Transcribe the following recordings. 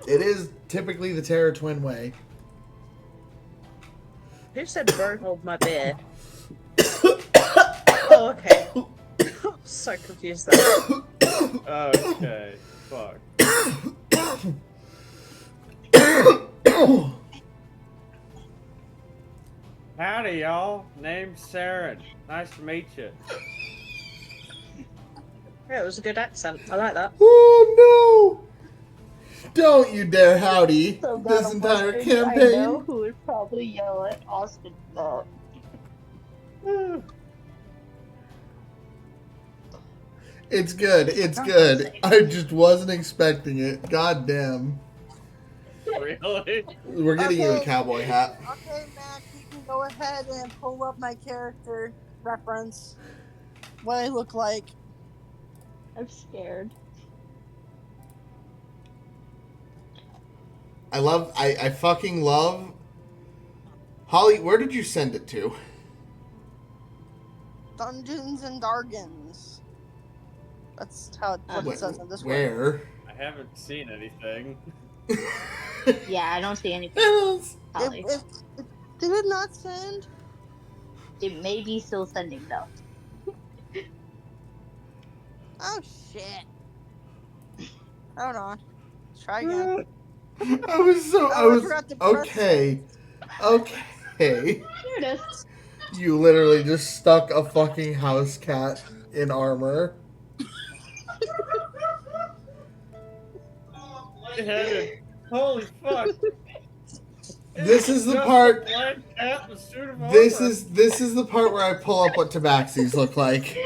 It is typically the Terror Twin way. Who said bro hold my beer? Oh, okay. I'm so confused there. Okay. Fuck. Howdy, y'all. Name's Sarin. Nice to meet you. Yeah, it was a good accent. I like that. Oh no! Don't you dare howdy So this that entire I know campaign. who would probably yell at Austin that. It's good. It's good. I just wasn't expecting it. God damn. Really? We're getting you a Okay. cowboy hat. Okay, Mac, you can go ahead and pull up my character reference. What I look like. I'm scared. I fucking love. Holly, where did you send it to? Dungeons and Dargons. That's how what it says on this one. Where? I haven't seen anything. Yeah, I don't see anything. Holly. Did it not send? It may be still sending though. Oh shit. Hold on. Try again. I forgot to press okay. Okay. Here it is. You literally just stuck a fucking house cat in armor. Headed. Holy fuck. This is the Just part. a black cat in a suit of This armor. is the part where I pull up what tabaxis look like.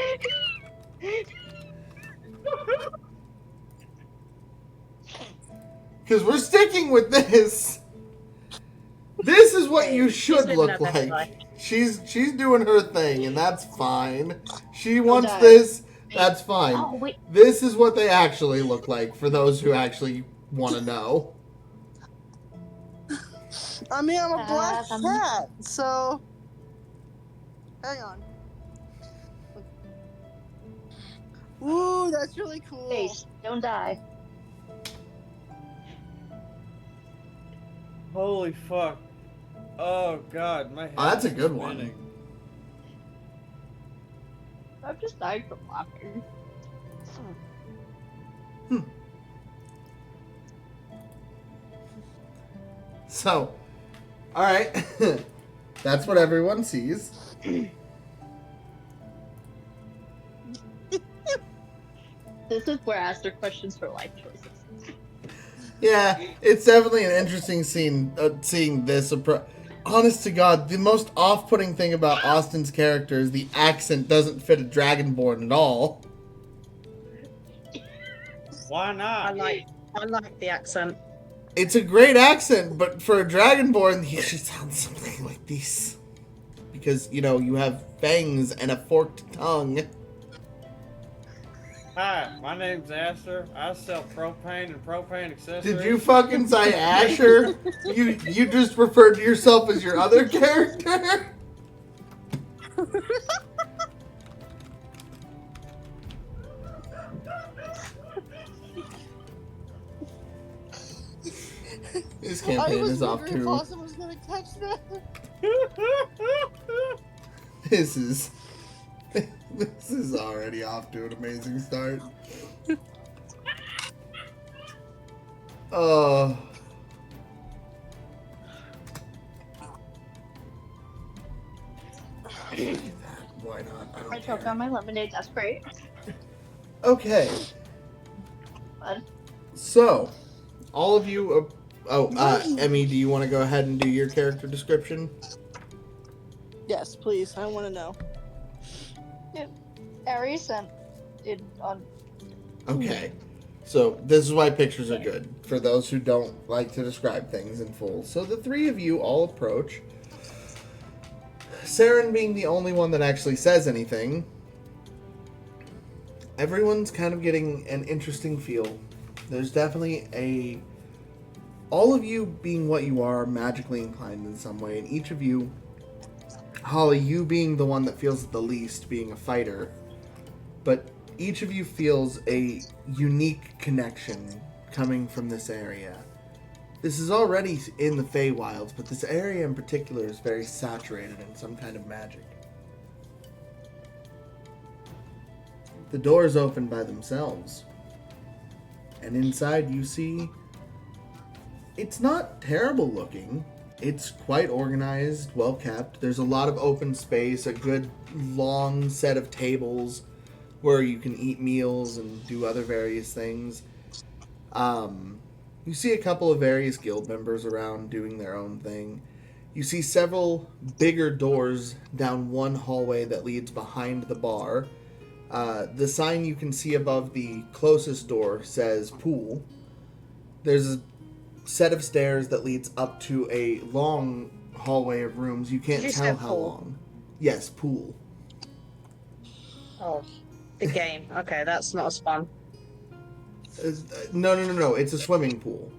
Because we're sticking with this. This is what you should look like. She's doing her thing, and that's fine. She wants this. That's fine. Oh, wait. This is what they actually look like for those who actually want to know. I mean, I'm a black cat, so. Hang on. Ooh, that's really cool. Hey, don't die. Holy fuck. Oh god, my head. Oh, that's a is good spinning. one. I'm just dying from laughing. So, alright. That's what everyone sees. This is where I ask her questions for life choices. Yeah, it's definitely an interesting scene, seeing this approach. Honest to God, the most off-putting thing about Austin's character is the accent doesn't fit a Dragonborn at all. Why not? I like the accent. It's a great accent, but for a Dragonborn, he should sound something like this. Because, you know, you have fangs and a forked tongue. Hi, my name's Asher. I sell propane and propane accessories. Did you fucking say Asher? You just referred to yourself as your other character? This campaign is off to. to. Was gonna catch that. This is already off to an amazing start. Oh. Why not? I choked on my lemonade, that's great. Okay. Fun. So, all of you. Emmy, do you want to go ahead and do your character description? Yes, please. I want to know. Ari sent it on. Okay. So, this is why pictures are good, for those who don't like to describe things in full. So, the three of you all approach. Sarin being the only one that actually says anything. Everyone's kind of getting an interesting feel. There's definitely a... All of you being what you are, magically inclined in some way, and each of you... Holly, you being the one that feels it the least, being a fighter, but each of you feels a unique connection coming from this area. This is already in the Feywilds, but this area in particular is very saturated in some kind of magic. The doors open by themselves. And inside you see... It's not terrible looking. It's quite organized, well kept. There's a lot of open space, a good long set of tables where you can eat meals and do other various things. You see a couple of various guild members around doing their own thing. You see several bigger doors down one hallway that leads behind the bar. The sign you can see above the closest door says pool. There's a set of stairs that leads up to a long hallway of rooms. You can't tell how long. Yes, pool. Oh, the game. Okay, that's not as fun. No. It's a swimming pool.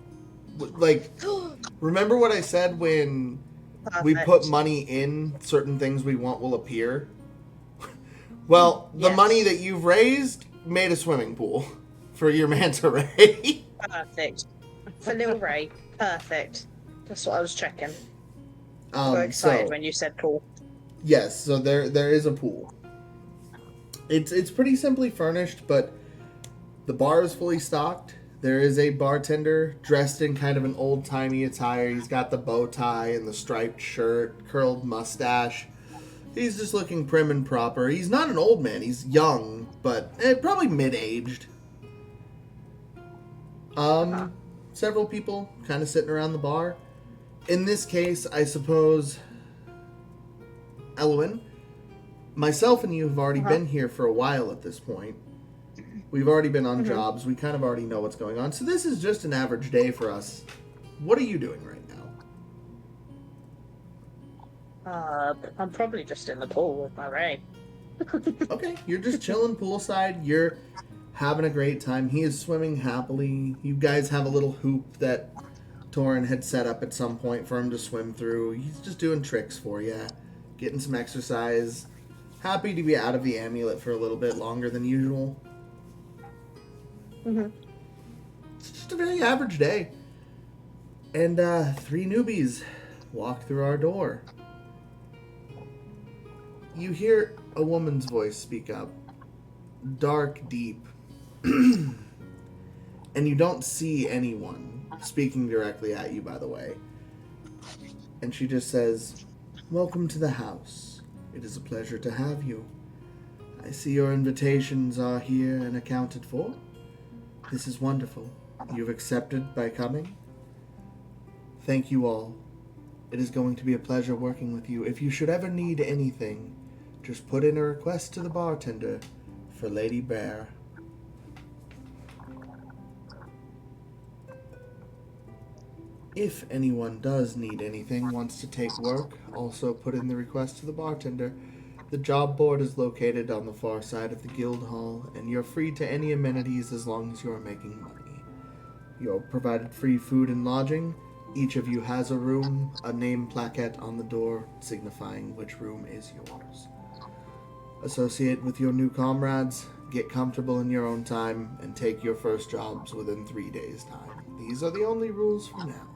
Like, remember what I said when we put money in, certain things we want will appear? Well, the money that you've raised made a swimming pool for your manta ray. Perfect. For little Ray. Perfect. That's what I was checking. I got excited when you said pool. Yes, so there is a pool. It's pretty simply furnished, but the bar is fully stocked. There is a bartender dressed in kind of an old-timey attire. He's got the bow tie and the striped shirt, curled mustache. He's just looking prim and proper. He's not an old man. He's young, but probably mid-aged. Several people kind of sitting around the bar. In this case, I suppose, Ellowynn, myself and you have already been here for a while at this point. We've already been on jobs. We kind of already know what's going on. So this is just an average day for us. What are you doing right now? I'm probably just in the pool with my Ray. Okay, you're just chilling poolside. You're having a great time. He is swimming happily. You guys have a little hoop that Toren had set up at some point for him to swim through. He's just doing tricks for you, getting some exercise. Happy to be out of the amulet for a little bit longer than usual. It's just a very average day. And 3 newbies walk through our door. You hear a woman's voice speak up. Dark, deep. And you don't see anyone speaking directly at you, by the way. And she just says, "Welcome to the house. It is a pleasure to have you. I see your invitations are here and accounted for. This is wonderful. You've accepted by coming. Thank you all. It is going to be a pleasure working with you. If you should ever need anything, just put in a request to the bartender for Lady Bear." If anyone does need anything, wants to take work, also put in the request to the bartender. The job board is located on the far side of the guild hall, and you're free to any amenities as long as you're making money. You're provided free food and lodging. Each of you has a room, a name plaquette on the door signifying which room is yours. Associate with your new comrades, get comfortable in your own time, and take your first jobs within 3 days' time. These are the only rules for now.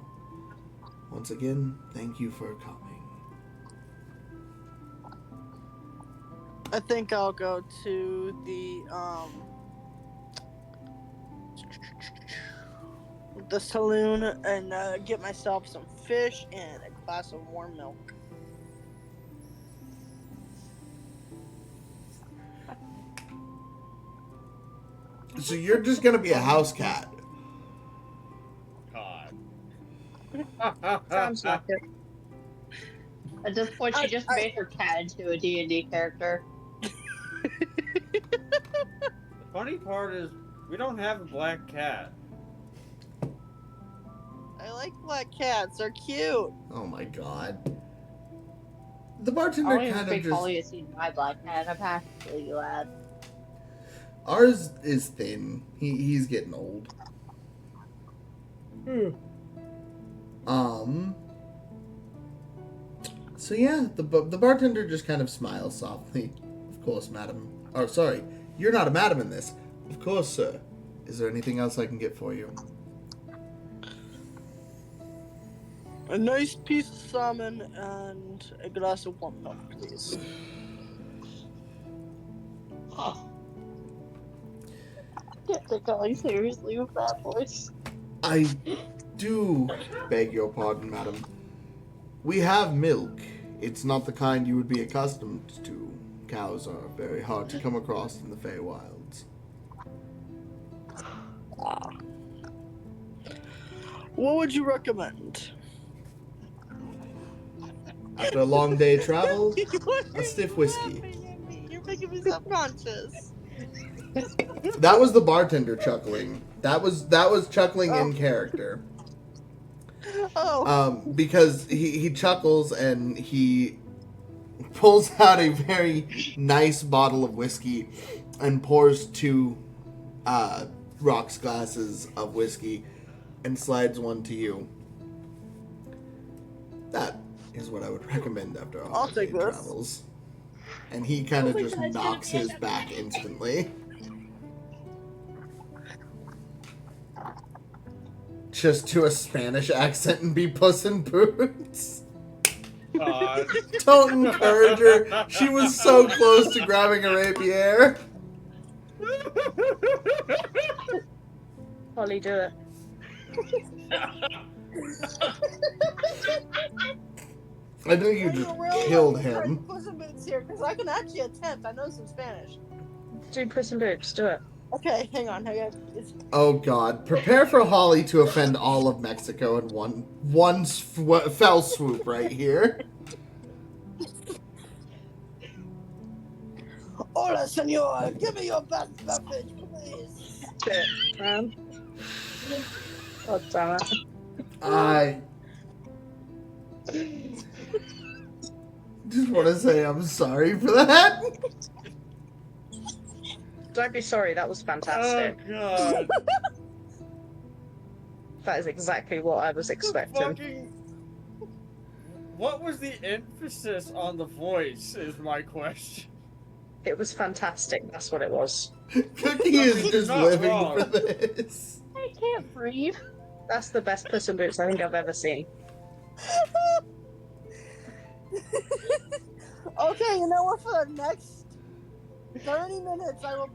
Once again, thank you for coming. I think I'll go to the saloon and get myself some fish and a glass of warm milk. So you're just gonna be a house cat. God. Sounds like it. At this point, she just made her cat into a D&D character. The funny part is, we don't have a black cat. I like black cats. They're cute. Oh my god. The I bartender don't even kind of think just... Holly has seen my black cat. I'm actually glad. Ours is thin. He's getting old. So yeah, the bartender just kind of smiles softly. Of course, madam. Oh, sorry. You're not a madam in this. Of course, sir. Is there anything else I can get for you? A nice piece of salmon and a glass of warm milk, please. Oh. I can't take Ollie seriously with that voice. I do beg your pardon, madam. We have milk. It's not the kind you would be accustomed to. Cows are very hard to come across in the Feywilds. What would you recommend? After a long day of travel, a stiff whiskey. You're making me self-conscious. That was the bartender chuckling. That was chuckling in character. Oh. Because he chuckles and he pulls out a very nice bottle of whiskey and pours 2 rocks glasses of whiskey and slides one to you. That is what I would recommend after all day travels. And he kind of just knocks his back instantly. Just to a Spanish accent and be Puss in Boots. Don't encourage her. She was so close to grabbing a rapier. Holly, do it. I think you just killed him. Puss in Boots here, because I can actually attempt. I know some Spanish. Do Puss in Boots, do it. Okay, hang on. Oh God! Prepare for Holly to offend all of Mexico in one fell swoop right here. Hola, senor. Give me your best beverage, please. Do it. God damn it. I just want to say I'm sorry for that. Don't be sorry, that was fantastic. Oh god. That is exactly what I was expecting. What was the emphasis on the voice is my question. It was fantastic, that's what it was. Cookie is just Not living wrong. for this. I can't breathe. That's the best Puss in Boots I think I've ever seen. Okay, you know what? For the next 30 minutes, I will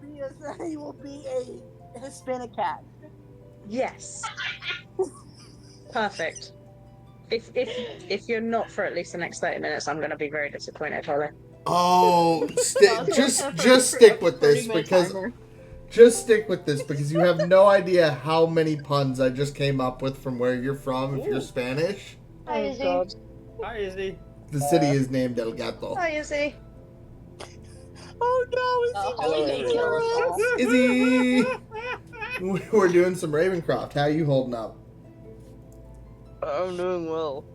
be a Hispanic cat. Yes. Perfect. If you're not for at least the next 30 minutes, I'm going to be very disappointed, Holly. Oh, just stick with this because you have no idea how many puns I just came up with from where you're from if you're Spanish. Hi, Oh, Izzy. God. Hi, Izzy. The city is named El Gato. Hi, Izzy. Oh no, Holly may kill us all. Izzy! We're doing some Ravencrof. How are you holding up? I'm doing well.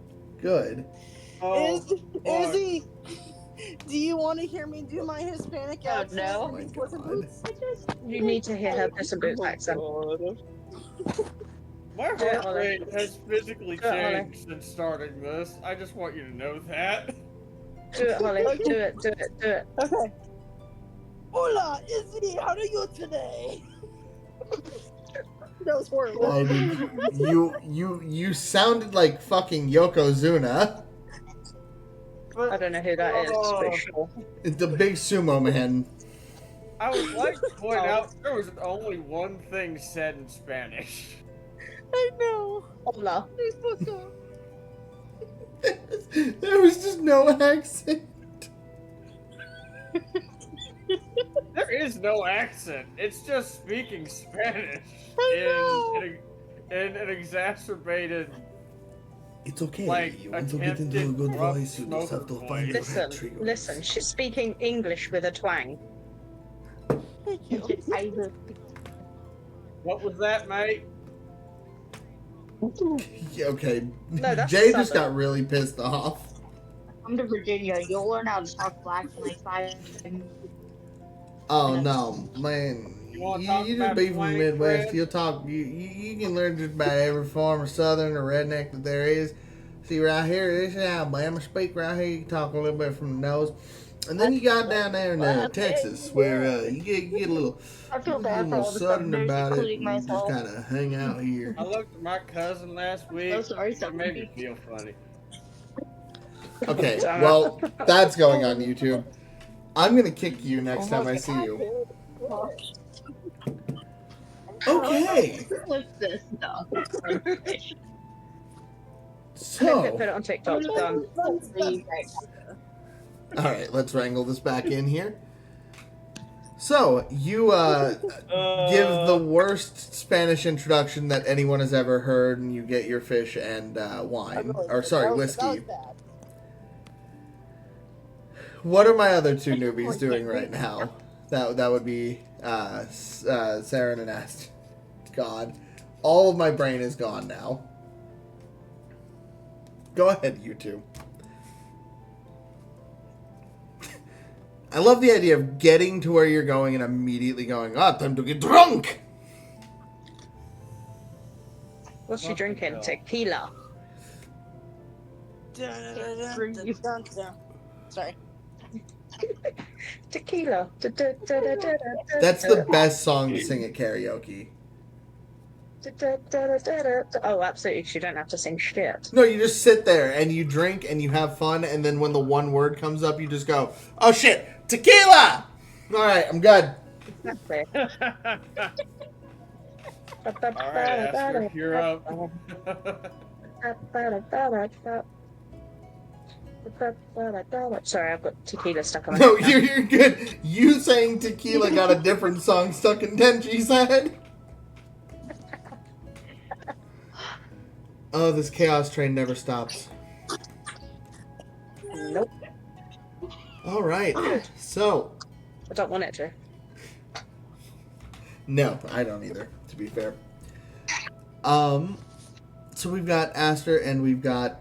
Good. Oh, boy. Izzy, do you want to hear me do my Hispanic accent? no. Oh my Puss in God. Boots? You need to hear her Puss in Boots accent. My Do it, heart Holly. rate has physically Do it, Holly. changed since starting this. I just want you to know that. Do it, Holly. Do it, do it, do it. Okay. Hola, Izzy, how are you today? That was horrible. I mean, you sounded like fucking Yokozuna. I don't know who that is, for sure. It's the big sumo man. I would like to point out there was only one thing said in Spanish. I know. Hola. There was just no accent. There is no accent. It's just speaking Spanish in an exacerbated. It's okay. Like, You want to get into a attempted good rough voice, you just have to smoker find your voice. hat Listen, trigger. listen. She's speaking English with a twang. Thank you. What was that, mate? Yeah, okay. No, that's Jay just Southern. got really pissed off. Come to Virginia, you'll learn how to talk black in like 5 Oh no, man. You You, wanna talk just about be from the slang, Midwest. Fred? You'll talk. You can learn just about every form of Southern or redneck that there is. See right here, this is Alabama. Speak right here. You can talk a little bit from the nose. And then you got down there in Texas, where you get a little, I feel you get a bad for little all the southern Southerners, about it, including and you just myself. kind of hang out here. I looked at my cousin last week. Oh, sorry, It made me Southern feel funny. Okay, Damn it. well, that's going on YouTube. I'm gonna kick you next time I see you. Okay, What's this? No. so, Put it on TikTok. Done. all right, let's wrangle this back in here. So, you give the worst Spanish introduction that anyone has ever heard, and you get your fish and wine. Or, sorry, That whiskey. was bad. What are my other two newbies doing right now? That would be Sarin and Ast. God. All of my brain is gone now. Go ahead, you two. I love the idea of getting to where you're going and immediately going, time to get drunk! What's she drinking? Tequila. Sorry. Tequila. That's the best song to sing at karaoke. Oh, absolutely. You don't have to sing shit. No, you just sit there and you drink and you have fun, and then when the one word comes up, you just go, oh shit, tequila! Alright, I'm good. Exactly. Alright, Aster, you're up. Sorry, I've got tequila stuck on my No, head now. you're good. You saying tequila got a different song stuck in Tenji's head. Oh, this chaos train never stops. Nope. Alright, so... I don't want it to. No, I don't either, to be fair. So we've got Aster and we've got...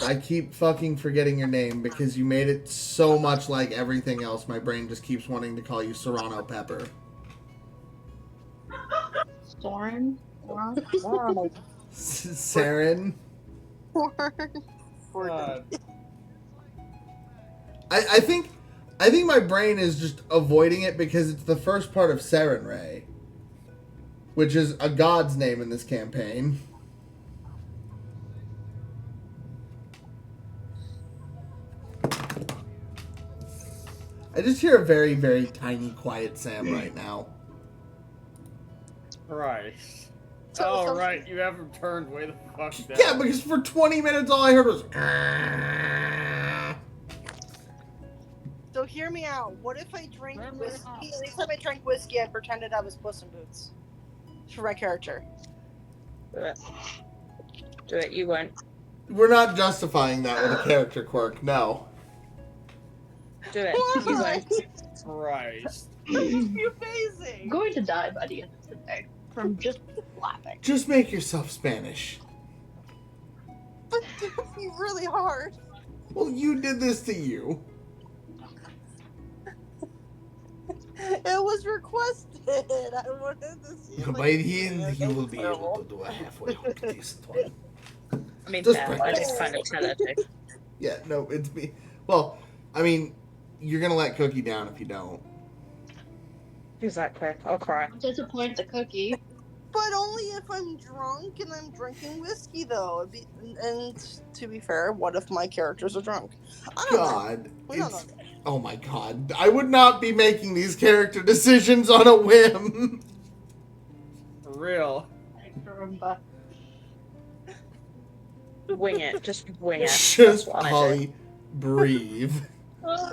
I keep fucking forgetting your name because you made it so much like everything else. My brain just keeps wanting to call you Serrano Pepper. Toren? Sarin? God. I think my brain is just avoiding it because it's the first part of Sarin Ray, which is a god's name in this campaign. I just hear a very, very tiny, quiet Sam right now. Christ. So- Oh, so- right, you haven't turned way the fuck down. Yeah, because for 20 minutes all I heard was... So hear me out. What if I drank whiskey? Anytime I drank whiskey, I pretended I was Puss in Boots for my character. Do it. Do it. You won't. We're not justifying that with a character quirk, no. Do it. You won't. Christ. You're I'm amazing. going to die by the end of the day from just laughing. Just make yourself Spanish. But it would be really hard. Well, you did this to you. It was requested. I wanted to see. By the end, you will be able to do a halfway hook this one. I mean, Just fair. I practice. just kind of tell her to. Yeah, no, it's me. Well, I mean, you're gonna let Cookie down if you don't. Exactly. I'll cry. Disappoint the cookie. But only if I'm drunk and I'm drinking whiskey, though. And to be fair, what if my characters are drunk? I don't know. God, We don't it's... know. Oh my God, I would not be making these character decisions on a whim. For real. Remember. Wing it. Just wing it. Just, That's what I do. Holly, breathe.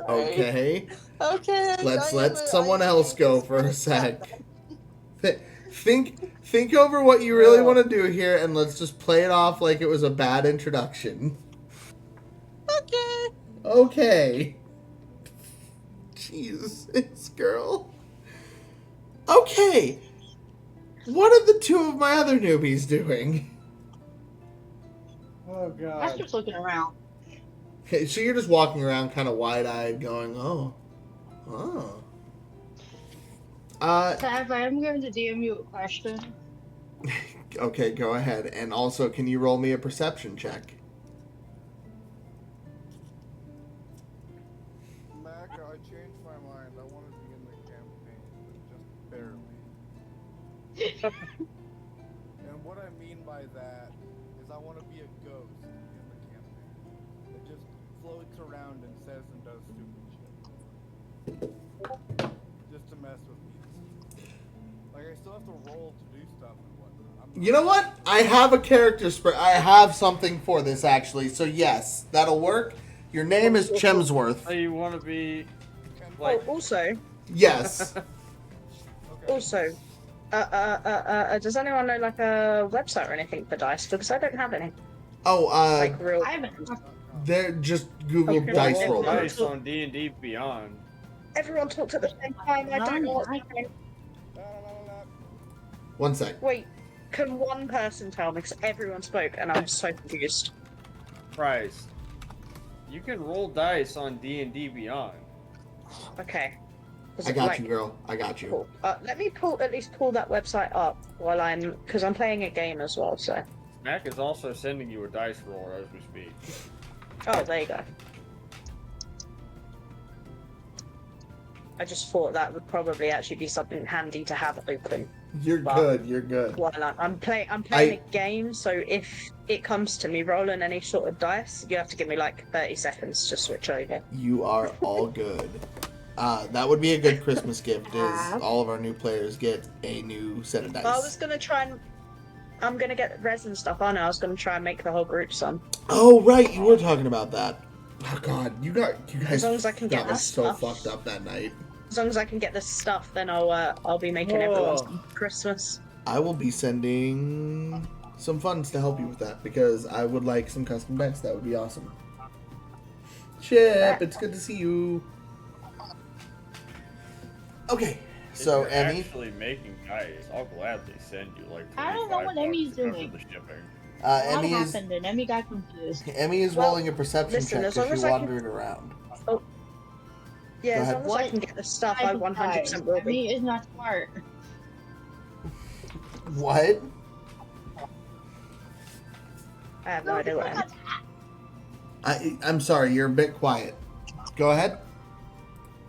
Okay? Okay. Let's I let am someone I am else go for a this sec. Think over what you really want to do here, and let's just play it off like it was a bad introduction. Okay. Okay. Jesus, girl. Okay. What are the two of my other newbies doing? Oh, I was God. just looking around. Okay, so you're just walking around kind of wide-eyed going, oh. Tav, I am going to DM you a question. Okay, go ahead. And also, can you roll me a perception check? Mac, And what I mean by that is I want to be a ghost in the campaign that just floats around and says and does stupid shit. Just to mess with me. Like, I still have to roll to do stuff and whatnot. You know what? I have a character spread. I have something for this, actually. So, yes, that'll work. Your name is Chemsworth. So you want to be Oh, like also, Yes. also, does anyone know like a website or anything for dice? Because I don't have any. Oh, Like real. I haven't. they're just Google Okay. Dice Roll Roller. dice on D&D Beyond. Everyone talked at the same time. I don't know what's happening. One sec. Wait, can one person tell me? Because everyone spoke, and I'm so confused. Christ. You can roll dice on D&D Beyond. Okay. I got you, girl. I got you. Cool. Let me at least pull that website up while because I'm playing a game as well. So. Mac is also sending you a dice roller as we speak. Oh, there you go. I just thought that would probably actually be something handy to have open. You're good. You're good. While I'm playing a game, so if it comes to me rolling any sort of dice, you have to give me like 30 seconds to switch over. You are all good. That would be a good Christmas gift. Is all of our new players get a new set of dice? I was gonna try and. I'm gonna get resin stuff on. I was gonna try and make the whole group some. Oh right, you were talking about that. Oh god, you guys. As long as I can get got the us so stuff. fucked up that night. As long as I can get this stuff, then I'll be making everyone some Christmas. I will be sending some funds to help you with that because I would like some custom dice. That would be awesome. Chip, it's good to see you. Okay, so if you're Emmy. actually making dice, I'll gladly send you like. I don't know what Emmy's $25 to cover doing. the shipping. What Emmy is happened? And Emmy got confused. Emmy is Well, rolling a perception listen, check as long because as she I can- wandered around. Yeah, Go as ahead. long as I What can get the stuff, I Type of 100% will guy? be. Emmy is not smart. What? I have no idea what I'm. I'm sorry, you're a bit quiet. Go ahead.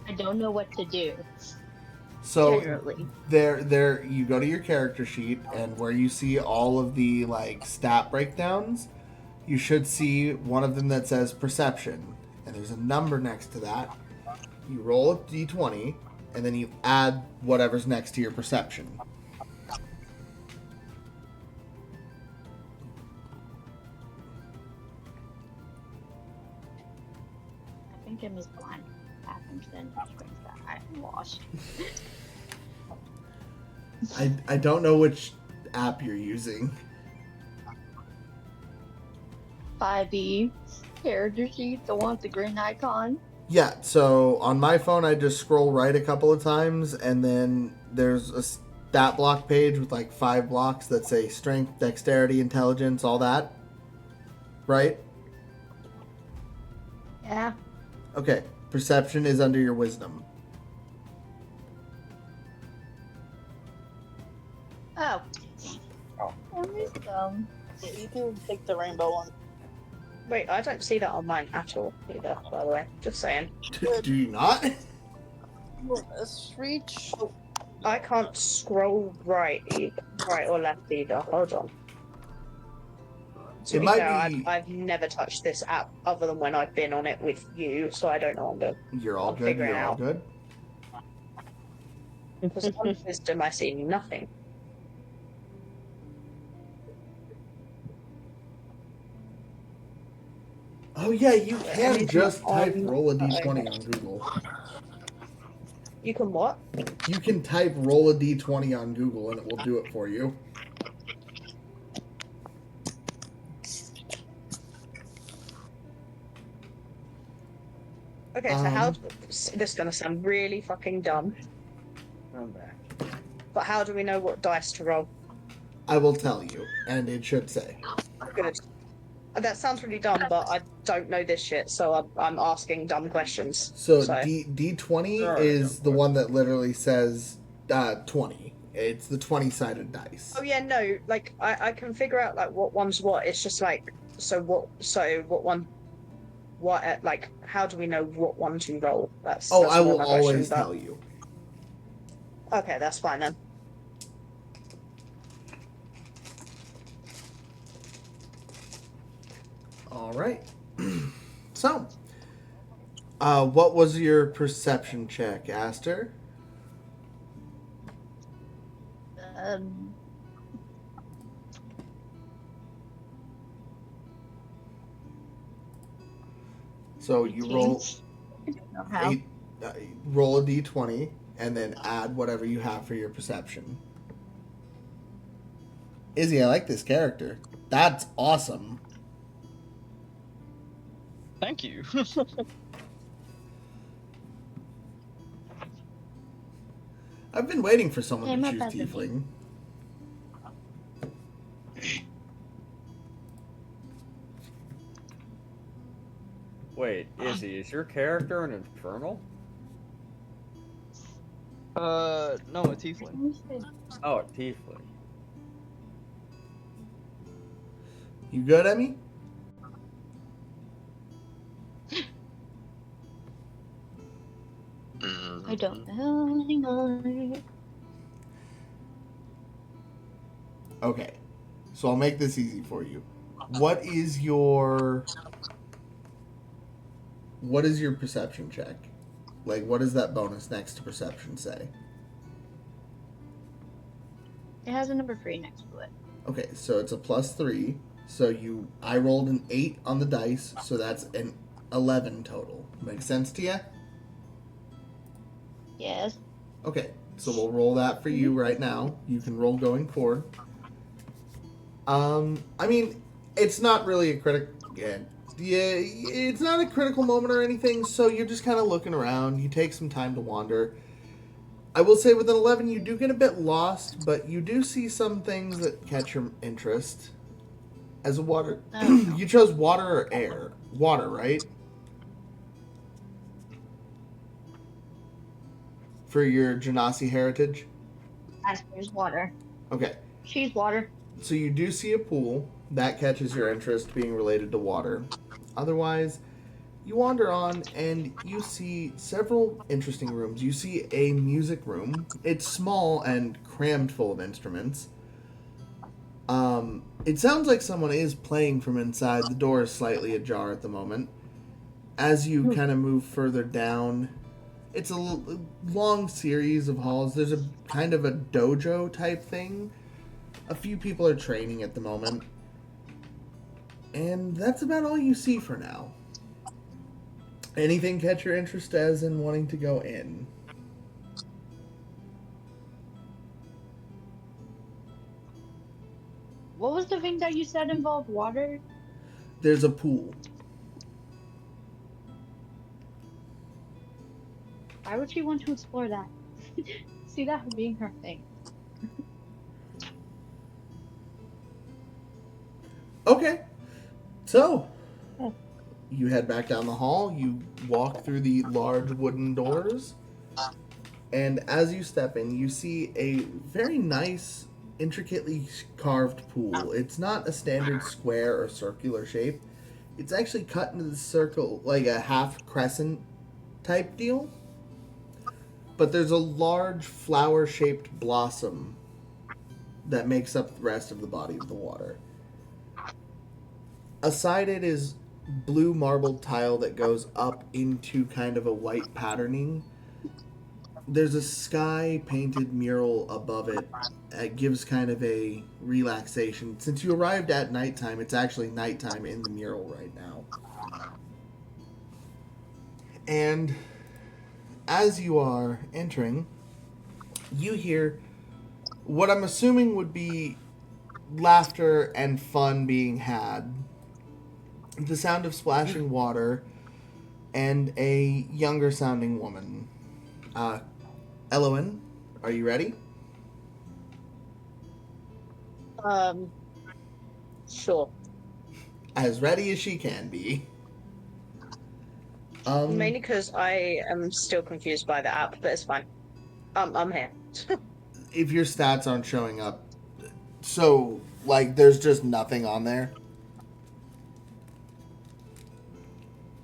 I don't know what to do. So Generally. there you go to your character sheet, and where you see all of the like stat breakdowns, you should see one of them that says perception, and there's a number next to that. You roll a d20, and then you add whatever's next to your perception. I think Emmy's blind. Happens then. I'm lost. I don't know which app you're using. 5e character sheet, the one with the green icon. Yeah, so on my phone I just scroll right a couple of times, and then there's a stat block page with like 5 blocks that say strength, dexterity, intelligence, all that. Right? Yeah. Okay, perception is under your wisdom. Oh. Emmy's dumb. Yeah, you can take the rainbow one. Wait, I don't see that on mine at all either, by the way. Just saying. Do you not? Let's reach. I can't scroll right or left either. Hold on. To It be might fair, be- I've never touched this app other than when I've been on it with you, so I don't know on the You're all I'll good, figure it you're all out. good. because on wisdom I see nothing. Oh yeah, you can Anything just type on- roll a d20 on Google. You can what? You can type roll a d20 on Google and it will do it for you. Okay, so how this is gonna sound really fucking dumb, I'm back. but how do we know what dice to roll? I will tell you, and it should say. Good. That sounds really dumb, but I don't know this shit, so I'm asking dumb questions. So D20 is the one that literally says 20. It's the 20-sided dice. Oh yeah, no, like I can figure out like what one's what. It's just like like how do we know what one to roll? That's I more will my question, always but- tell you. Okay, that's fine then. All right. So, what was your perception check, Aster? Um, So you roll I don't know how. roll a d20 and then add whatever you have for your perception. Izzy, I like this character. That's awesome. Thank you. I've been waiting for someone I'm to not choose bad looking. Tiefling. Wait, Izzy, is your character an infernal? No, a tiefling. Oh, a tiefling. You good, Emmy? I don't know. Hang on. Okay. So I'll make this easy for you. What is your perception check? Like, what does that bonus next to perception say? It has a number 3 next to it. Okay, so it's a +3. So I rolled an 8 on the dice, so that's an 11 total. Make sense to you? Yes. Okay, so we'll roll that for you right now. You can roll going forward. I mean, it's not really a it's not a critical moment or anything, so you're just kind of looking around. You take some time to wander. I will say with an 11, you do get a bit lost, but you do see some things that catch your interest. As a water, you chose water or air? Water, right? For your Genasi heritage? Asper's water. Okay. She's water. So you do see a pool. That catches your interest being related to water. Otherwise, you wander on and you see several interesting rooms. You see a music room. It's small and crammed full of instruments. It sounds like someone is playing from inside. The door is slightly ajar at the moment. As you kind of move further down, it's a long series of halls. There's a kind of a dojo type thing. A few people are training at the moment. And that's about all you see for now. Anything catch your interest as in wanting to go in? What was the thing that you said involved water? There's a pool. Why would she want to explore that? See that being her thing. Okay. So, you head back down the hall. You walk through the large wooden doors. And as you step in, you see a very nice, intricately carved pool. It's not a standard square or circular shape. It's actually cut into the circle, like a half crescent type deal. But there's a large flower-shaped blossom that makes up the rest of the body of the water. Aside it is blue marbled tile that goes up into kind of a white patterning. There's a sky painted mural above it that gives kind of a relaxation. Since you arrived at nighttime, it's actually nighttime in the mural right now. And as you are entering, you hear what I'm assuming would be laughter and fun being had. The sound of splashing water and a younger sounding woman. Ellowynn, are you ready? Sure. As ready as she can be. Mainly because I am still confused by the app, but it's fine. I'm here. If your stats aren't showing up, so like there's just nothing on there.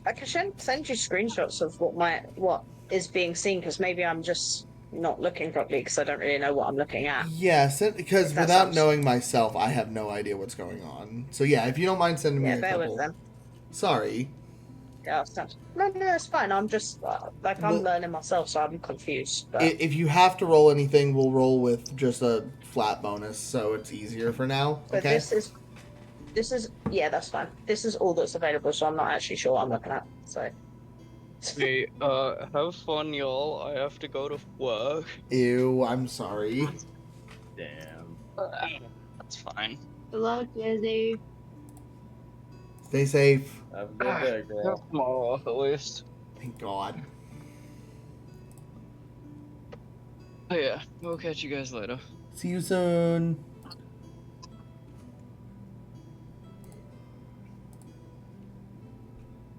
I can send you screenshots of what is being seen, because maybe I'm just not looking properly because I don't really know what I'm looking at. Yes, because If that without sounds- knowing myself, I have no idea what's going on. So yeah, if you don't mind sending me a bear couple. with them. Sorry. Yeah, no, it's fine. I'm just I'm Well- learning myself, so I'm confused. But If you have to roll anything, we'll roll with just a flat bonus, so it's easier for now. but Okay. this is yeah, that's fine. This is all that's available, so I'm not actually sure what I'm looking at. So Hey, have fun, y'all. I have to go to work. Ew, I'm sorry. Damn. That's fine. Good luck, Izzy. Stay safe. Have a good day, girl. Tomorrow, at least. Thank God. Oh, yeah, we'll catch you guys later. See you soon.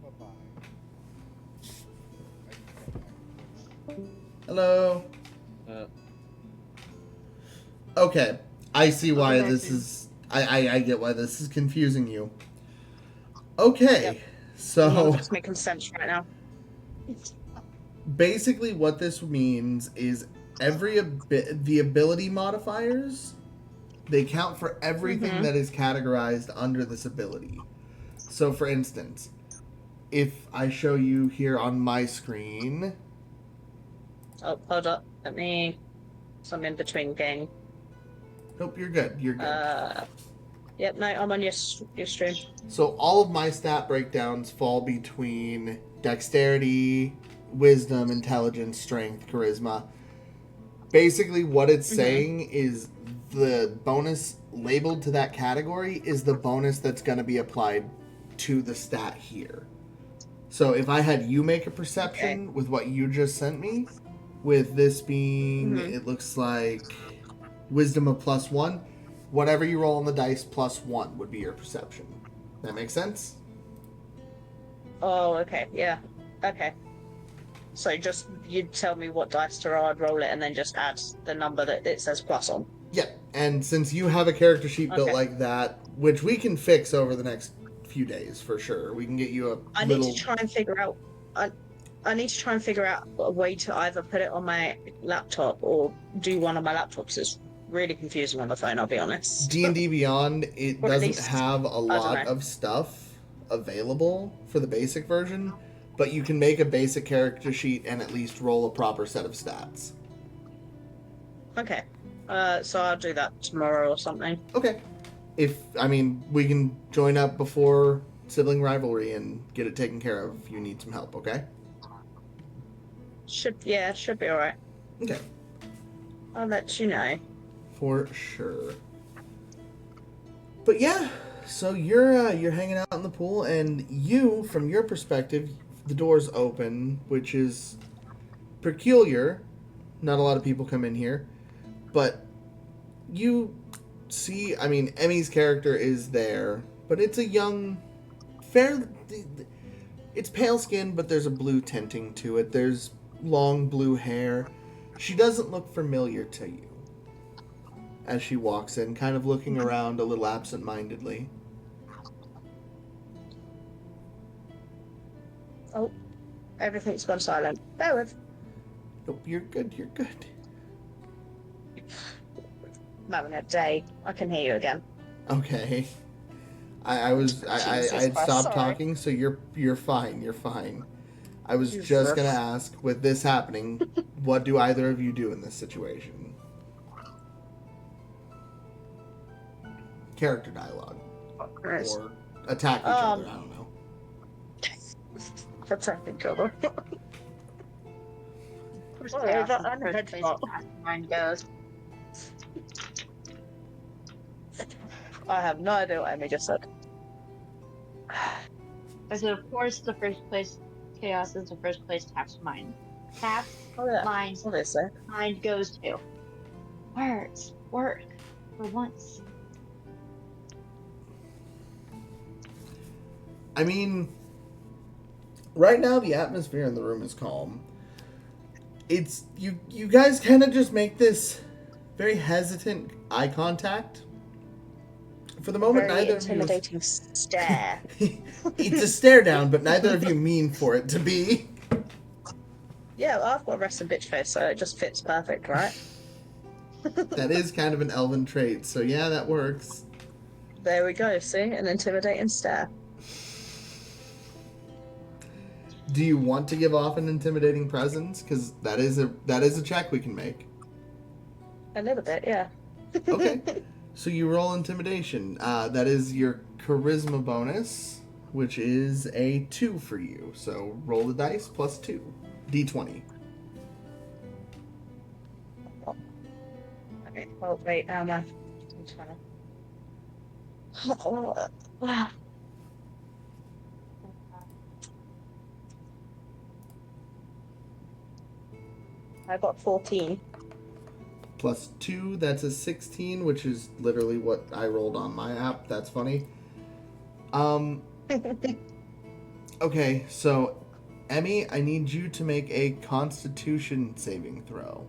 Bye-bye. Hello. Uh, Okay. I see why Okay. this is. I get why this is confusing you. Okay. Yep. So it's making sense right now. basically, what this means is the ability modifiers, they count for everything Mhm. that is categorized under this ability. So, for instance, if I show you here on my screen, Oh, hold up. Let me. So I'm in between game. nope, you're good. You're good. Yep. No, I'm on your stream. So all of my stat breakdowns fall between dexterity, wisdom, intelligence, strength, charisma. Basically, what it's saying is the bonus labeled to that category is the bonus that's going to be applied to the stat here. So if I had you make a perception with what you just sent me, with this being, it looks like wisdom of +1, whatever you roll on the dice +1 would be your perception. That makes sense? Oh, okay. Yeah. Okay. So just you'd tell me what dice to roll, I'd roll it, and then just add the number that it says plus on. Yeah, and since you have a character sheet built Okay. like that, which we can fix over the next few days for sure, we can get you a I little. need to try and figure out. I need to try and figure out a way to either put it on my laptop or do one of my laptops. It's really confusing on the phone. I'll be honest. D&D Beyond, it Or at doesn't least- have a lot know. of stuff available for the basic version, but you can make a basic character sheet and at least roll a proper set of stats. Okay. So I'll do that tomorrow or something. Okay. We can join up before sibling rivalry and get it taken care of if you need some help, okay? Should be alright. Okay. I'll let you know. For sure. But yeah, so you're hanging out in the pool, and you, from your perspective, the door's open, which is peculiar. Not a lot of people come in here, but you see. Emmy's character is there, but it's a young, it's pale skin, but there's a blue tinting to it. There's long blue hair. She doesn't look familiar to you as she walks in, kind of looking around a little absent-mindedly. Oh, everything's gone silent. Bear with. Nope, you're good, you're good. I'm having a day. I can hear you again. Okay. I Jesus I'd Christ, stopped sorry. talking, so you're fine, you're fine. I was Jesus. just gonna ask, with this happening, what do either of you do in this situation? Character dialogue. Chris. Or attack each other, I don't know. Protecting cover. First Well, chaos that- is the I'm first head place spot. mine goes. I have no idea what Emmy just said. I said, of course, the first place chaos is the first place Taft's mind. Taft's Oh yeah. mind, What is it? mind goes to. Words. Work. For once. Right now the atmosphere in the room is calm. It's you guys kind of just make this very hesitant eye contact. For the moment, Very neither of you. intimidating stare. It's a stare down, but neither of you mean for it to be. Yeah, well, I've got a resting bitch face, so it just fits perfect, right? That is kind of an elven trait, so yeah, that works. There we go. See, an intimidating stare. Do you want to give off an intimidating presence? Because that is a check we can make. A little bit, yeah. Okay. So you roll intimidation. That is your charisma bonus, which is a 2 for you. So roll the dice plus 2. D20. Okay, well, wait, I'm trying to... I got 14. Plus 2, that's a 16, which is literally what I rolled on my app. That's funny. Okay, so Emmy, I need you to make a Constitution saving throw.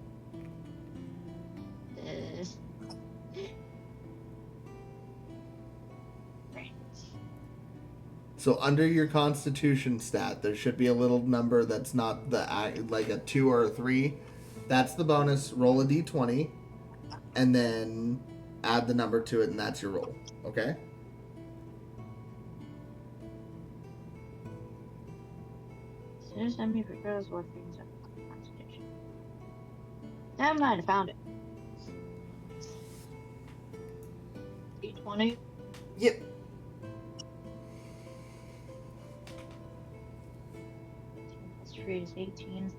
So under your Constitution stat, there should be a little number that's not like a 2 or a 3. That's the bonus. Roll a d20, and then add the number to it, and that's your roll. Okay? As soon as Emmy figures what things are Constitution. Damn right, I found it. D20. Yep. Plus 3 is 18.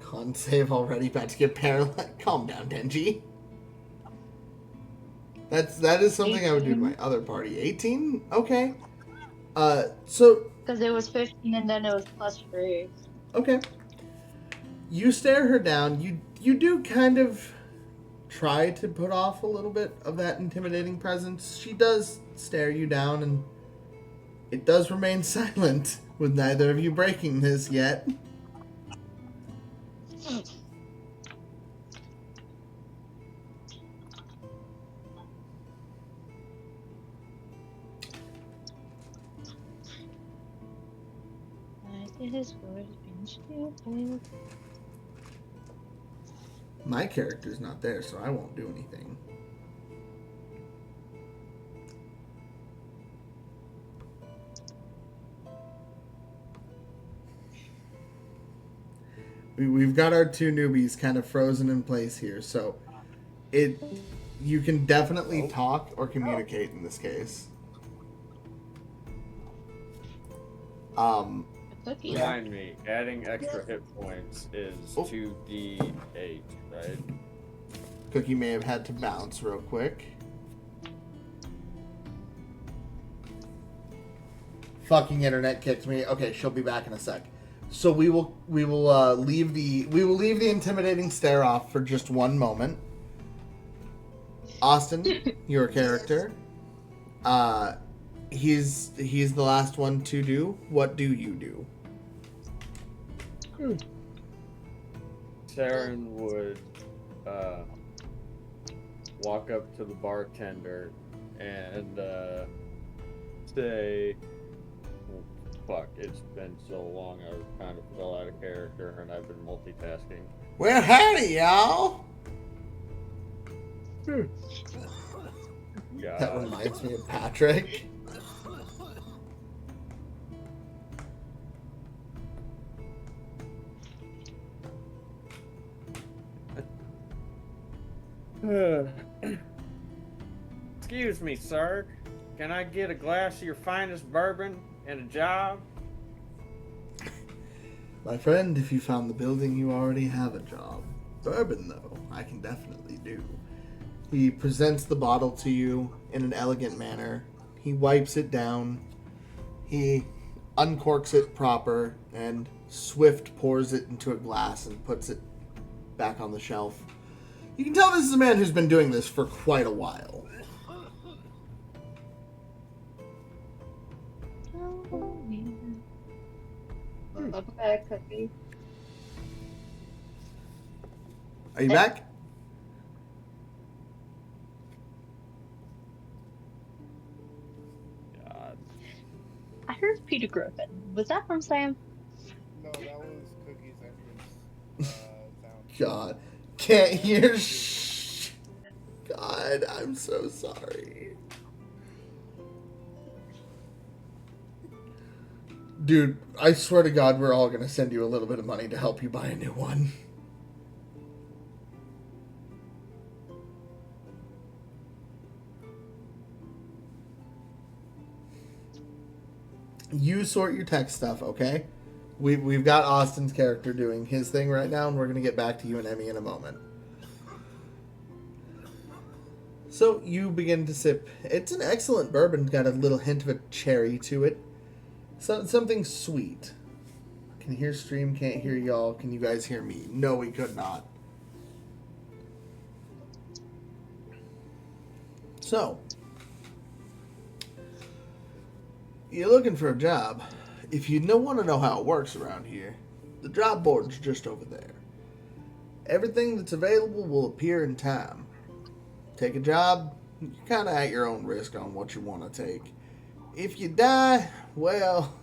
Con save already, about to get paralyzed. Calm down, Denji. That is something 18. I would do to my other party. 18? Okay. So... Because it was 15 and then it was plus 3. Okay. You stare her down. You do kind of try to put off a little bit of that intimidating presence. She does stare you down, and it does remain silent, with neither of you breaking this yet. My character's not there, so I won't do anything. We've got our two newbies kind of frozen in place here, so you can definitely talk or communicate in this case. Remind me, adding extra hit points is 2d8, right? Cookie may have had to bounce real quick. Fucking internet kicked me. Okay, she'll be back in a sec. So we will leave the intimidating stare off for just one moment. Austin, your character. He's the last one to do. What do you do? Sarin would walk up to the bartender and say, well, fuck, it's been so long I kind of fell out of character and I've been multitasking. Well, howdy, y'all! God. That reminds me of Patrick. Excuse me, sir. Can I get a glass of your finest bourbon and a job? My friend, if you found the building, you already have a job. Bourbon, though, I can definitely do. He presents the bottle to you in an elegant manner. He wipes it down. He uncorks it proper and swift pours it into a glass and puts it back on the shelf. You can tell this is a man who's been doing this for quite a while. Welcome back, Cookie. Are you back? God. I heard Peter Griffin. Was that from Sam? No, that was Cookie's entrance sound. God. Can't hear God, I'm so sorry. Dude, I swear to God, we're all going to send you a little bit of money to help you buy a new one. You sort your tech stuff, okay? We've got Austin's character doing his thing right now, and we're going to get back to you and Emmy in a moment. So you begin to sip. It's an excellent bourbon. Got a little hint of a cherry to it. Something sweet. Can hear stream, can't hear y'all. Can you guys hear me? No, we could not. So, you're looking for a job. If you don't want to know how it works around here, the job board's just over there. Everything that's available will appear in time. Take a job, you're kind of at your own risk on what you want to take. If you die, well,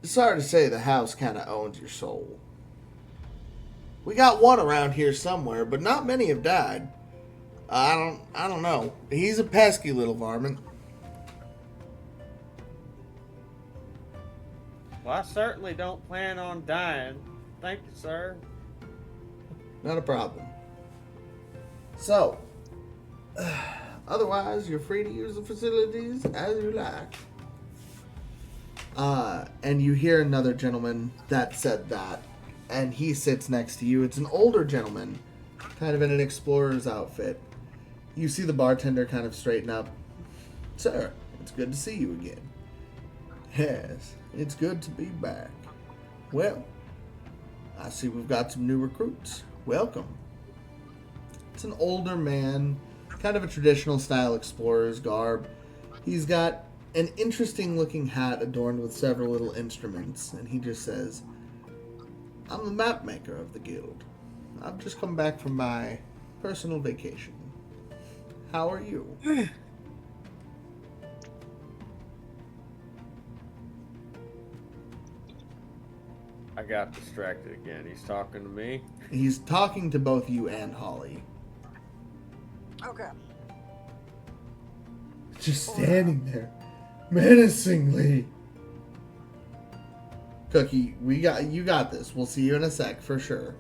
sorry to say the house kind of owns your soul. We got one around here somewhere, but not many have died. I don't know. He's a pesky little varmint. Well, I certainly don't plan on dying. Thank you, sir. Not a problem. So, otherwise, you're free to use the facilities as you like. And you hear another gentleman that said that, and he sits next to you. It's an older gentleman, kind of in an explorer's outfit. You see the bartender kind of straighten up. Sir, it's good to see you again. Yes, it's good to be back. Well, I see we've got some new recruits. Welcome. It's an older man, kind of a traditional style explorer's garb. He's got an interesting looking hat adorned with several little instruments, and he just says, I'm the map maker of the guild. I've just come back from my personal vacation. How are you? I got distracted again. He's talking to me. He's talking to both you and Holly. Okay. Just standing there, menacingly. Cookie, you got this. We'll see you in a sec for sure.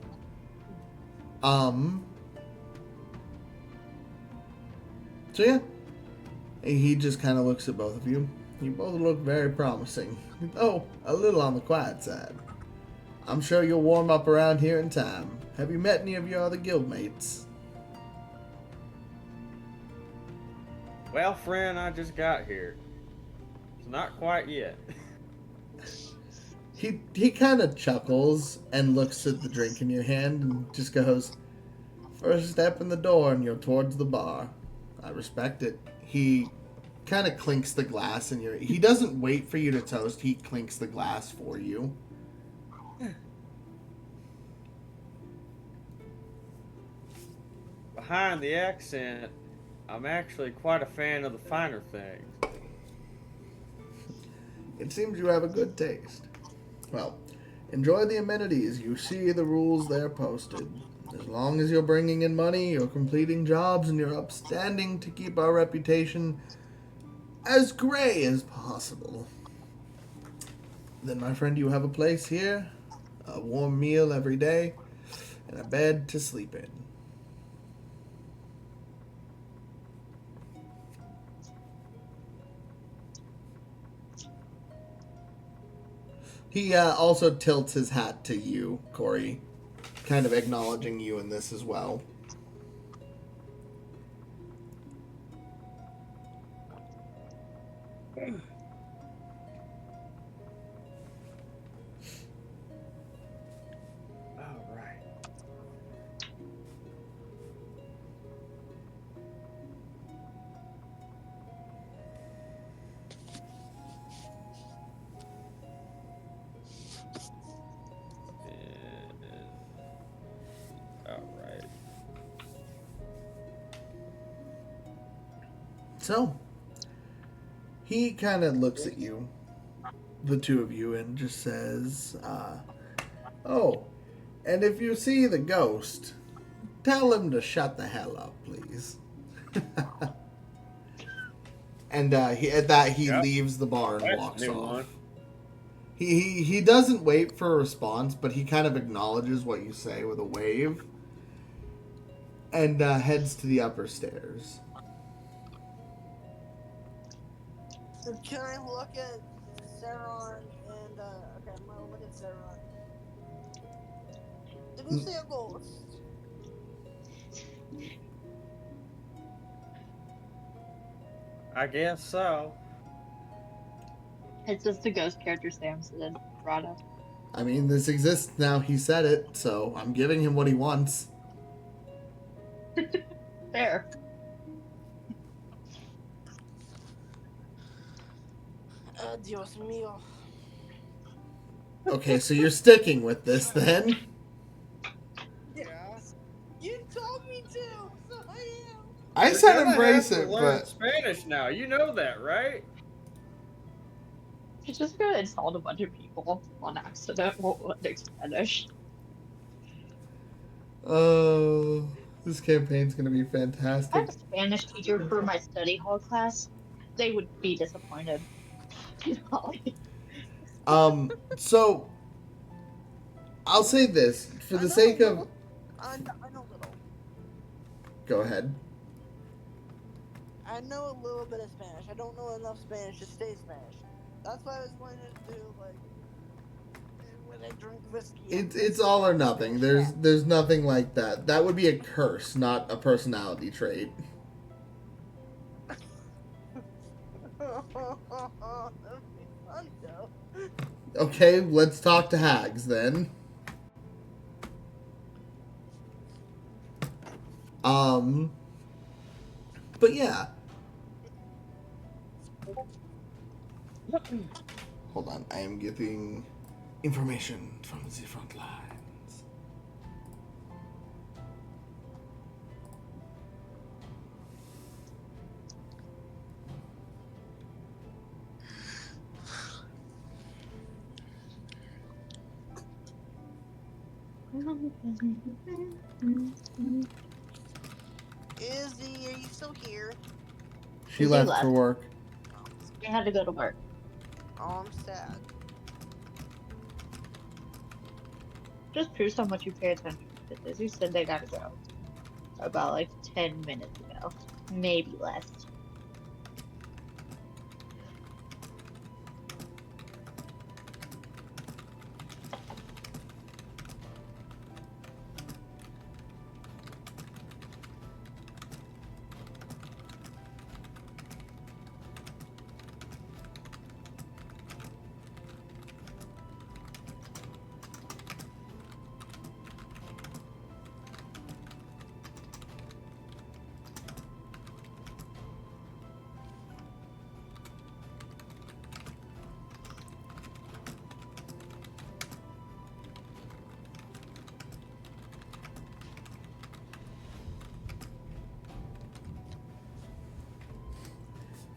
So yeah, he just kind of looks at both of you. You both look very promising. Oh, a little on the quiet side. I'm sure you'll warm up around here in time. Have you met any of your other guildmates? Well, friend, I just got here. It's not quite yet. He kind of chuckles and looks at the drink in your hand and just goes, first step in the door and you're towards the bar. I respect it. He kind of clinks the glass in your... He doesn't wait for you to toast. He clinks the glass for you. Behind the accent, I'm actually quite a fan of the finer things. It seems you have a good taste. Well, enjoy the amenities. You see the rules there posted. As long as you're bringing in money, you're completing jobs, and you're upstanding to keep our reputation as gray as possible. Then, my friend, you have a place here, a warm meal every day, and a bed to sleep in. He also tilts his hat to you, Corey, kind of acknowledging you in this as well. All right. All right. So, he kind of looks at you, the two of you, and just says, oh, and if you see the ghost, tell him to shut the hell up, please. And at that, he Yep. leaves the bar and That's a walks new off. one. He doesn't wait for a response, but he kind of acknowledges what you say with a wave, and heads to the upper stairs. Can I look at Sarin and okay, I'm gonna look at Sarin. Did you see a ghost? I guess so. It's just a ghost character Samson brought up. I mean, this exists now. He said it, so I'm giving him what he wants. Fair. Dios mío. Okay, so you're sticking with this then? Yeah. You told me to, so I am. I You're said gonna embrace have to it, learn but Spanish now. You know that, right? She's just gonna insult a bunch of people on accident while learning Spanish. oh, this campaign's gonna be If I had fantastic. a Spanish teacher for my study hall class, they would be disappointed. So I'll say this for the sake of. I know a little. Go ahead. I know a little bit of Spanish. I don't know enough Spanish to stay Spanish. That's why I was wanting to do like when I drink whiskey. It's all or nothing. There's nothing like that. That would be a curse, not a personality trait. That'd be fun though. Okay, let's talk to hags then. But yeah. Hold on, I am getting information from the front lines. Izzy, are you still here? She Izzy left left. for work. They had to go to work. Oh, I'm sad. Just proves how much you pay attention to this. You said they gotta go about like 10 minutes ago. Maybe less.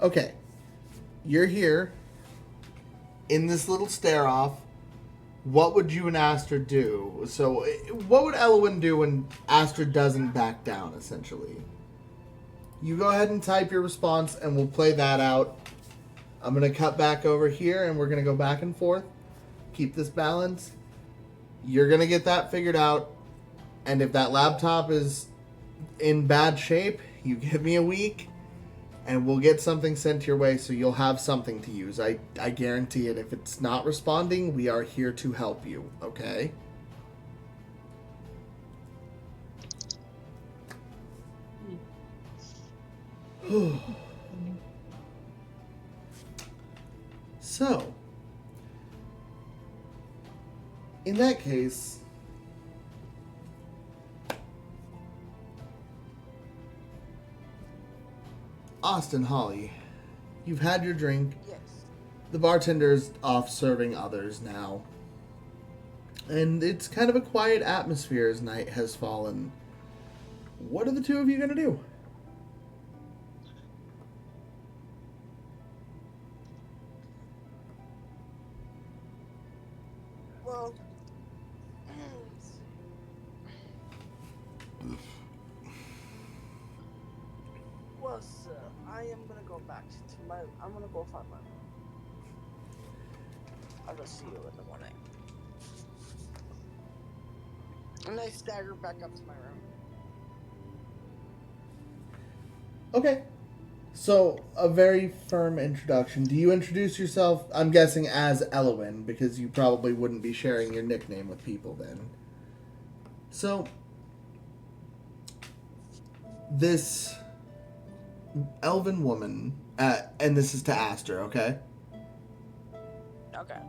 Okay. You're here in this little stare off. What would you and Astrid do? So, what would Ellowynn do when Astrid doesn't back down, essentially? You go ahead and type your response, and we'll play that out. I'm going to cut back over here, and we're going to go back and forth. Keep this balanced. You're going to get that figured out. And if that laptop is in bad shape, you give me a week, and we'll get something sent your way so you'll have something to use. I guarantee it. If it's not responding, we are here to help you, okay? So, in that case, Austin, Holly, you've had your drink. Yes. The bartender's off serving others now. And it's kind of a quiet atmosphere as night has fallen. What are the two of you going to do? Well, well, sir, I am gonna go back to my. I'm gonna go find my I'll just see you in the morning. And I stagger back up to my room. Okay. So, a very firm introduction. Do you introduce yourself, I'm guessing, as Ellowynn, because you probably wouldn't be sharing your nickname with people then. So, this elven woman, and this is to Aster, okay? Okay.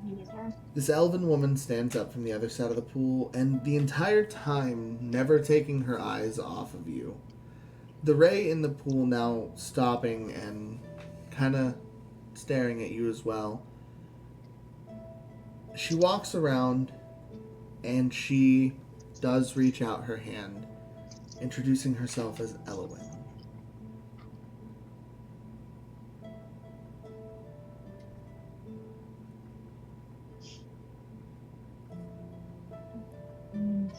Yes, sir. This elven woman stands up from the other side of the pool, and the entire time, never taking her eyes off of you. The ray in the pool now stopping and kind of staring at you as well. She walks around, and she does reach out her hand, introducing herself as Ellowynn. Mm.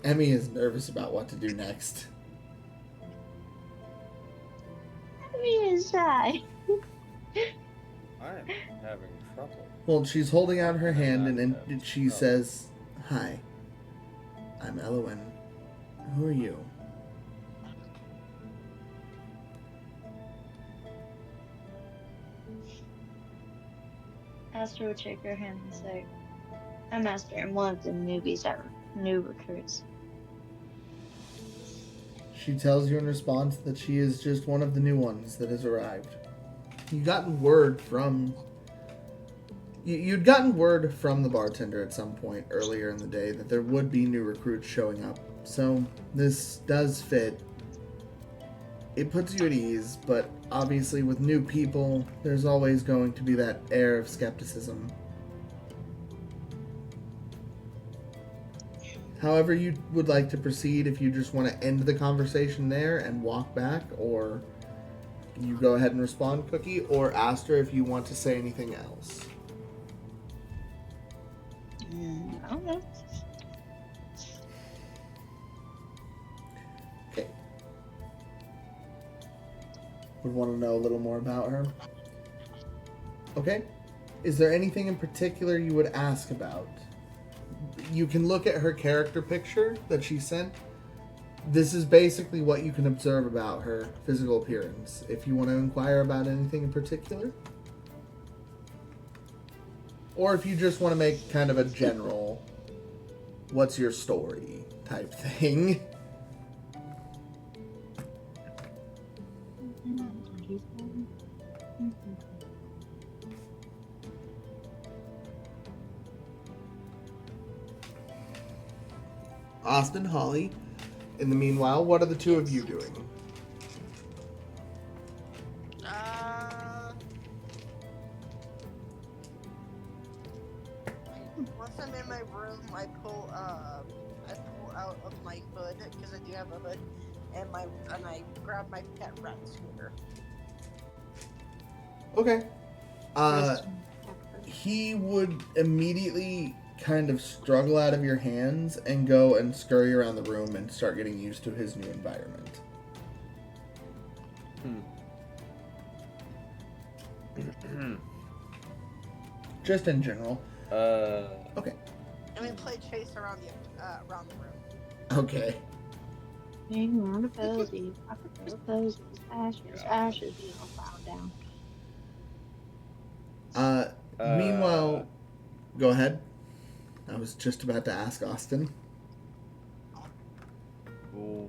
Emmy is nervous about what to do next. Emmy is shy. I'm having trouble. Well, she's holding out her hand, and she says, "Hi, I'm Ellowynn. Who are you?" Aster would shake her hand and say, I'm Aster, and one of the newbies that new recruits. She tells you in response that she is just one of the new ones that has arrived. You'd gotten word from the bartender at some point earlier in the day that there would be new recruits showing up. So this does fit. It puts you at ease, but obviously with new people, there's always going to be that air of skepticism. However you would like to proceed, if you just want to end the conversation there and walk back, or you go ahead and respond, Cookie, or Aster if you want to say anything else. I don't know. Okay. Would want to know a little more about her. Okay. Is there anything in particular you would ask about? You can look at her character picture that she sent. This is basically what you can observe about her physical appearance. If you want to inquire about anything in particular. Or if you just want to make kind of a general, what's your story type thing. Austin, Holly, in the meanwhile, what are the two of you doing? Once I'm in my room, I pull out of my hood, because I do have a hood, and I grab my pet rat scooter. Okay. He would immediately kind of struggle out of your hands and go and scurry around the room and start getting used to his new environment. Just in general. Okay. And we play chase around the room. Okay. Hang around the posies, posies, ashes, bow down. Meanwhile, go ahead. I was just about to ask Austin. Well,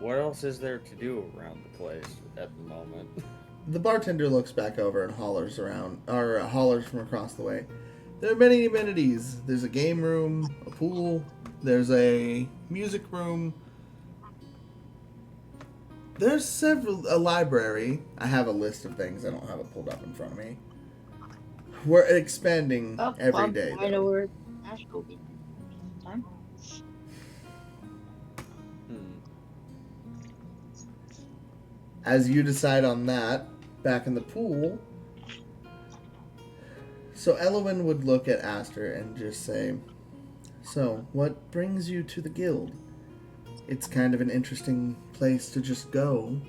what else is there to do around the place at the moment? The bartender looks back over and hollers from across the way. There are many amenities. There's a game room, a pool, there's a music room. There's a library. I have a list of things. I don't have it pulled up in front of me. We're expanding every day. I know where Ash will be. Time. As you decide on that, back in the pool, So Ellowynn would look at Aster and just say, "So, what brings you to the guild? It's kind of an interesting place to just go."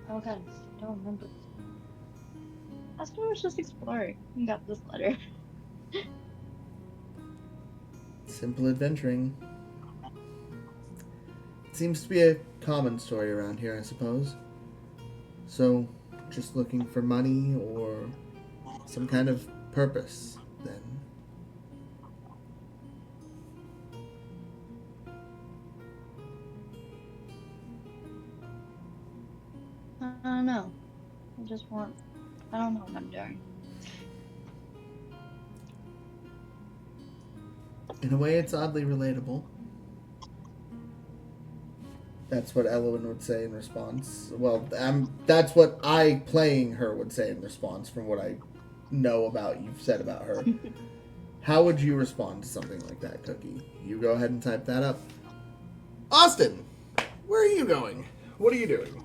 Okay, I don't remember. Aster was just exploring and got this letter. Simple adventuring. Seems to be a common story around here, I suppose. So, just looking for money or some kind of purpose, then. I don't know. I don't know what I'm doing. In a way, it's oddly relatable. That's what Ellowynn would say in response. Well, that's what I, playing her, would say in response from what I know about you've said about her. How would you respond to something like that, Cookie? You go ahead and type that up. Austin! Where are you going? What are you doing?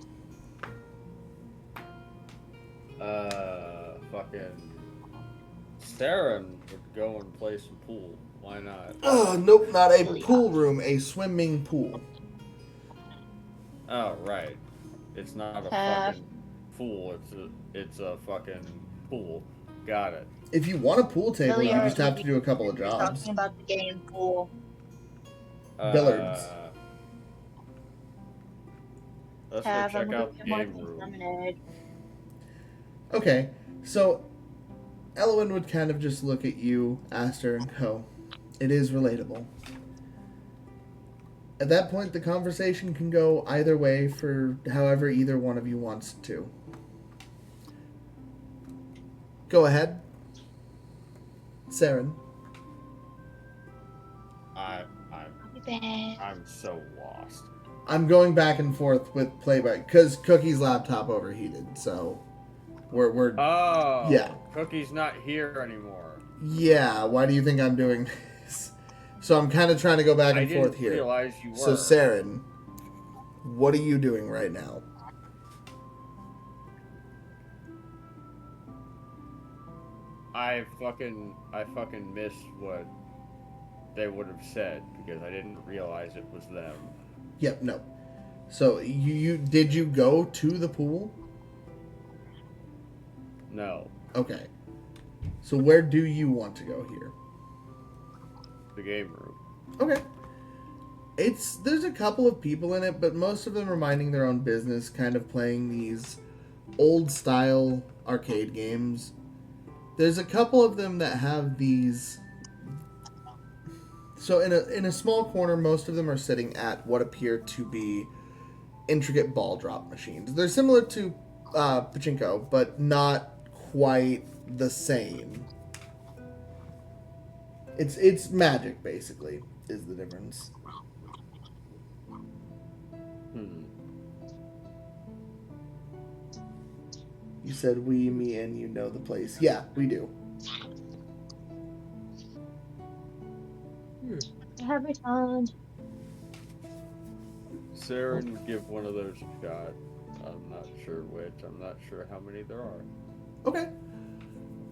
Fucking Sarin would go and play some pool. Why not? Oh, nope, not a pool room, a swimming pool. Oh, right. It's not a fucking pool. It's a fucking pool. Got it. If you want a pool table, you just have to do a couple of You're jobs. talking about the game pool. Billiards. Let's go Have a check little out the bit more game room. lemonade. Okay, so Ellowynn would kind of just look at you, Aster, and go, "It is relatable." At that point, the conversation can go either way for however either one of you wants to. Go ahead. Sarin. I'm so lost. I'm going back and forth with playback because Cookie's laptop overheated, so we're Oh. Yeah. Cookie's not here anymore. yeah. Why do you think I'm doing this? So I'm kind of trying to go back I and didn't forth here. realize you were. So Sarin, what are you doing right now? I fucking missed what they would have said because I didn't realize it was them. Yep. No. So you did you go to the pool? No, Okay. So where do you want to go here? the game room. Okay. There's a couple of people in it, but most of them are minding their own business, kind of playing these old style arcade games. There's a couple of them that have these. So in a small corner, most of them are sitting at what appear to be intricate ball drop machines. They're similar to pachinko, but not quite the same. It's magic, basically, is the difference. You said we, me, and you know the place. Yeah, we do. I have returned. Sarin would give one of those a shot. I'm not sure which. I'm not sure how many there are. Okay.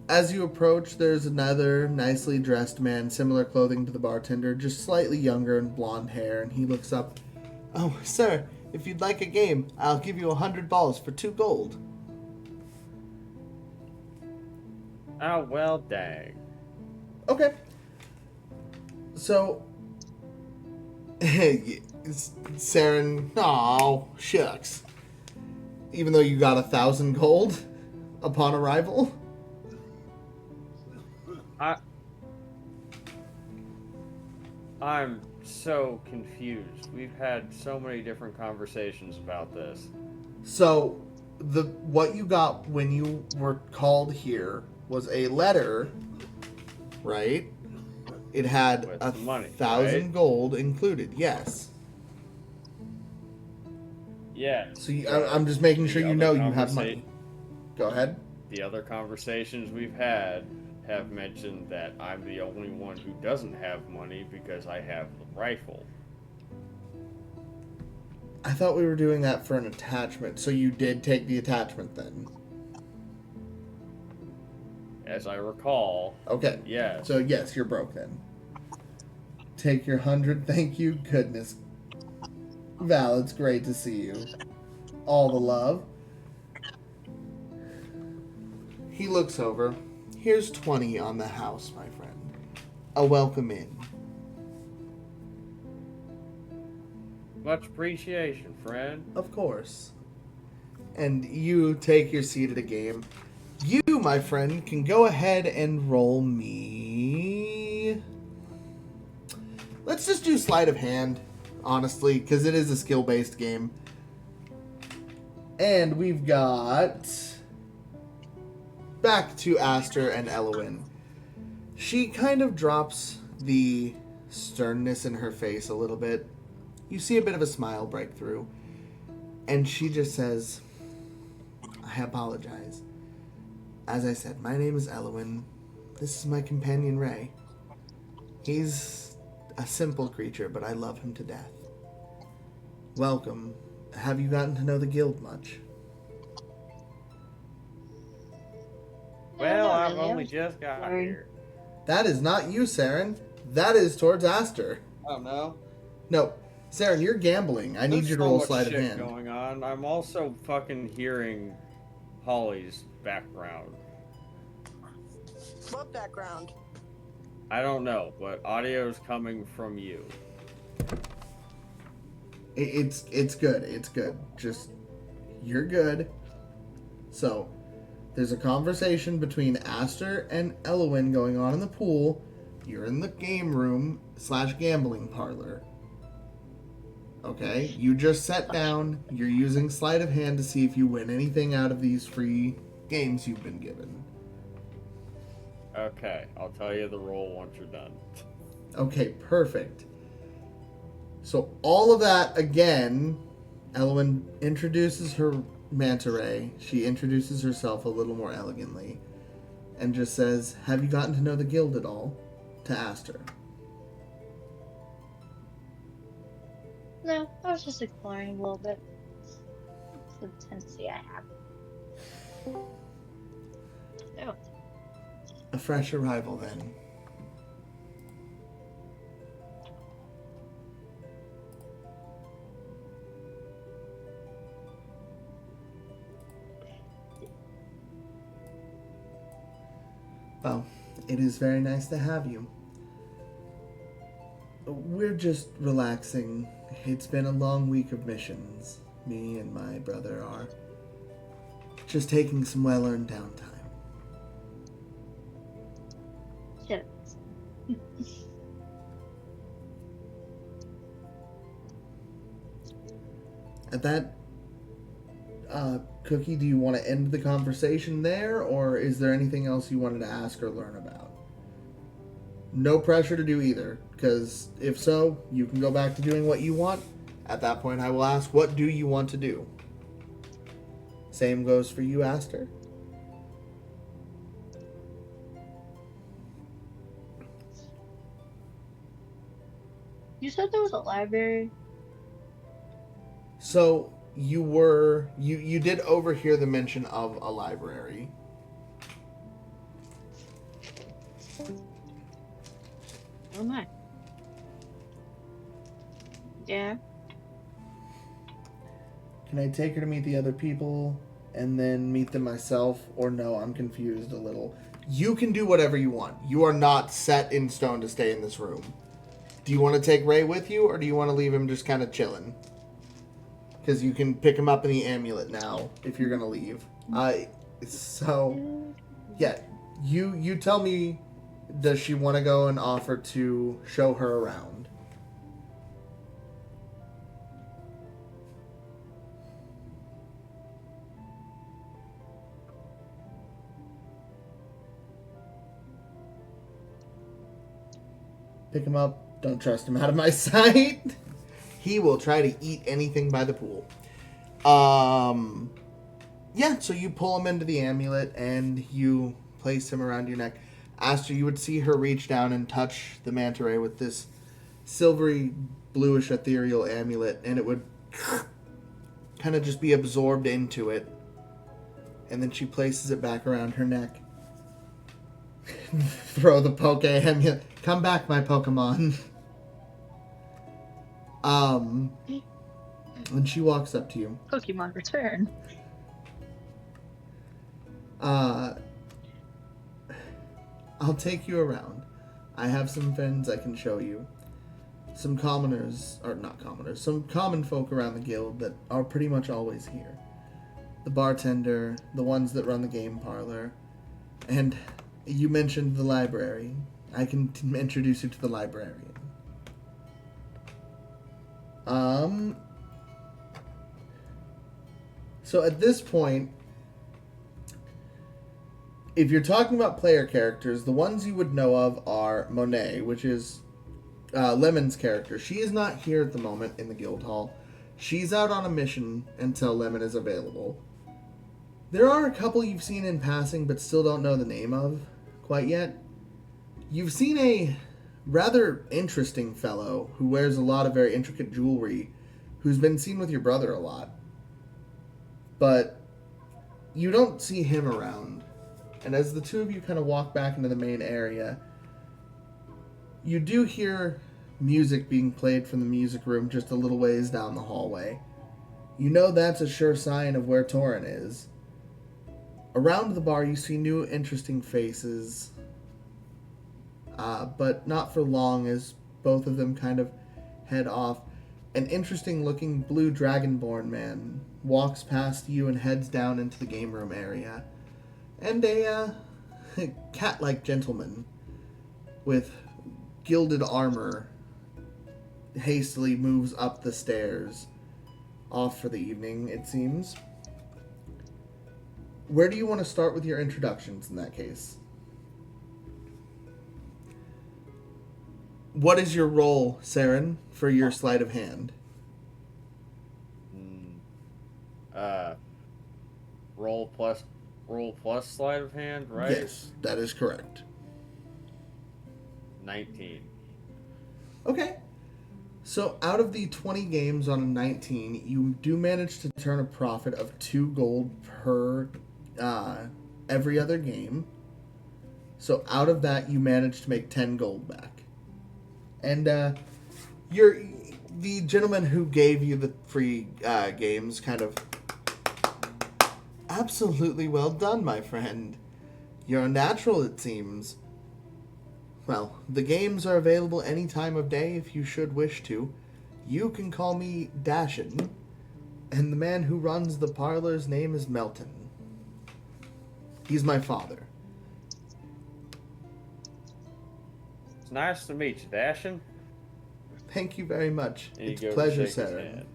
As you approach, there's another nicely dressed man, similar clothing to the bartender, just slightly younger and blonde hair, and he looks up. "Oh, sir, if you'd like a game, I'll give you 100 balls for 2 gold. Oh, well, dang. Okay. So, Sarin, oh, shucks. Even though you got 1,000 gold upon arrival? I'm so confused. We've had so many different conversations about this. So, what you got when you were called here was a letter, right? It had With 1,000 right? gold included, yes. Yeah. So I'm just making sure you know you have money. Go ahead. The other conversations we've had have mentioned that I'm the only one who doesn't have money because I have the rifle. I thought we were doing that for an attachment, so you did take the attachment then. As I recall, Okay. yes. So yes, you're broke then. Take your 100. Thank you. Goodness. Val, it's great to see you. All the love. He looks over. Here's 20 on the house, my friend. A welcome in. Much appreciation, friend. Of course. And you take your seat at a game. You, my friend, can go ahead and roll me... Let's just do sleight of hand, honestly, because it is a skill-based game. And we've got... Back to Aster and Ellowynn. She kind of drops the sternness in her face a little bit. You see a bit of a smile break through. And she just says, I apologize. As I said, my name is Ellowynn. This is my companion Ray. He's a simple creature, but I love him to death. Welcome. Have you gotten to know the guild much? Well, not I've really. only just got Sorry. here. That is not you, Sarin. That is towards Aster. Oh no. No, Sarin, you're gambling. I need There's you to so roll much sleight of shit hand. going on. I'm also fucking hearing Holly's background. What background? I don't know, but audio's coming from you. It's good. It's good. Just, you're good. So, there's a conversation between Aster and Ellowynn going on in the pool. You're in the game room / gambling parlor. Okay? You just sat down. You're using sleight of hand to see if you win anything out of these free games you've been given. Okay, I'll tell you the roll once you're done. Okay, perfect. So all of that again, Ellowynn introduces her manta ray. She introduces herself a little more elegantly and just says, have you gotten to know the guild at all? To Aster. No, I was just exploring a little bit. It's a tendency I have. So, A fresh arrival then. Well, it is very nice to have you. We're just relaxing. It's been a long week of missions. Me and my brother are just taking some well-earned downtime. shit. At that, Cookie, do you want to end the conversation there, or is there anything else you wanted to ask or learn about? No pressure to do either, because if so, you can go back to doing what you want. At that point, I will ask, what do you want to do? Same goes for you, Aster. You said there was a library? So, you did overhear the mention of a library. Oh my. Yeah. Can I take her to meet the other people and then meet them myself? Or no, I'm confused a little. You can do whatever you want. You are not set in stone to stay in this room. Do you want to take Ray with you, or do you want to leave him just kind of chilling? Because you can pick him up in the amulet now if you're going to leave. So, yeah. You tell me, does she want to go and offer to show her around? Pick him up. Don't trust him out of my sight. He will try to eat anything by the pool. Yeah, so you pull him into the amulet and you place him around your neck. Aster, you would see her reach down and touch the manta ray with this silvery, bluish, ethereal amulet, and it would kind of just be absorbed into it. And then she places it back around her neck. Throw the poke amulet. Come back, my Pokemon. And she walks up to you. Pokemon return. I'll take you around. I have some friends I can show you. Some commoners, or not commoners, some common folk around the guild that are pretty much always here. The bartender, the ones that run the game parlor, and you mentioned the library. I can introduce you to the librarian. So at this point, if you're talking about player characters, the ones you would know of are Monet, which is Lemon's character. She is not here at the moment in the guild hall. She's out on a mission until Lemon is available. There are a couple you've seen in passing but still don't know the name of quite yet. You've seen a rather interesting fellow who wears a lot of very intricate jewelry, who's been seen with your brother a lot. But you don't see him around. And as the two of you kind of walk back into the main area, you do hear music being played from the music room just a little ways down the hallway. You know that's a sure sign of where Toren is. Around the bar, you see new interesting faces, but not for long as both of them kind of head off. An interesting-looking blue dragonborn man walks past you and heads down into the game room area. And a cat-like gentleman with gilded armor hastily moves up the stairs, off for the evening, it seems. Where do you want to start with your introductions in that case? What is your role, Sarin, for your sleight of hand? Roll plus sleight of hand, right? Yes, that is correct. 19. Okay. So out of the 20 games on a 19, you do manage to turn a profit of 2 gold per every other game. So out of that, you manage to make 10 gold back. And the gentleman who gave you the free games kind of... Absolutely well done, my friend. You're a natural, it seems. Well, the games are available any time of day if you should wish to. You can call me Dashin, and the man who runs the parlor's name is Melton. He's my father. It's nice to meet you, Dashin. Thank you very much. And you It's go a to pleasure, shake his Sarah. hand.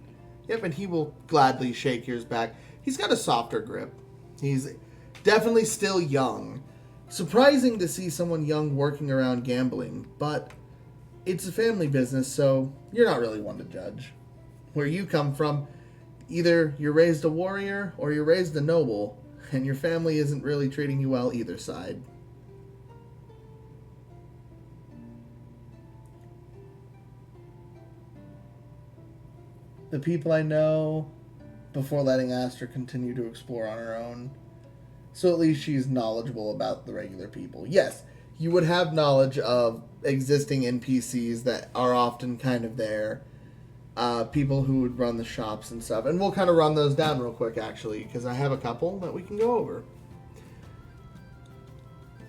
Yep, and he will gladly shake yours back. He's got a softer grip. He's definitely still young. Surprising to see someone young working around gambling, but it's a family business, so you're not really one to judge. Where you come from, either you're raised a warrior or you're raised a noble, and your family isn't really treating you well either side. The people I know, before letting Aster continue to explore on her own. So at least she's knowledgeable about the regular people. Yes, you would have knowledge of existing NPCs that are often kind of there. People who would run the shops and stuff. And we'll kind of run those down real quick, actually, because I have a couple that we can go over.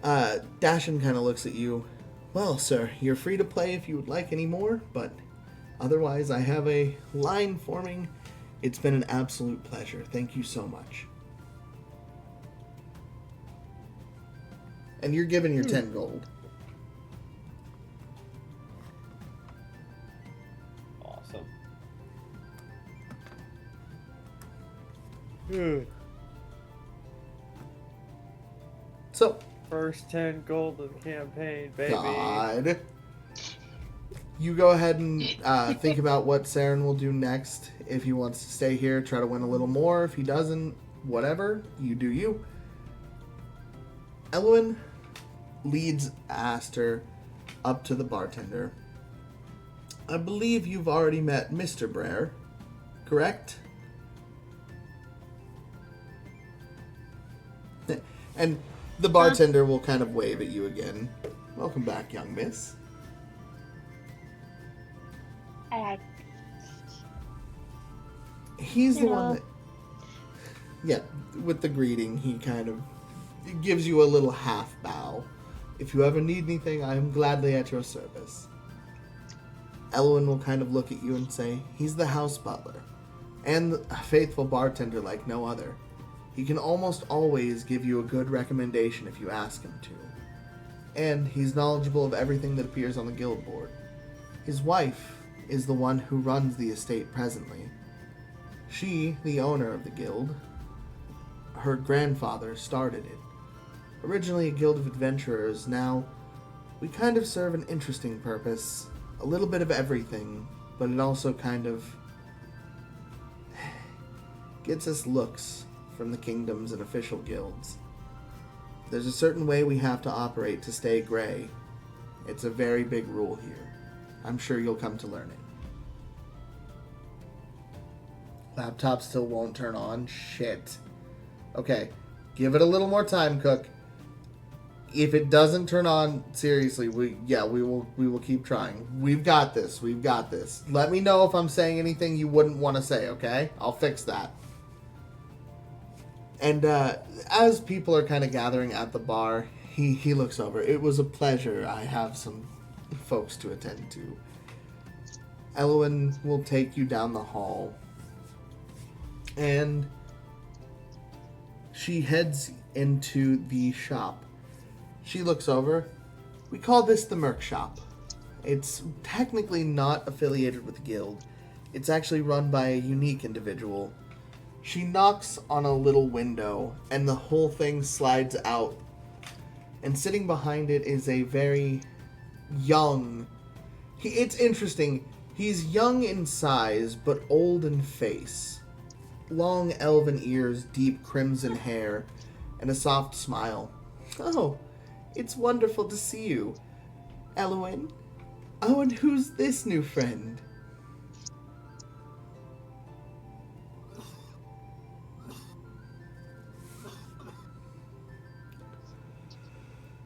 Dashin kind of looks at you. Well, sir, you're free to play if you would like any more, but otherwise I have a line forming. It's been an absolute pleasure. Thank you so much. And you're given your 10 gold. Awesome. So, First 10 gold of the campaign, baby. God. You go ahead and think about what Sarin will do next. If he wants to stay here, try to win a little more. If he doesn't, whatever. You do you. Ellowynn leads Aster up to the bartender. I believe you've already met Mr. Brer. correct? And the bartender will kind of wave at you again. Welcome back, young miss. I He's the You one know. that... Yeah, with the greeting, he kind of gives you a little half bow. If you ever need anything, I am gladly at your service. Ellowynn will kind of look at you and say, he's the house butler, and a faithful bartender like no other. He can almost always give you a good recommendation if you ask him to. And he's knowledgeable of everything that appears on the guild board. His wife is the one who runs the estate presently. She, the owner of the guild, her grandfather started it. Originally a guild of adventurers, now we kind of serve an interesting purpose. A little bit of everything, but it also kind of gets us looks from the kingdoms and official guilds. There's a certain way we have to operate to stay gray. It's a very big rule here. I'm sure you'll come to learn it. Laptop still won't turn on? Shit. Okay, give it a little more time, Cook. If it doesn't turn on, seriously, we will keep trying. We've got this. Let me know if I'm saying anything you wouldn't want to say, okay? I'll fix that. And as people are kind of gathering at the bar, he looks over. It was a pleasure. I have some folks to attend to. Ellowynn will take you down the hall. And she heads into the shop. She looks over. We call this the Merc Shop. It's technically not affiliated with the guild. It's actually run by a unique individual. She knocks on a little window, and the whole thing slides out. And sitting behind it is a very young... It's interesting. He's young in size, but old in face. Long elven ears, deep crimson hair, and a soft smile. Oh, it's wonderful to see you, Ellowynn. Oh, and who's this new friend?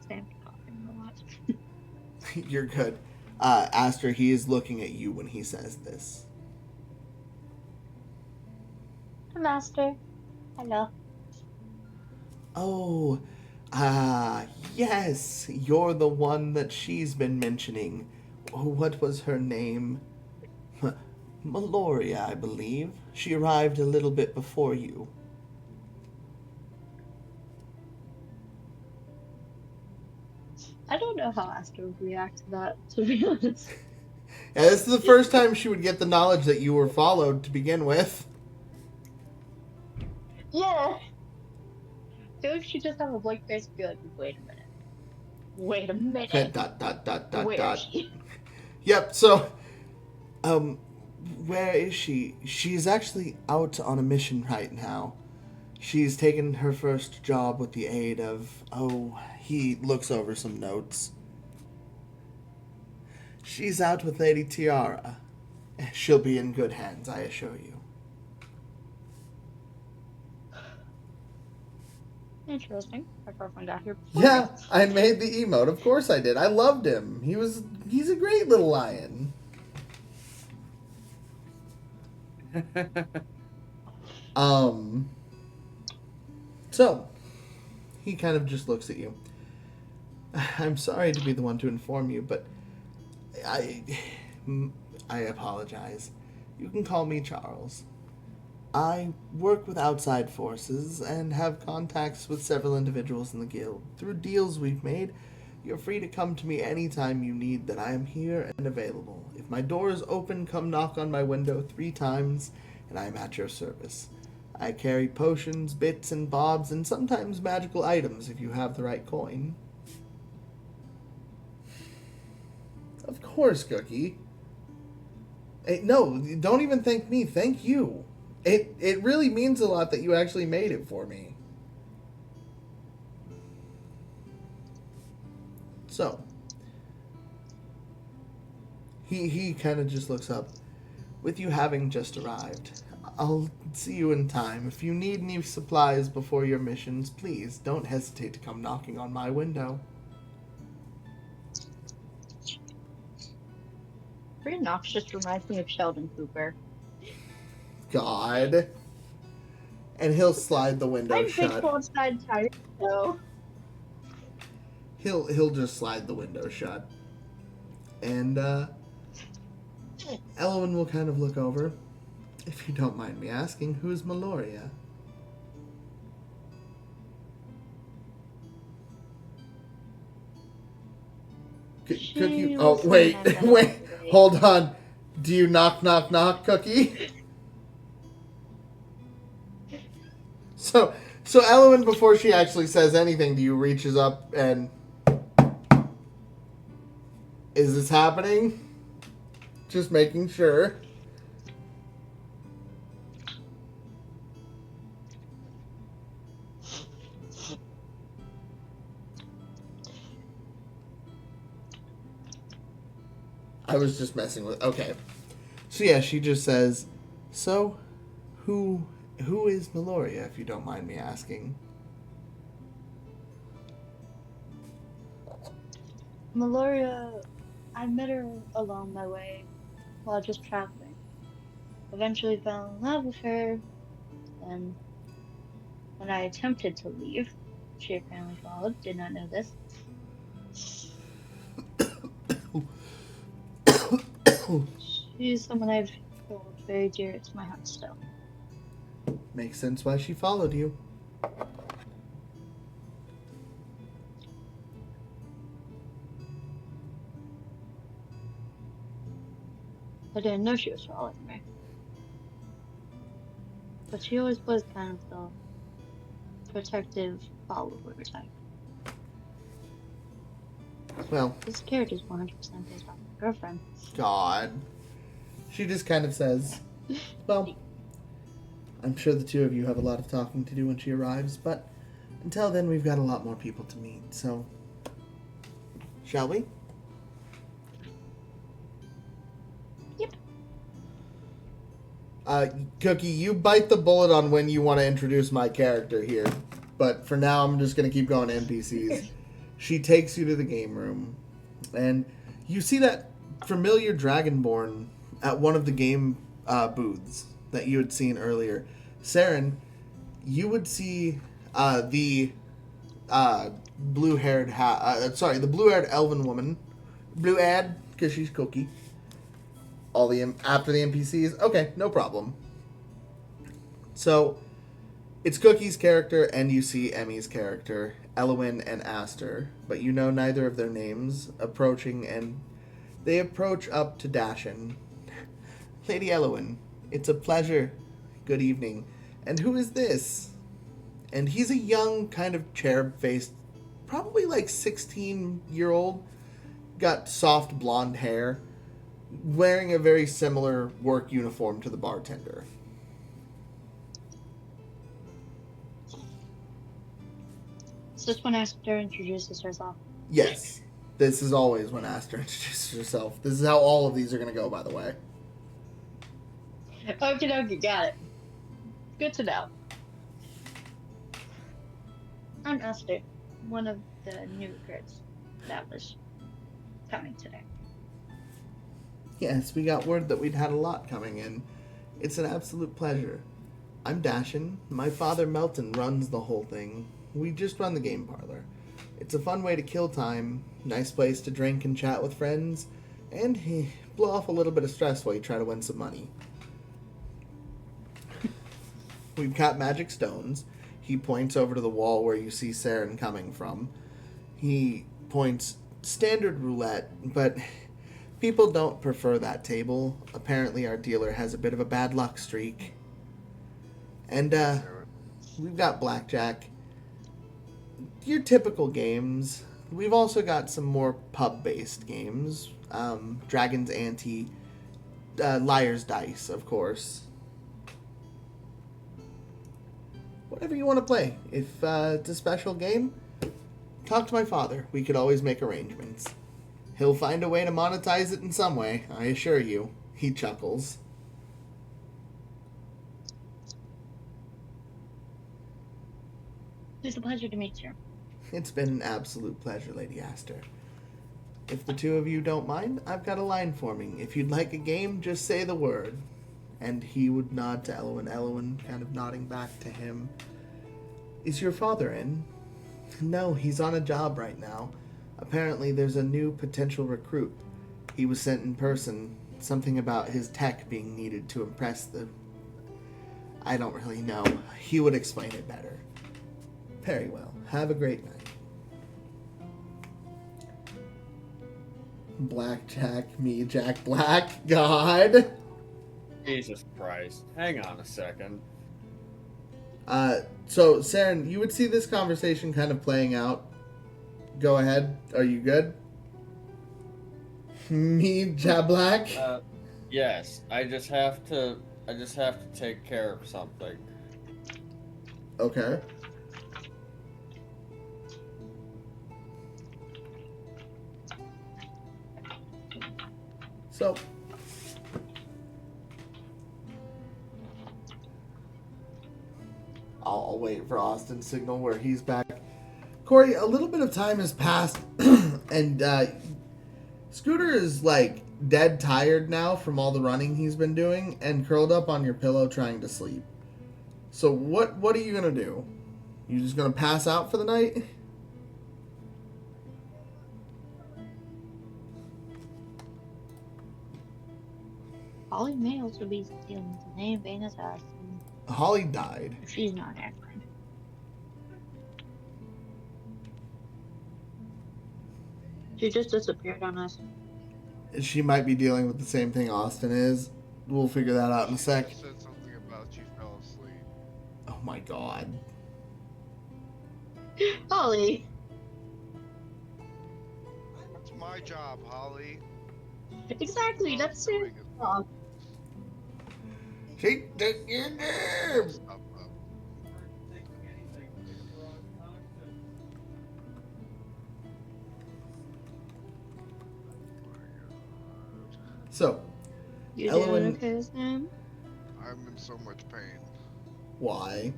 Sam coughing a lot. You're good. Aster, he is looking at you when he says this. Master. Hello. Oh, yes, you're the one that she's been mentioning. What was her name? Meloria, I believe. She arrived a little bit before you. I don't know how Aster would react to that, to be honest. Yeah, this is the first time she would get the knowledge that you were followed to begin with. Yeah. So if she just have a blank face and be like, wait a minute. Wait a minute. Where is she? Yep, so, where is she? She's actually out on a mission right now. She's taken her first job with the aid of, he looks over some notes. She's out with Lady Tiara. She'll be in good hands, I assure you. Oh, interesting. My girlfriend got here before. Yeah, I made the emote. Of course I did. I loved him. He's a great little lion. So, he kind of just looks at you. I'm sorry to be the one to inform you, but I apologize. You can call me Charles. I work with outside forces and have contacts with several individuals in the guild. Through deals we've made, you're free to come to me anytime you need that. I am here and available. If my door is open, come knock on my window 3 times, and I am at your service. I carry potions, bits, and bobs, and sometimes magical items if you have the right coin. Of course, Cookie. Hey, no, don't even thank me. Thank you. It really means a lot that you actually made it for me. So, he kind of just looks up. with you having just arrived, I'll see you in time. If you need any supplies before your missions, please don't hesitate to come knocking on my window. Bree Knox just reminds me of Sheldon Cooper. God. And he'll slide the window I'm shut. grateful outside tired, though. He'll just slide the window shut. And Ellowynn will kind of look over. If you don't mind me asking, who's Meloria? Cookie. Oh, was wait, someone I met wait, yesterday. hold on. Do you knock, Cookie? So Ellowynn, before she actually says anything to you, reaches up and... Is this happening? Just making sure. I was just messing with... Okay. So yeah, she just says, so, who is Meloria, if you don't mind me asking? Meloria, I met her along my way while just traveling. Eventually fell in love with her, and when I attempted to leave, she apparently followed, did not know this. She's someone I've held very dear to my heart still. Makes sense why she followed you. I didn't know she was following me. But she always was kind of the protective follower type. Well, This character's 100% based on my girlfriend. God. She just kind of says, well, I'm sure the two of you have a lot of talking to do when she arrives, but until then we've got a lot more people to meet, so... Shall we? Yep. Cookie, you bite the bullet on when you want to introduce my character here, but for now I'm just going to keep going to NPCs. She takes you to the game room, and you see that familiar Dragonborn at one of the game booths that you had seen earlier. Sarin, you would see the blue-haired the blue-haired elven woman, blue-ad because she's Cookie. All the after the NPCs, okay, no problem. So it's Cookie's character, and you see Emmy's character, Ellowynn and Aster, but you know neither of their names. Approaching, and they approach up to Dashin. Lady Ellowynn, it's a pleasure. Good evening. And who is this? And he's a young, kind of cherub-faced, probably like 16-year-old, got soft blonde hair, wearing a very similar work uniform to the bartender. Is this when Aster introduces herself? Yes. This is always when Aster introduces herself. This is how all of these are going to go, by the way. Okay, got it. Good to know. I'm Aster, one of the new recruits that was coming today. Yes, we got word that we'd had a lot coming in. It's an absolute pleasure. I'm Dashin. My father, Melton, runs the whole thing. We just run the game parlor. It's a fun way to kill time, nice place to drink and chat with friends, and blow off a little bit of stress while you try to win some money. We've got magic stones. He points over to the wall where you see Sarin coming from. He points standard roulette, but people don't prefer that table. Apparently our dealer has a bit of a bad luck streak. And we've got blackjack. Your typical games. We've also got some more pub-based games. Dragon's Ante, Liar's Dice, of course. Whatever you want to play. If it's a special game, talk to my father. We could always make arrangements. He'll find a way to monetize it in some way, I assure you. He chuckles. It's a pleasure to meet you. It's been an absolute pleasure, Lady Aster. If the two of you don't mind, I've got a line forming. If you'd like a game, just say the word. And he would nod to Ellowynn. Ellowynn kind of nodding back to him. Is your father in? No, he's on a job right now. Apparently there's a new potential recruit. He was sent in person. Something about his tech being needed to impress the... I don't really know. He would explain it better. Very well. Have a great night. Blackjack, me, Jack Black. God. Jesus Christ. Hang on a second. So, Sarin, you would see this conversation kind of playing out. Go ahead. Are you good? Me, Jack Black? Yes. I just have to take care of something. Okay. So, I'll wait for Austin's signal where he's back. Corey, a little bit of time has passed, and Scooter is like dead tired now from all the running he's been doing, and curled up on your pillow trying to sleep. So what are you gonna do? You just gonna pass out for the night? Holly may also be stealing the name being assassin. Holly died. If she's not acting. She just disappeared on us. She might be dealing with the same thing Austin is. We'll figure that out in a sec. She said something about she fell asleep. Oh my god. Holly! That's my job, Holly. Exactly, that's it. Oh, She took your nerve! Up. So, you Ellowynn- doing okay, Sam? I'm in so much pain. why?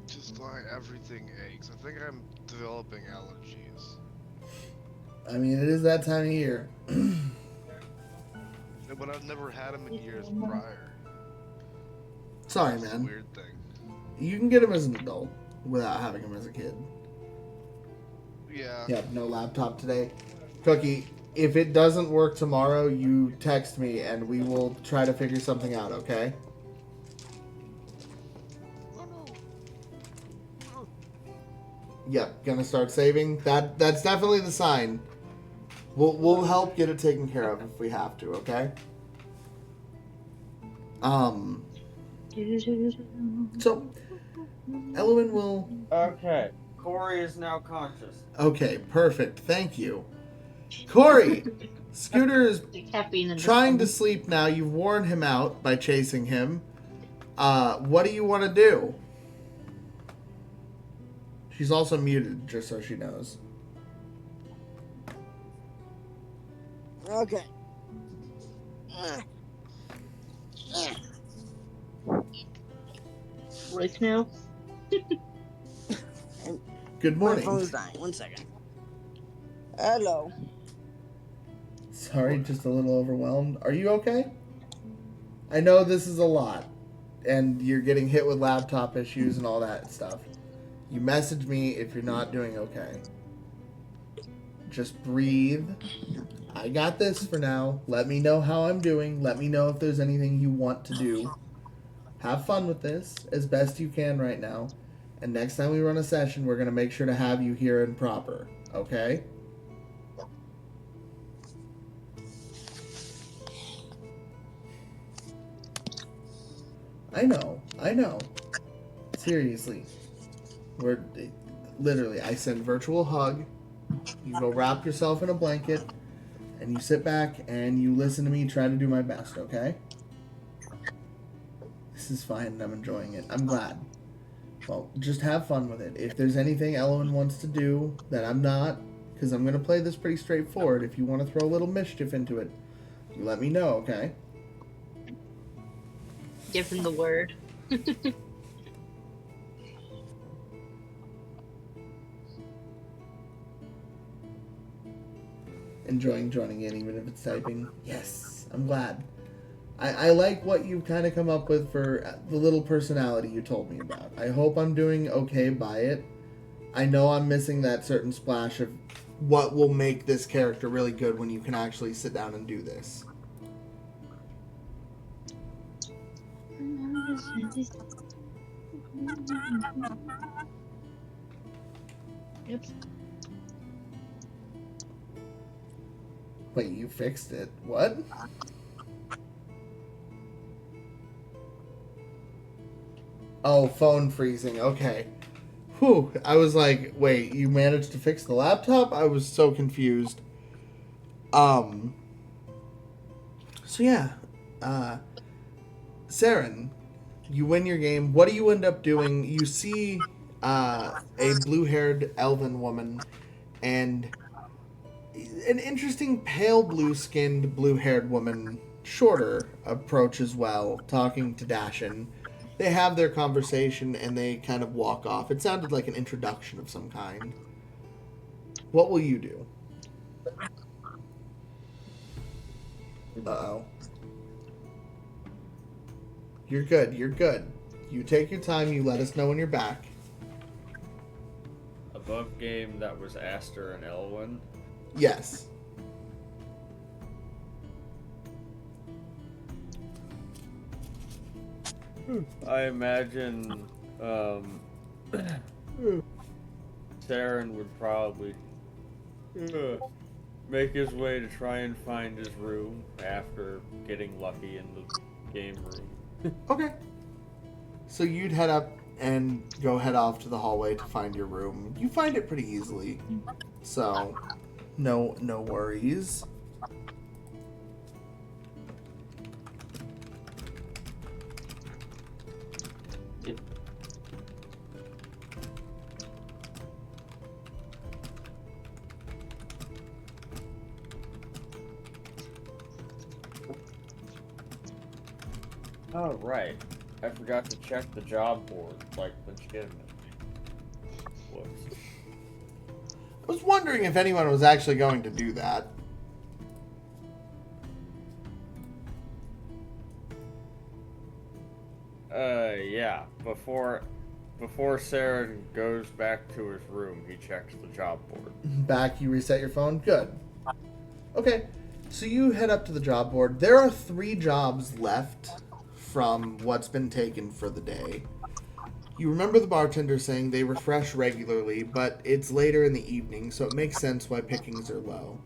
Just like everything aches. I think I'm developing allergies. I mean, it is that time of year. But I've never had them in years prior. Sorry, It's a man. weird thing. You can get him as an adult without having him as a kid. Yeah. Yep, no laptop today. Cookie, if it doesn't work tomorrow, you text me and we will try to figure something out, okay? No. Yep, gonna start saving. That's definitely the sign. We'll help get it taken care of if we have to, okay? So Ellowynn will... Okay. Corey is now conscious. Okay, perfect. Thank you. Corey! Scooter is Caffeine in trying to this sleep now. You've worn him out by chasing him. What do you want to do? She's also muted, just so she knows. Okay. voicemail. Good My morning. phone's dying. 1 second. Hello. Sorry, just a little overwhelmed. Are you okay? I know this is a lot, and you're getting hit with laptop issues and all that stuff. You message me if you're not doing okay. Just breathe. I got this for now. Let me know how I'm doing. Let me know if there's anything you want to do. Have fun with this as best you can right now. And next time we run a session, we're going to make sure to have you here and proper. Okay? I know. Seriously. We're literally, I send virtual hug. You go wrap yourself in a blanket, and you sit back and you listen to me try to do my best, okay? This is fine and I'm enjoying it. I'm glad. Well, just have fun with it. If there's anything Ellowynn wants to do that I'm not, because I'm going to play this pretty straightforward, if you want to throw a little mischief into it, you let me know, okay? Give him the word. enjoying joining in, even if it's typing. Yes, I'm glad. I like what you've kind of come up with for the little personality you told me about. I hope I'm doing okay by it. I know I'm missing that certain splash of what will make this character really good when you can actually sit down and do this. Oops. Wait, you fixed it? What? Oh, phone freezing. Okay. Whew. I was like, wait, you managed to fix the laptop? I was so confused. So yeah. Sarin, you win your game. What do you end up doing? You see a blue-haired elven woman and an interesting pale blue-skinned, blue-haired woman, shorter, approach as well, talking to Dashin. They have their conversation and they kind of walk off. It sounded like an introduction of some kind. What will you do? Uh-oh. You're good. You're good. You take your time. You let us know when you're back. Above game, that was Aster and Ellowynn. Yes. I imagine Sarin would probably make his way to try and find his room after getting lucky in the game room. Okay. So you'd head up and head off to the hallway to find your room. You find it pretty easily. So, no worries. Oh, right. I forgot to check the job board, like, legitimately. Whoops. I was wondering if anyone was actually going to do that. Yeah. Before Sarin goes back to his room, he checks the job board. Back, you reset your phone? Good. Okay. So you head up to the job board. There are 3 jobs left from what's been taken for the day. You remember the bartender saying they refresh regularly, but it's later in the evening, so it makes sense why pickings are low.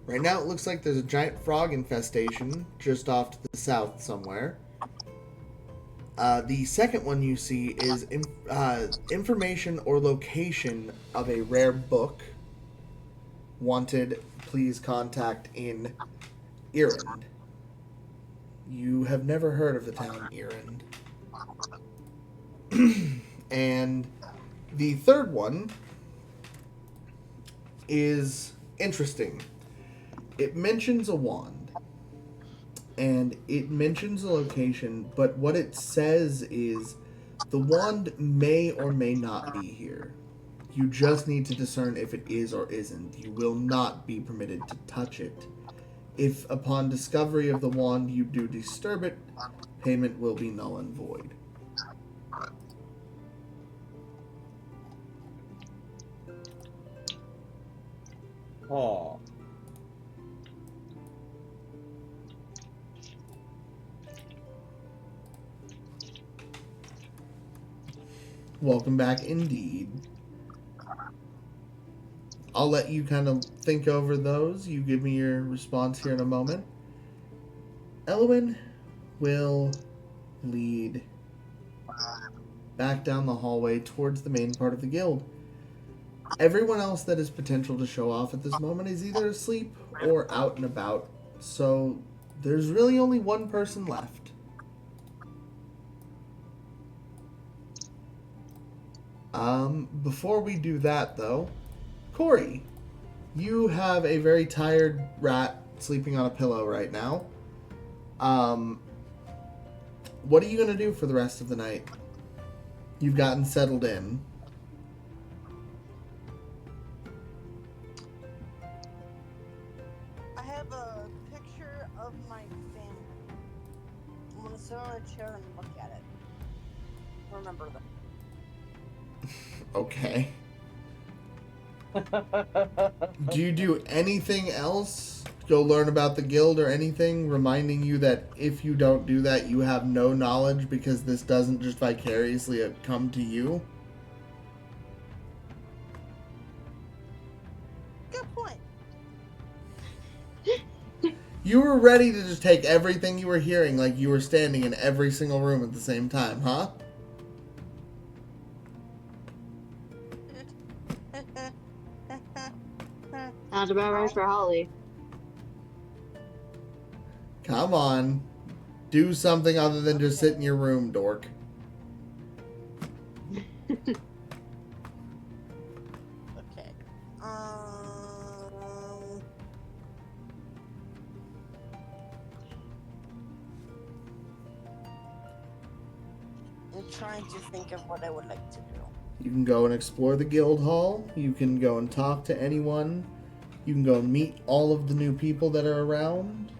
Right now it looks like there's a giant frog infestation just off to the south somewhere. The second one you see is information or location of a rare book. Wanted, please contact in Erend. You have never heard of the town Erend. And the third one is interesting. It mentions a wand. And it mentions a location, but what it says is the wand may or may not be here. You just need to discern if it is or isn't. You will not be permitted to touch it. If upon discovery of the wand you do disturb it, payment will be null and void. Oh. Welcome back indeed. I'll let you kind of think over those. You give me your response here in a moment. Ellowynn will lead back down the hallway towards the main part of the guild. Everyone else that is potential to show off at this moment is either asleep or out and about, so there's really only one person left. Before we do that, though, Corey, you have a very tired rat sleeping on a pillow right now. What are you going to do for the rest of the night? You've gotten settled in. a picture of my family. I'm gonna sit on a chair and look at it. Remember that. Okay. Do you do anything else? Go learn about the guild or anything, reminding you that if you don't do that, you have no knowledge because this doesn't just vicariously come to you? Good point. You were ready to just take everything you were hearing like you were standing in every single room at the same time, huh? Sounds about right for Holly. Come on. Do something other than just sit in your room, dork. Okay. I'm trying to think of what I would like to do. You can go and explore the guild hall. You can go and talk to anyone. You can go and meet all of the new people that are around.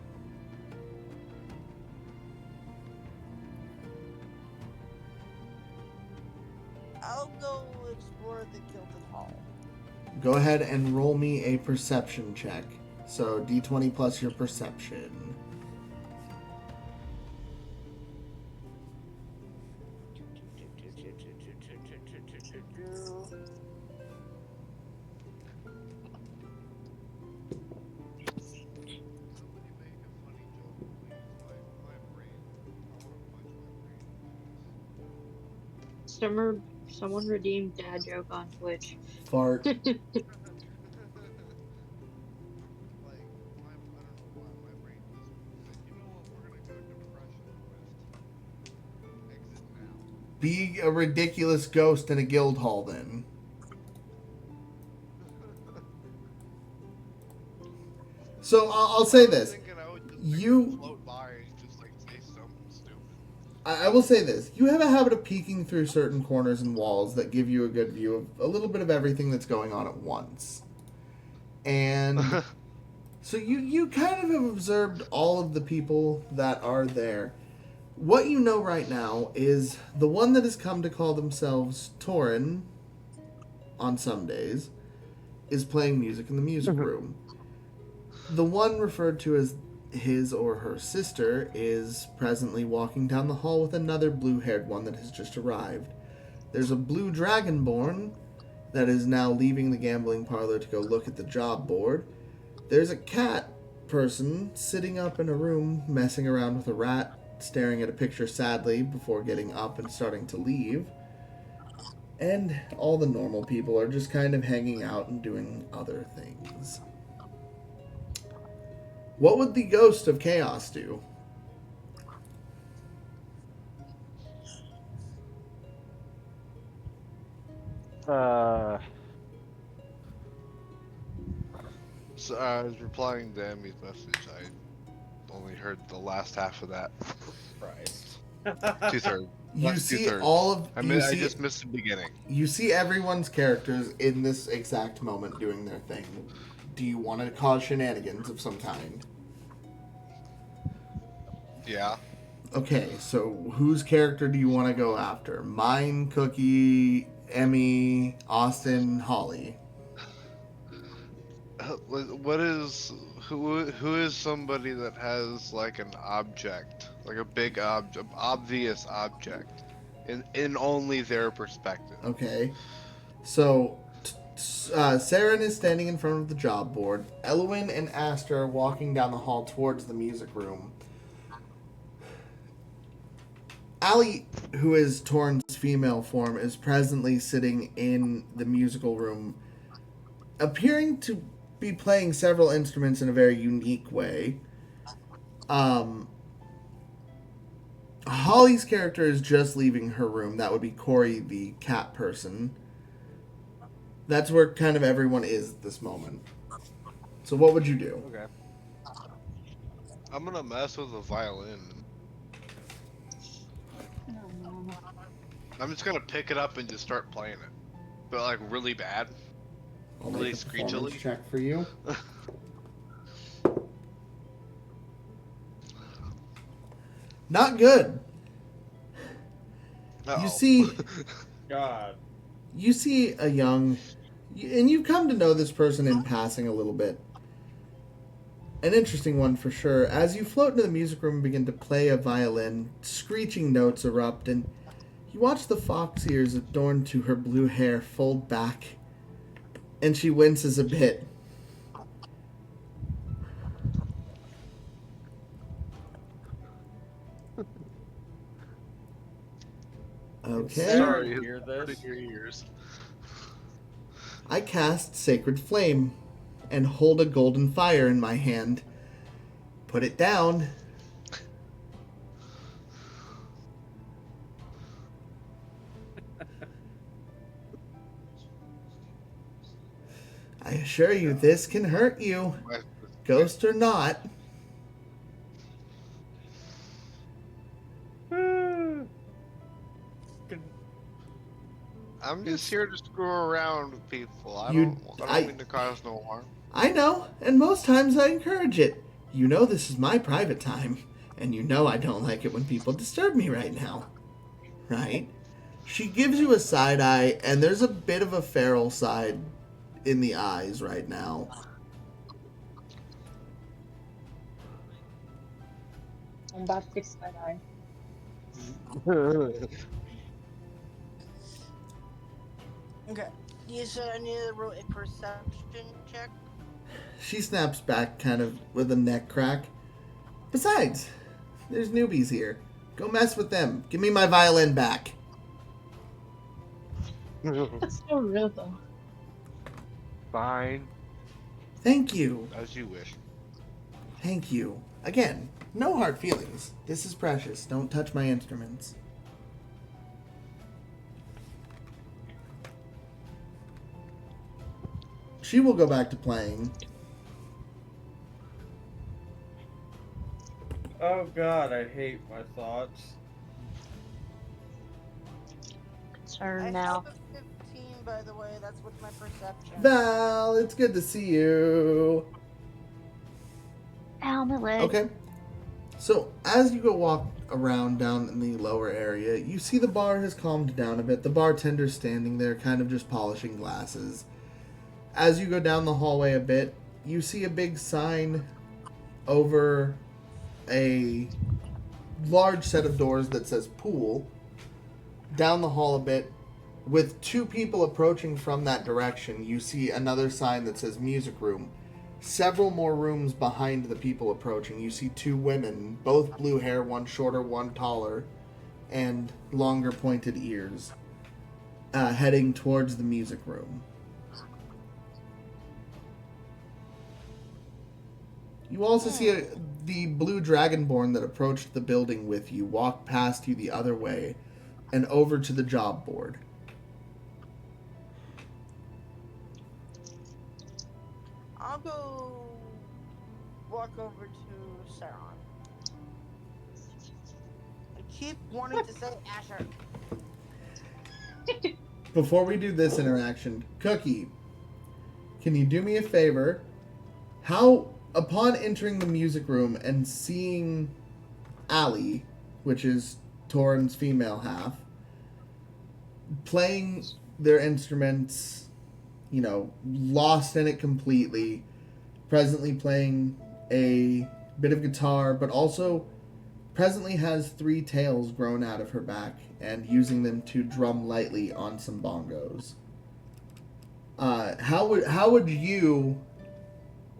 I'll go explore the Gilded Hall. Go ahead and roll me a perception check. So d20 plus your perception. Someone redeemed dad joke on Twitch. Fart. Like, I don't know why my brain just said, you know what, we're gonna go depression quest. Exit now. Be a ridiculous ghost in a guild hall then. So I'll say this. Thinking I would just You- float by and just like say something stupid. I will say this. You have a habit of peeking through certain corners and walls that give you a good view of a little bit of everything that's going on at once. And so you kind of have observed all of the people that are there. What you know right now is the one that has come to call themselves Toren on some days is playing music in the music room. The one referred to as his or her sister is presently walking down the hall with another blue-haired one that has just arrived. There's a blue dragonborn that is now leaving the gambling parlor to go look at the job board. There's a cat person sitting up in a room messing around with a rat, staring at a picture sadly before getting up and starting to leave. And all the normal people are just kind of hanging out and doing other things. What would the ghost of chaos do? So I was replying to Emmy's message. I only heard the last half of that. Christ. 2/3. You Last see 2/3. all of I you mean, I see, just missed the beginning. you see everyone's characters in this exact moment doing their thing. Do you want to cause shenanigans of some kind? Yeah. Okay, so whose character do you want to go after? Mine, Cookie, Emmy, Austin, Holly. What is who is somebody that has like an object, like a big obvious object, in only their perspective? Okay, so Sarin is standing in front of the job board. Ellowynn and Aster are walking down the hall towards the music room. Allie, who is Toren's female form, is presently sitting in the musical room, appearing to be playing several instruments in a very unique way. Holly's character is just leaving her room. That would be Corey, the cat person. That's where kind of everyone is at this moment. So what would you do? Okay. I'm gonna mess with the violin. I'm just gonna pick it up and just start playing it, but like really bad. I'll Really make a performance screechily? check for you. Not good. Uh-oh. God. You see a young, and you've come to know this person in passing a little bit. An interesting one for sure. As you float into the music room and begin to play a violin, screeching notes erupt, and you watch the fox ears adorned to her blue hair fold back, and she winces a bit. Okay. Sorry. Sorry, Hear it's this? hurting your ears. I cast Sacred Flame and hold a golden fire in my hand. Put it down. I assure you, this can hurt you, ghost or not. I'm just here to screw around with people. I You- don't mean to cause no harm. I know, and most times I encourage it. You know this is my private time, and you know I don't like it when people disturb me right now. Right? She gives you a side eye, and there's a bit of a feral side in the eyes right now. Bombastic side eye. Okay. You said I needed to roll a perception check? She snaps back kind of with a neck crack. Besides, there's newbies here. Go mess with them. Give me my violin back. That's so real though. Fine, Thank you. as you wish. Thank you. Again, no hard feelings. This is precious. Don't touch my instruments. She will go back to playing. Oh God, I hate my thoughts. Concern I now. have a 15, by the way. That's with my perception. Val, it's good to see you. Ow, my leg. Okay. So, as you go walk around down in the lower area, you see the bar has calmed down a bit. The bartender's standing there, kind of just polishing glasses. As you go down the hallway a bit, you see a big sign over a large set of doors that says pool. Down the hall a bit, with two people approaching from that direction, you see another sign that says music room. Several more rooms behind the people approaching, you see two women, both blue hair, one shorter, one taller, and longer pointed ears, heading towards the music room. You also see the blue dragonborn that approached the building with you walk past you the other way and over to the job board. I'll go walk over to Sarin. I keep wanting to say Asher. Before we do this interaction, Cookie, can you do me a favor? How, upon entering the music room and seeing Allie, which is Toren's female half, playing their instruments, you know, lost in it completely, presently playing a bit of guitar, but also presently has 3 tails grown out of her back and using them to drum lightly on some bongos. How would you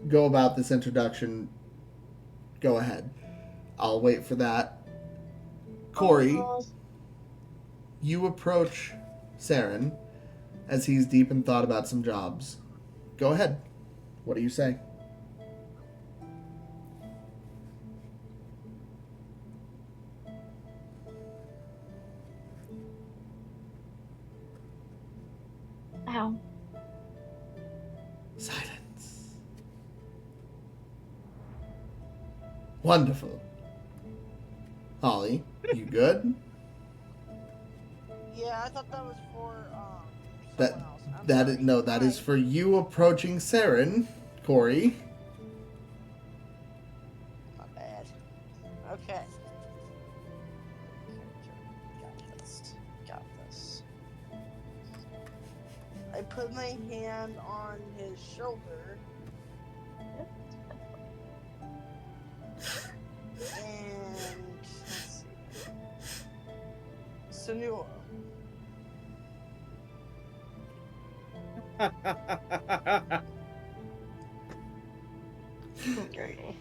go about this introduction? Go ahead. I'll wait for that. Corey, you approach Sarin as he's deep in thought about some jobs. Go ahead. What do you say? Ow. Silence. Wonderful. Holly, you good? Yeah, I thought that was for That someone else. I'm that sorry. is, no, that is Alright. for you approaching Sarin, Corey. My bad. Okay. put my hand on his shoulder and let's see. Senua. Dirty.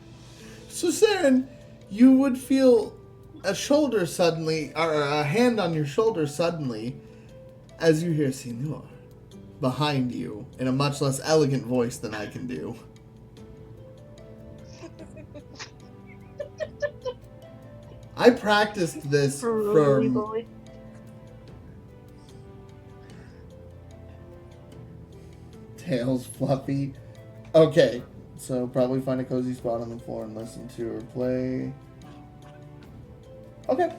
So, Sarin, you would feel a shoulder suddenly, or a hand on your shoulder suddenly, as you hear Senor behind you in a much less elegant voice than I can do. I practiced this Really, from. boy. Tails Fluffy. Okay, so probably find a cozy spot on the floor and listen to her play. Okay.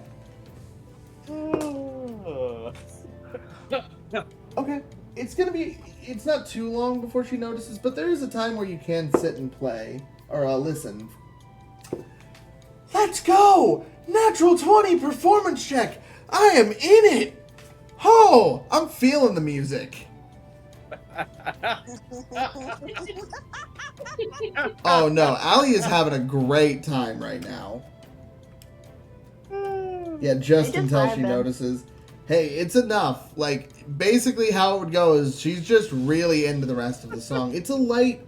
Okay. It's not too long before she notices, but there is a time where you can sit and play, or listen. Let's go! Natural 20 performance check! I am in it! Oh, I'm feeling the music. Oh no, Allie is having a great time right now. Yeah, just I just until she vibing. notices. Hey, it's enough. Like, basically how it would go is she's just really into the rest of the song. It's a light,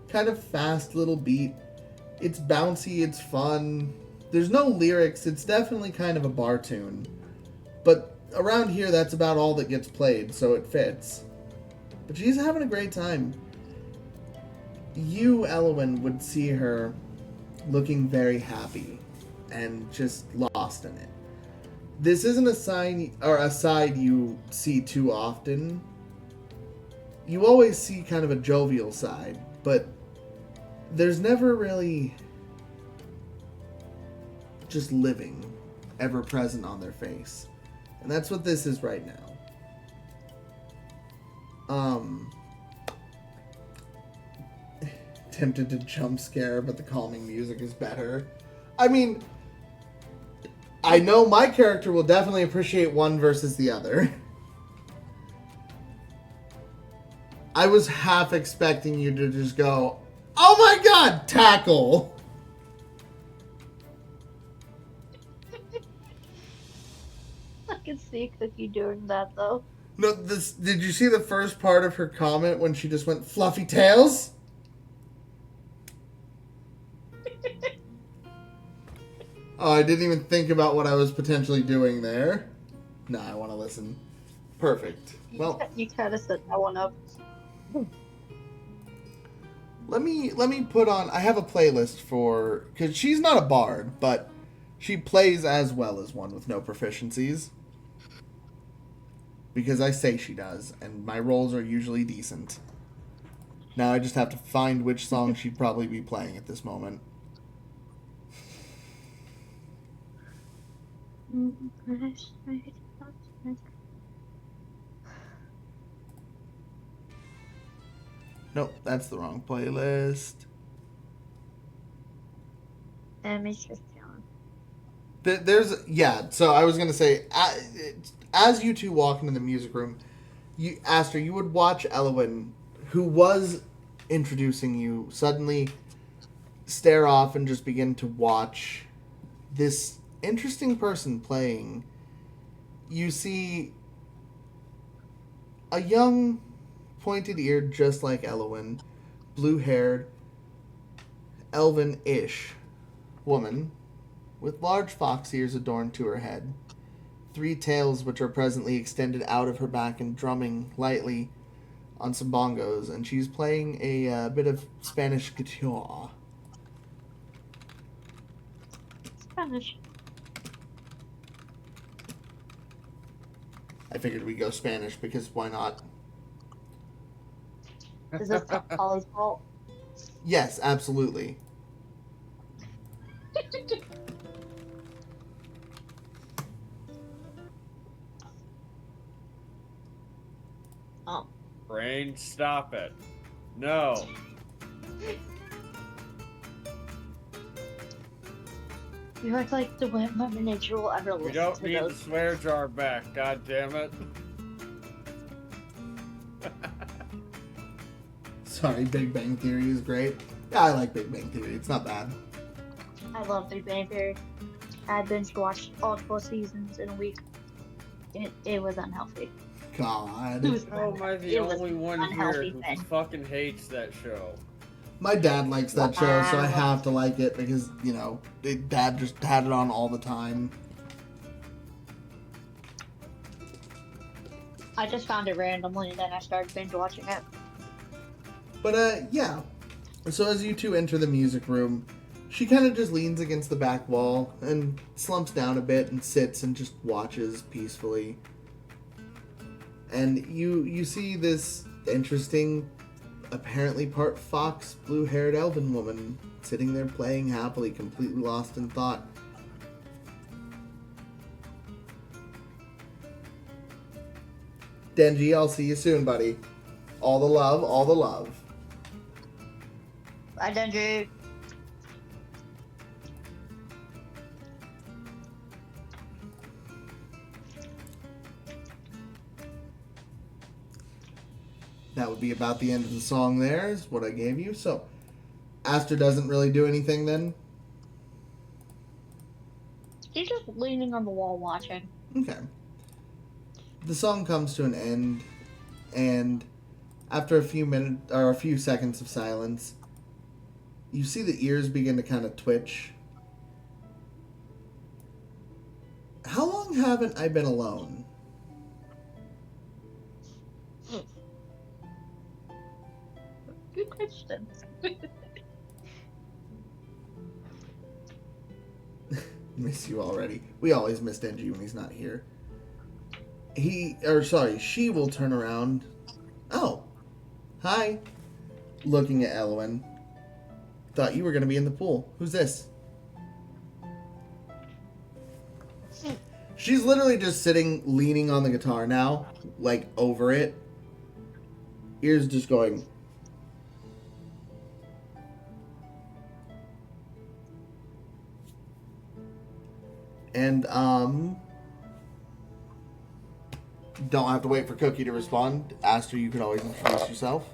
kind of fast little beat. It's bouncy, it's fun. There's no lyrics. It's definitely kind of a bar tune. But around here, that's about all that gets played, so it fits. But she's having a great time. You, Ellowynn, would see her looking very happy and just lost in it. This isn't a sign or a side you see too often. You always see kind of a jovial side, but there's never really just living ever present on their face. And that's what this is right now. Tempted to jump scare, but the calming music is better. I mean, I know my character will definitely appreciate one versus the other. I was half expecting you to just go, oh my god, tackle! I can see Cookie doing that though. No, did you see the first part of her comment when she just went, fluffy tails? Oh, I didn't even think about what I was potentially doing there. No, I want to listen. Perfect. Well, You kind of set that one up. let me put on. I have a playlist for, because she's not a bard, but she plays as well as one with no proficiencies. Because I say she does, and my rolls are usually decent. Now I just have to find which song she'd probably be playing at this moment. Nope, that's the wrong playlist. So I was going to say, as you two walk into the music room, Aster, you would watch Ellowynn, who was introducing you, suddenly stare off and just begin to watch this interesting person playing. You see a young, pointed-eared, just like Ellowynn, blue-haired, elven-ish woman with large fox ears adorned to her head, 3 tails which are presently extended out of her back and drumming lightly on some bongos, and she's playing a bit of Spanish guitar. Spanish. I figured we'd go Spanish because why not? Is this Holly's fault? Yes, absolutely. Oh. Brain, stop it. No. You act like the way Mother Nature will ever We listen don't to need the those. swear jar back, god damn it. Sorry, Big Bang Theory is great. Yeah, I like Big Bang Theory. It's not bad. I love Big Bang Theory. I binge watched all 12 seasons in a week. It was unhealthy. God. It was, How am I the it was only one here unhealthy who then. fucking hates that show? My dad likes that show, so I Wow. have to like it because, Dad just had it on all the time. I just found it randomly and then I started binge watching it. But, yeah. So as you two enter the music room, she kind of just leans against the back wall and slumps down a bit and sits and just watches peacefully. And you see this interesting, apparently part fox, blue-haired elven woman sitting there playing happily, completely lost in thought. Denji, I'll see you soon, buddy. All the love, all the love. Bye, Denji. That would be about the end of the song there, is what I gave you. So, Aster doesn't really do anything then? She's just leaning on the wall watching. Okay. The song comes to an end, and after a few seconds of silence, you see the ears begin to kind of twitch. How long haven't I been alone? Good question. Miss you already. We always miss Denji when he's not here. She will turn around. Oh. Hi. Looking at Ellowynn. Thought you were going to be in the pool. Who's this? She's literally just sitting, leaning on the guitar now, like over it. Ears just going. And, don't have to wait for Cookie to respond. Aster, you can always introduce yourself.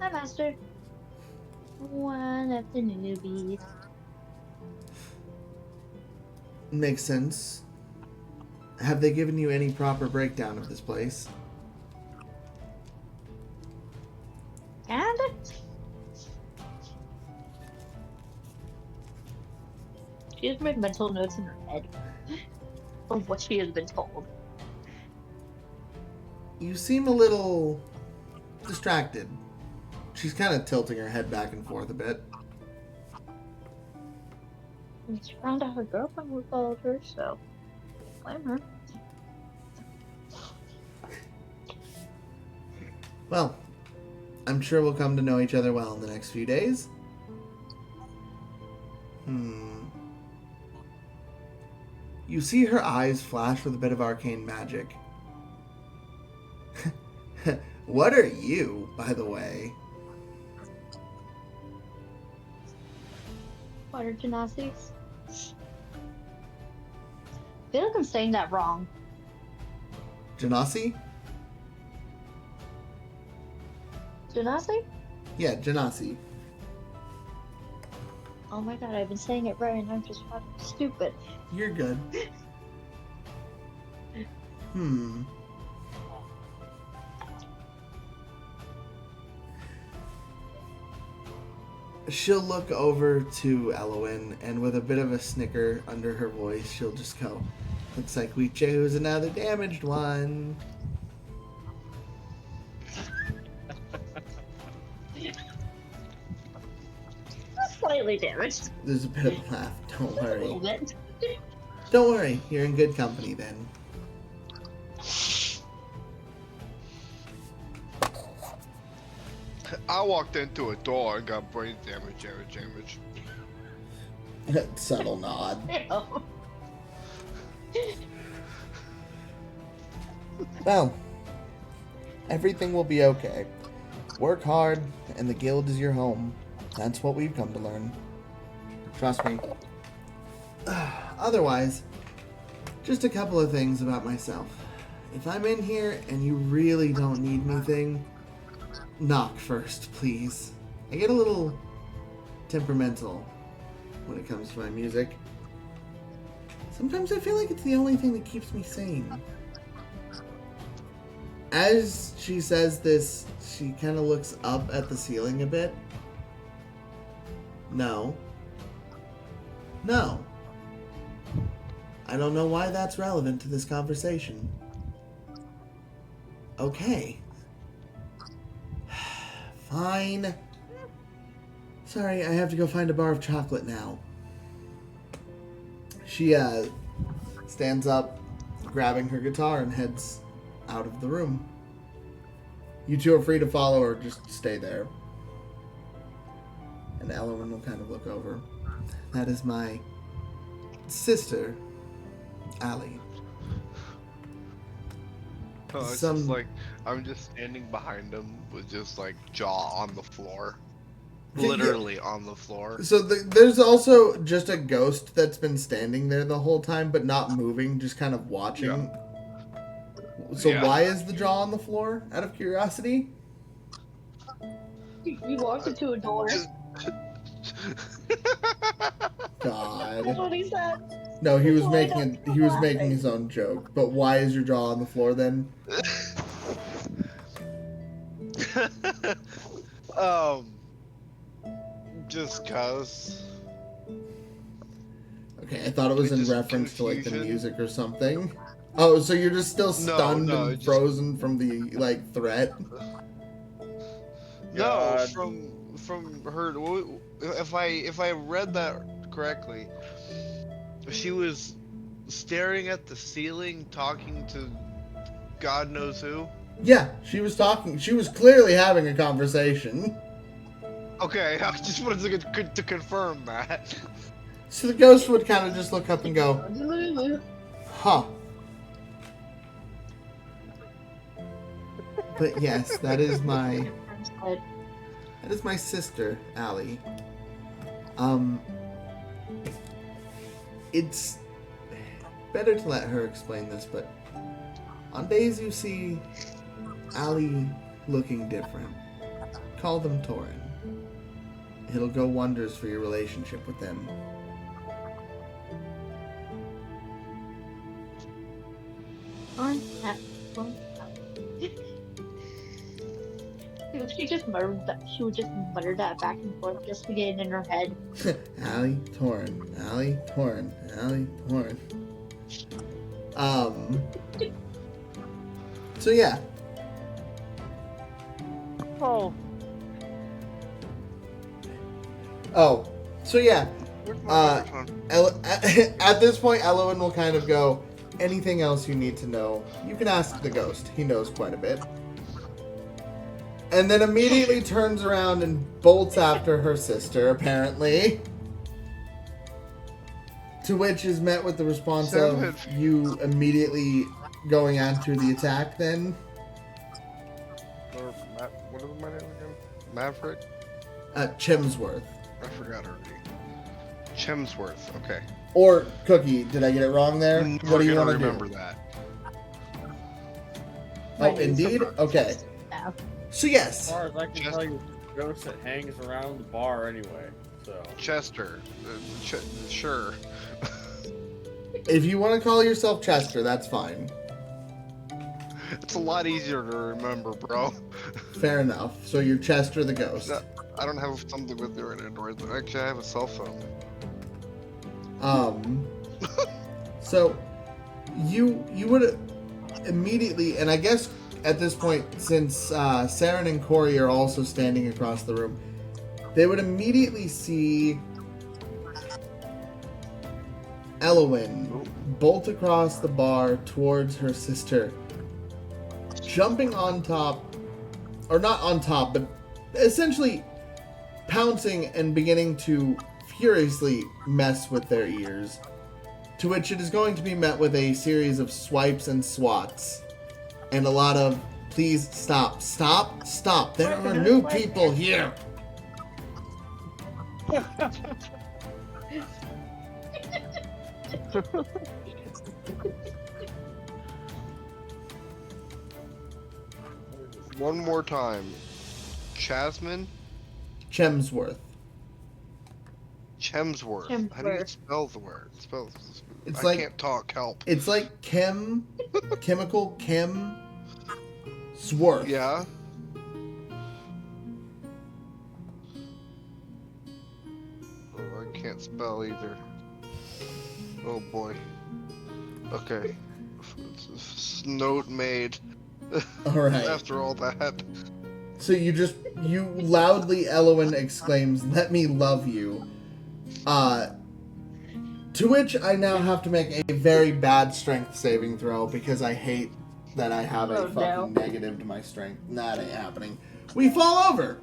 Hi, Master. One of the newbies. Makes sense. Have they given you any proper breakdown of this place? And she has made mental notes in her head of what she has been told. You seem a little distracted. She's kind of tilting her head back and forth a bit. And she found out her girlfriend would followed her, so blame her. Well, I'm sure we'll come to know each other well in the next few days. You see her eyes flash with a bit of arcane magic. What are you, by the way? Water Genasi's. I feel like I'm saying that wrong. Genasi? Genasi? Yeah, Genasi. Oh my god, I've been saying it right and I'm just fucking stupid. You're good. She'll look over to Ellowynn, and with a bit of a snicker under her voice, she'll just go, "Looks like we chose another damaged one." Slightly damaged. There's a bit of a laugh. Don't A little worry. bit. Don't worry. You're in good company then. I walked into a door and got brain damage. Subtle nod. Ew. Well, everything will be okay. Work hard, and the guild is your home. That's what we've come to learn. Trust me. Otherwise, just a couple of things about myself. if I'm in here and you really don't need anything, knock first, please. I get a little temperamental when it comes to my music. Sometimes I feel like it's the only thing that keeps me sane. As she says this, she kind of looks up at the ceiling a bit. No. No. I don't know why that's relevant to this conversation. Okay. Fine. Sorry, I have to go find a bar of chocolate now. She stands up, grabbing her guitar, and heads out of the room. You two are free to follow or just stay there. And Ellowynn will kind of look over. That is my sister, Allie. Oh, it's just like I'm just standing behind him with just like jaw on the floor. Literally on the floor. So there's also just a ghost that's been standing there the whole time, but not moving, just kind of watching. Yeah. So why is the jaw on the floor, out of curiosity? We walked into a door. God. That's what he said. No, he was making his own joke. But why is your jaw on the floor then? Just cause. Okay, I thought it was in reference to like the music or something. Oh, so you're just still stunned and frozen from the like threat? No, from her. If I read that correctly, she was staring at the ceiling, talking to God knows who. Yeah, she was talking. She was clearly having a conversation. Okay, I just wanted to confirm that. So the ghost would kind of just look up and go, huh. But yes, that is my sister, Allie. It's better to let her explain this, but on days you see Allie looking different, call them Toren. It'll go wonders for your relationship with them. She just muttered that. She would just mutter that back and forth just to get it in her head. Allie, Toren, Allie, Toren, Allie, Toren. So yeah. Oh. Oh, so yeah. At this point, Ellowynn will kind of go, anything else you need to know, you can ask the ghost. He knows quite a bit. And then immediately turns around and bolts after her sister, apparently. To which is met with the response of you immediately going after the attack then. What is my name again? Maverick? Chemsworth. I forgot her name. Chemsworth, okay. Or Cookie, did I get it wrong there? What do you want to remember do? That. Oh, indeed? Okay. Yeah. So yes. As far as I can tell you, the ghost that hangs around the bar anyway. So Chester. Sure. If you want to call yourself Chester, that's fine. It's a lot easier to remember, bro. Fair enough. So you're Chester the ghost. No, I don't have something with me right now. Actually, I have a cell phone. So you would immediately, and I guess at this point, since Sarin and Corey are also standing across the room, they would immediately see Ellowynn bolt across the bar towards her sister, jumping on top, or not on top, but essentially pouncing and beginning to furiously mess with their ears, to which it is going to be met with a series of swipes and swats, and a lot of, please stop, stop, stop, there are new people here. One more time. Chasman? Chemsworth. Chemsworth. How do you Chemsworth. spell the word? It's I like can't talk. Help. it's like chemical Sworth. Yeah. Oh, I can't spell either. Oh boy. Okay. Note made. All right. After all that. So you loudly Ellowynn exclaims, "Let me love you." To which I now have to make a very bad strength saving throw because I hate that I have a Oh, fucking no. negative to my strength. That ain't happening. We fall over.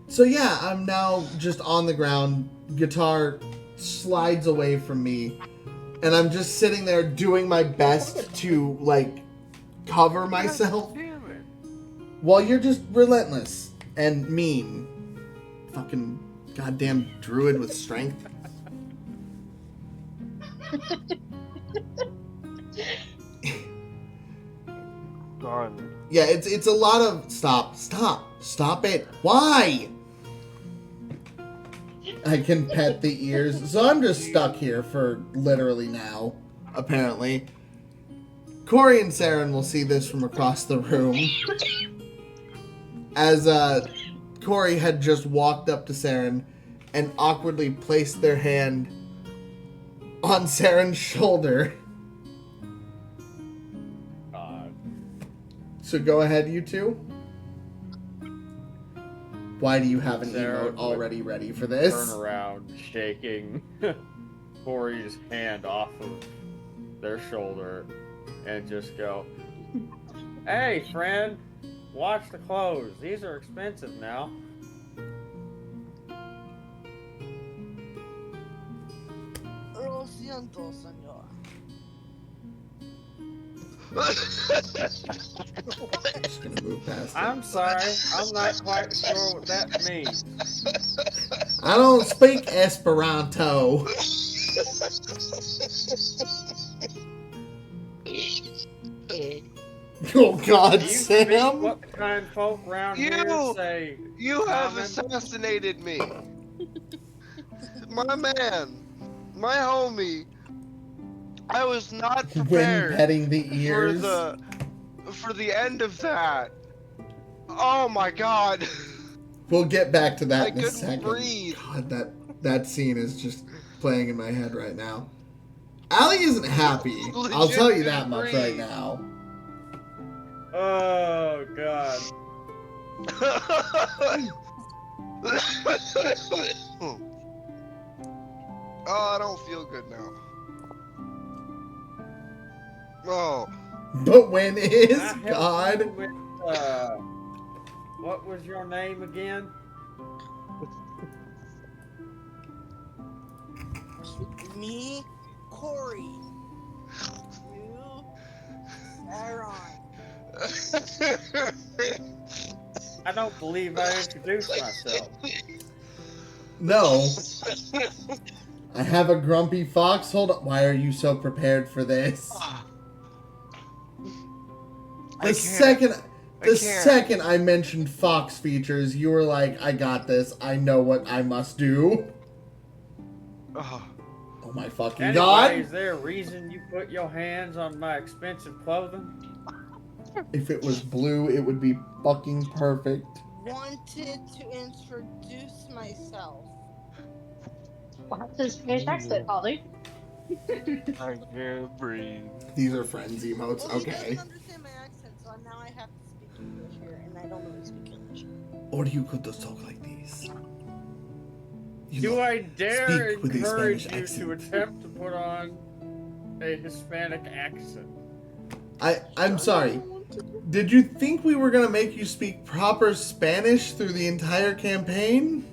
So yeah, I'm now just on the ground. Guitar slides away from me, and I'm just sitting there doing my best to like cover myself Damn it. while you're just relentless and mean. Fucking goddamn druid with strength. Done. Yeah, it's a lot of stop it. Why? I can pet the ears, so I'm just stuck here for literally now. Apparently, Corey and Sarin will see this from across the room, as Corey had just walked up to Sarin and awkwardly placed their hand on Sarin's shoulder. God. So go ahead, you two. Why do you have an Sarah emote already ready for this? Turn around, shaking Corey's hand off of their shoulder, and just go, "Hey, friend, watch the clothes. These are expensive now." Lo siento, señor. I'm just gonna move past it. I'm sorry, I'm not quite sure what that means. I don't speak Esperanto. Oh God, Do you Sam! speak what the kind folk around here You- say? You have Common? assassinated me. My man. My homie. I was not When prepared petting the for ears. for the end of that. Oh my god. We'll get back to that I in a couldn't second. breathe. God, that scene is just playing in my head right now. Allie isn't happy. I'll tell you that much right breathe. now. Oh God. Oh, I don't feel good now. Oh. But when is I help God? you with, what was your name again? Me, Corey. You, Sarin. I don't believe I introduced myself. No. I have a grumpy fox. Hold on. Why are you so prepared for this? The second I mentioned fox features, you were like, I got this. I know what I must do. Oh. Oh my fucking Anyway, God. is there a reason you put your hands on my expensive clothing? If it was blue, it would be fucking perfect. Wanted to introduce myself. What's his Spanish accent, Holly? I can't breathe. These are friends emotes. Well, he Okay. doesn't understand my accent, so now I have to speak English here, and I don't really speak English. Or you could just talk like this. You Do know, I dare speak with a encourage Spanish you to accent. attempt to put on a Hispanic accent? I'm sorry. Did you think we were gonna make you speak proper Spanish through the entire campaign?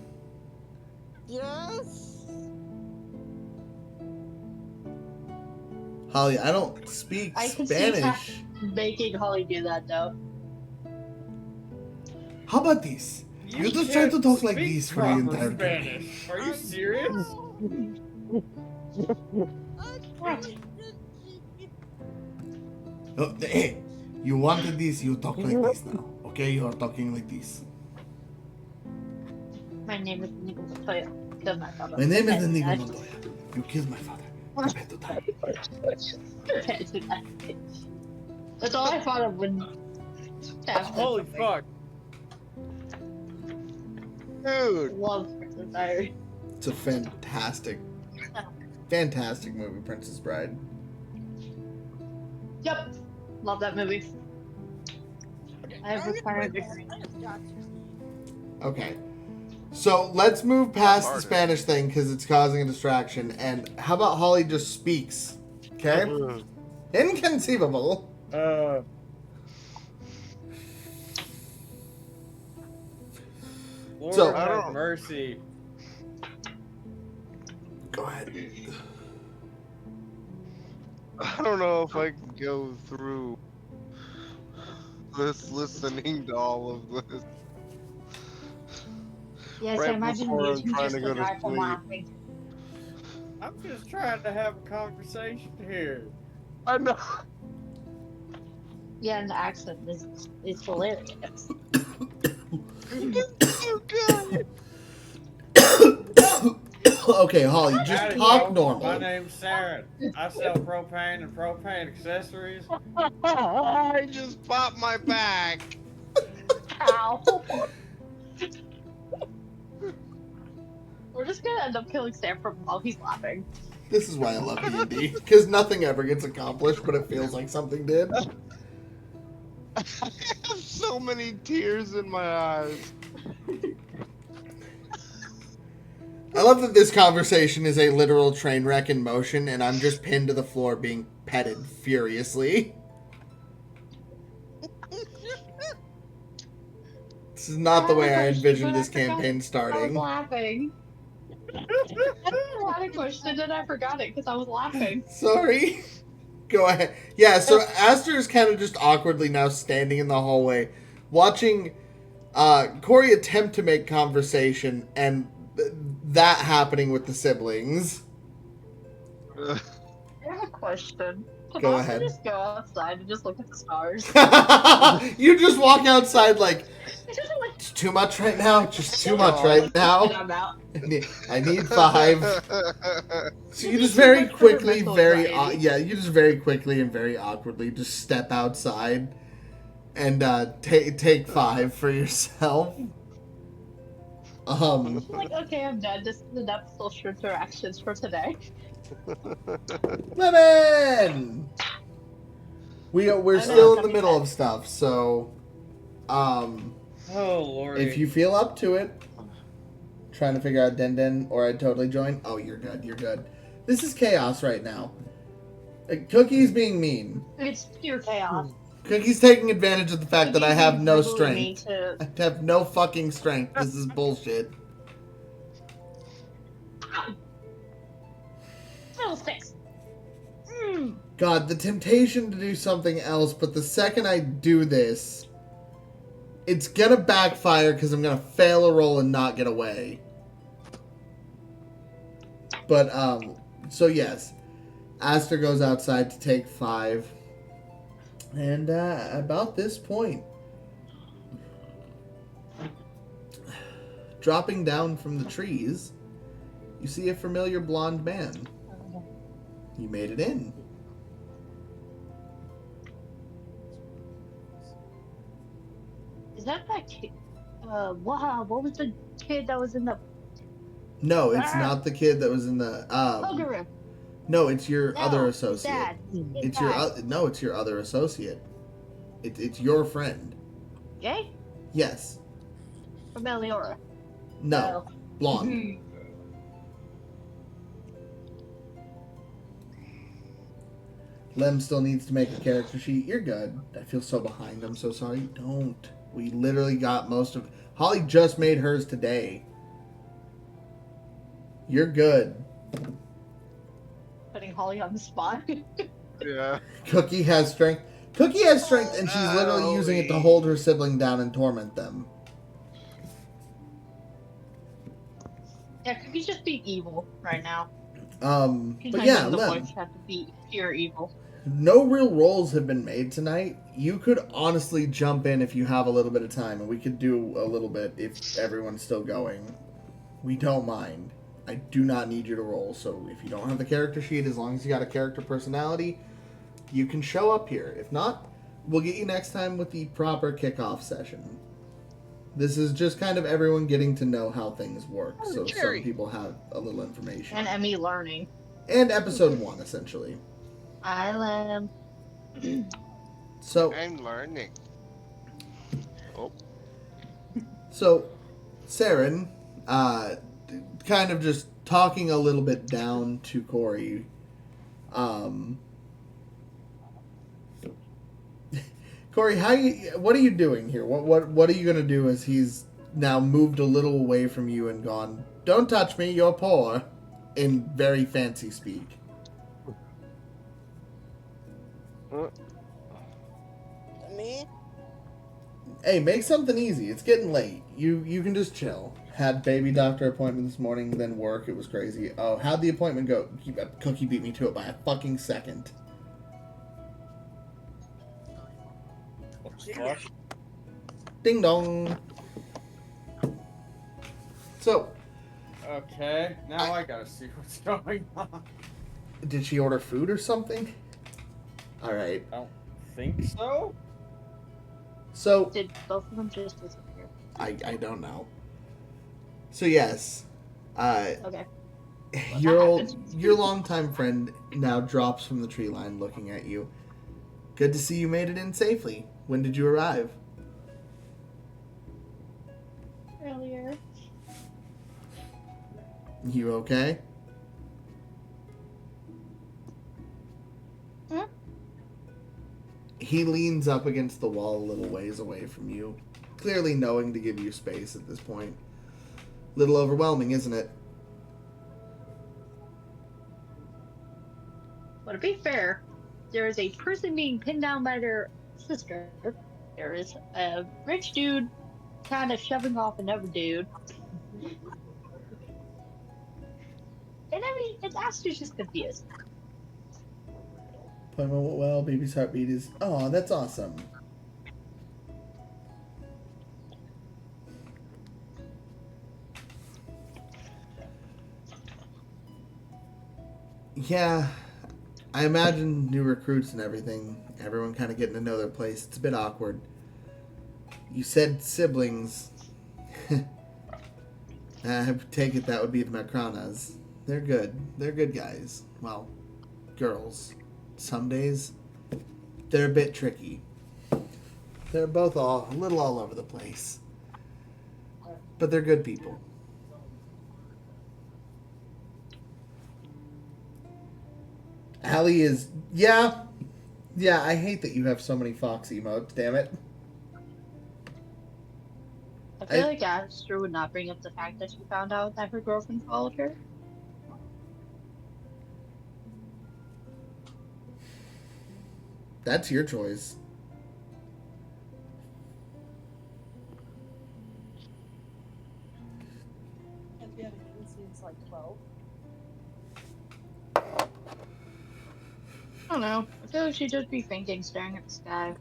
Yes? Holly, I don't speak I can see Spanish. Making Holly do that though. How about this? You just try can't to talk like speak this for the proper entire Spanish. campaign. Are you serious? I couldn't speak Oh, hey, you wanted this, you talk like this now. Okay, you are talking like this. My name is Nico Montoya. Killed my father. My name is Prepare to Inigo die. Montoya. You killed my father. Prepare to die. Prepare to die. That's all I thought of when Tab said Holy something. fuck! Dude. Love Princess Diary. It's a fantastic movie, Princess Bride. Yep. Love that movie. I have I'm required gonna victory. I just got to pee. Okay. So let's move past the Harder. Spanish thing because it's causing a distraction. And how about Holly just speaks? Okay? Inconceivable. Lord So- I have don't- mercy. Go ahead. I don't know if I can go through this listening to all of this. Yes, Right I imagine before you I'm two trying just to go to die from sleep. laughing. I'm just trying to have a conversation here. I know. Yeah, and the accent is hilarious. You good. Okay, Holly, just Howdy, talk folks. normal. My name's Sarin. I sell propane and propane accessories. I just popped my back. Ow. We're just gonna end up killing Stanford while he's laughing. This is why I love D&D. Because nothing ever gets accomplished, but it feels like something did. I have so many tears in my eyes. I love that this conversation is a literal train wreck in motion, and I'm just pinned to the floor being petted furiously. This is not the way I envisioned this campaign I was starting. laughing. I had a question and I forgot it because I was laughing. Sorry. Go ahead. Yeah, so Aster is kind of just awkwardly now standing in the hallway, watching Corey attempt to make conversation, and that happening with the siblings. I have a question. Can Go Austin ahead. just go outside and just look at the stars? You just walk outside like, Just like, it's too much right now. Just too much Oh. right and now. I'm out. I need 5. So you just very quickly, you just very quickly and very awkwardly just step outside and take 5 for yourself. Like, okay, I'm done. This is enough social interactions for today. Lemon. We're I still know, in the middle of stuff, so Oh, lordy. if you feel up to it, trying to figure out Den or I'd totally join. Oh, you're good. You're good. This is chaos right now. Cookie's being mean. It's pure chaos. Cookie's taking advantage of the fact that I have no Cookie's brutally mean strength. to- I have no fucking strength. This is bullshit. Oh, 6. God, the temptation to do something else, but the second I do this, it's gonna backfire because I'm gonna fail a roll and not get away. But, so yes. Aster goes outside to take 5. And, about this point, dropping down from the trees, you see a familiar blonde man. You made it in. Is that kid? Wow, what was the kid that was in the No, it's not the kid that was in the. poker room? No, it's your No, other his associate. dad. His It's your dad. no, it's your other associate. It's your friend. Gay? Yes. From Eliora. No. Blonde. Hmm. Lem still needs to make a character sheet. You're good. I feel so behind. I'm so sorry. Don't. We literally got most of. Holly just made hers today. You're good. Putting Holly on the spot. Yeah. Cookie has strength. Cookie has strength, and she's literally using it to hold her sibling down and torment them. Yeah, Cookie's just being evil right now. She's But not yeah, getting the Lem. voice have to be pure evil. no real rolls have been made tonight. You could honestly jump in if you have a little bit of time, and we could do a little bit if everyone's still going. We don't mind. I do not need you to roll, so if you don't have the character sheet, as long as you got a character personality, you can show up here. If not, we'll get you next time with the proper kickoff session. This is just kind of everyone getting to know how things work, so some people have a little information. And Emmy learning. And episode 1, essentially. I am. So I'm learning. Oh. So, Sarin, kind of just talking a little bit down to Corey. Corey, what are you doing here? What are you gonna do as he's now moved a little away from you and gone? Don't touch me, you're poor, in very fancy speak. Me? Hey, make something easy. It's getting late. You can just chill. Had baby doctor appointment this morning, then work. It was crazy. Oh, how'd the appointment go? Cookie beat me to it by a fucking second. Ding dong. So. Okay, now I gotta see what's going on. Did she order food or something? Alright. I don't think so. So. Did both of them just disappear? I don't know. So yes. Okay. Your longtime friend now drops from the tree line looking at you. Good to see you made it in safely. When did you arrive? Earlier. You okay? Hmm? He leans up against the wall a little ways away from you, clearly knowing to give you space at this point. Little overwhelming, isn't it? Well, to be fair, there is a person being pinned down by their sister. There is a rich dude kind of shoving off another dude. And I mean, it's actually just confused. Appointment went well. Baby's heartbeat is... Oh, that's awesome. Yeah, I imagine new recruits and everything. Everyone kind of getting to know their place. It's a bit awkward. You said siblings. I take it that would be the Magkranas. They're good. They're good guys. Well, girls. Some days, they're a bit tricky. They're both a little all over the place. But they're good people. Allie is... Yeah, I hate that you have so many Fox emotes, damn it. I feel like Aster would not bring up the fact that she found out that her girlfriend followed her. That's your choice. Have you had a since like 12? I don't know. I feel like she'd just be thinking, staring at the sky,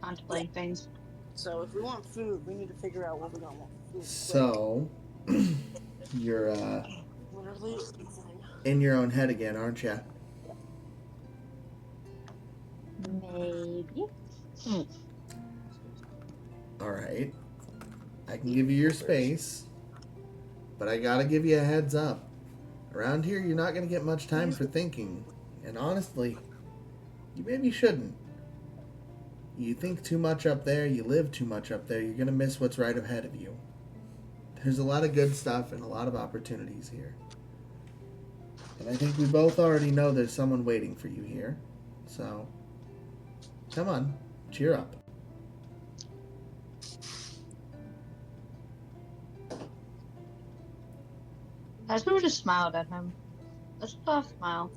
contemplating things. So if we want food, we need to figure out what we're gonna want for food. So, you're Literally in your own head again, aren't you? Maybe. Alright. I can give you your space, but I gotta give you a heads up. Around here, you're not gonna get much time for thinking. And honestly, you maybe shouldn't. You think too much up there, you live too much up there, you're gonna miss what's right ahead of you. There's a lot of good stuff and a lot of opportunities here. And I think we both already know there's someone waiting for you here. So, come on, cheer up. I sort of just smiled at him. A soft smile.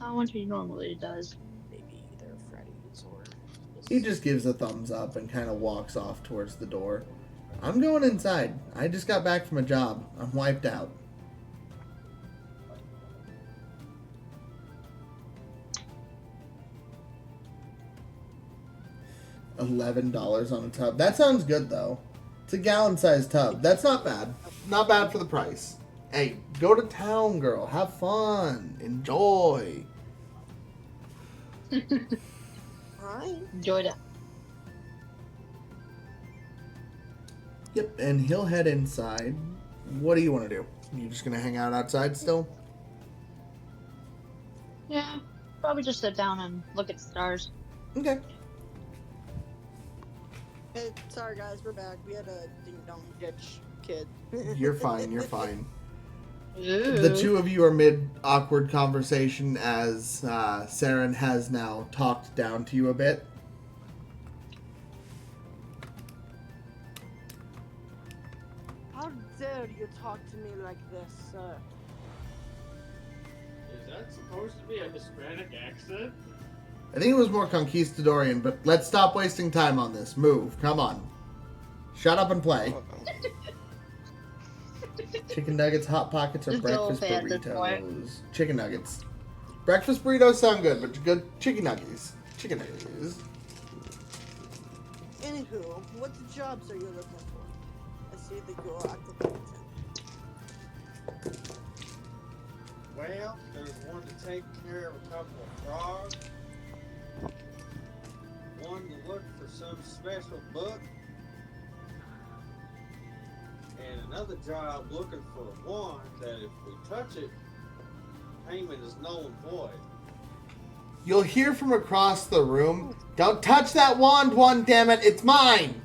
Not one he normally does. maybe either Freddy's or. He just gives a thumbs up and kind of walks off towards the door. I'm going inside. I just got back from a job. I'm wiped out. $11 on a tub. That sounds good, though. It's a gallon-sized tub. That's not bad. Not bad for the price. Hey, go to town, girl. Have fun. Enjoy. Alright. Enjoyed it. Yep, and he'll head inside. What do you want to do? You just gonna hang out outside still? Yeah, probably just sit down and look at the stars. Okay. Hey, sorry guys, we're back. We had a ding-dong ditch kid. You're fine. You're fine. Ooh. The two of you are mid awkward conversation as Sarin has now talked down to you a bit. How dare you talk to me like this, sir? Is that supposed to be a Hispanic accent? I think it was more conquistadorian, but let's stop wasting time on this. Move. Come on. Shut up and play. Chicken nuggets, hot pockets, or Just breakfast go fast, that's burritos? Chicken nuggets. Breakfast burritos sound good, but good chicken nuggets. Chicken nuggets. Anywho, what jobs are you looking for? I see that you're active. Well, there's one to take care of a couple of frogs, one to look for some special book, and another job looking for a wand that if we touch it, payment is null and void. You'll hear from across the room, "Don't touch that wand, damn it, it's mine!"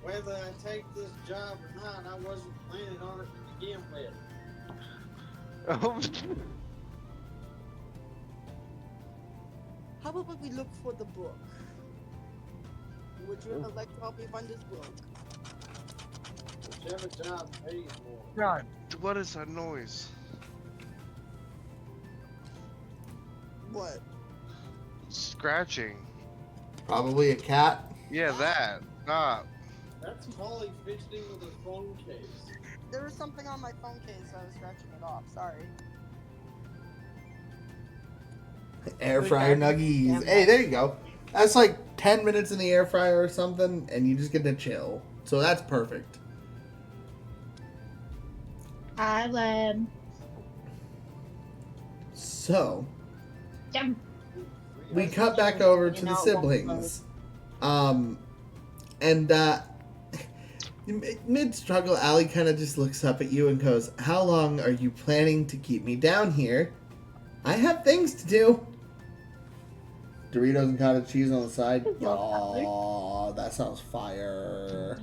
Whether I take this job or not, I wasn't planning on it to begin with. Oh, How about we look for the book? Would you like to help me find this book? Whichever job pays more. God, what is that noise? What? Scratching. Probably a cat. Yeah, that. Stop. That's Holly fidgeting with her phone case. There was something on my phone case, so I was scratching it off. Sorry. Air fryer nuggies. Yeah. Hey, there you go. That's like 10 minutes in the air fryer or something, and you just get to chill. So that's perfect. Hi, Lem. So, Yum. we cut back over to You the know, it won't siblings. Mid-struggle, Allie kind of just looks up at you and goes, "How long are you planning to keep me down here? I have things to do." Doritos and cottage cheese on the side. Oh, that sounds fire.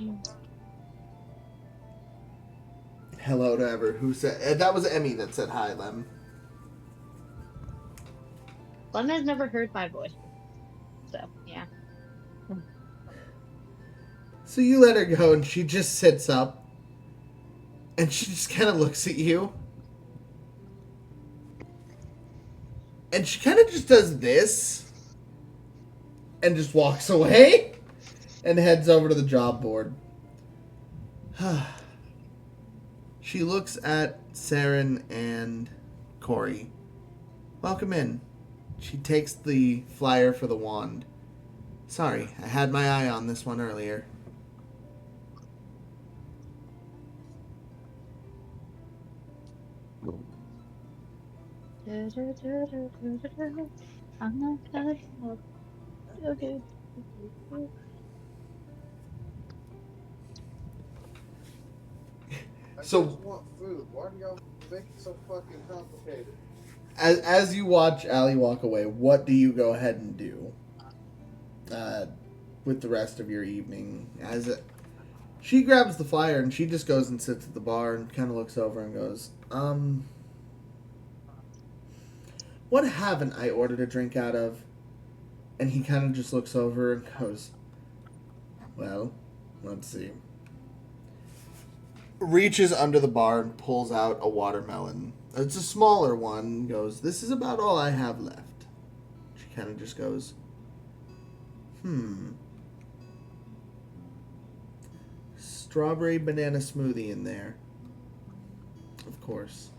Hello to ever who said that was Emmy that said hi, Lem. Lem has never heard my voice. So, yeah. So you let her go, and she just sits up, and she just kind of looks at you, and she kind of just does this, and just walks away, and heads over to the job board. She looks at Sarin and Corey. "Welcome in." She takes the flyer for the wand. "Sorry, I had my eye on this one earlier." I'm not gonna help. Okay. So- just want food. Why do y'all make it so fucking complicated? As you watch Allie walk away, what do you go ahead and do with the rest of your evening? She grabs the flyer and she just goes and sits at the bar and kind of looks over and goes, "What haven't I ordered a drink out of?" And he kind of just looks over and goes, "Well, let's see." Reaches under the bar and pulls out a watermelon. It's a smaller one. Goes, "This is about all I have left." She kind of just goes, Strawberry banana smoothie in there. Of course.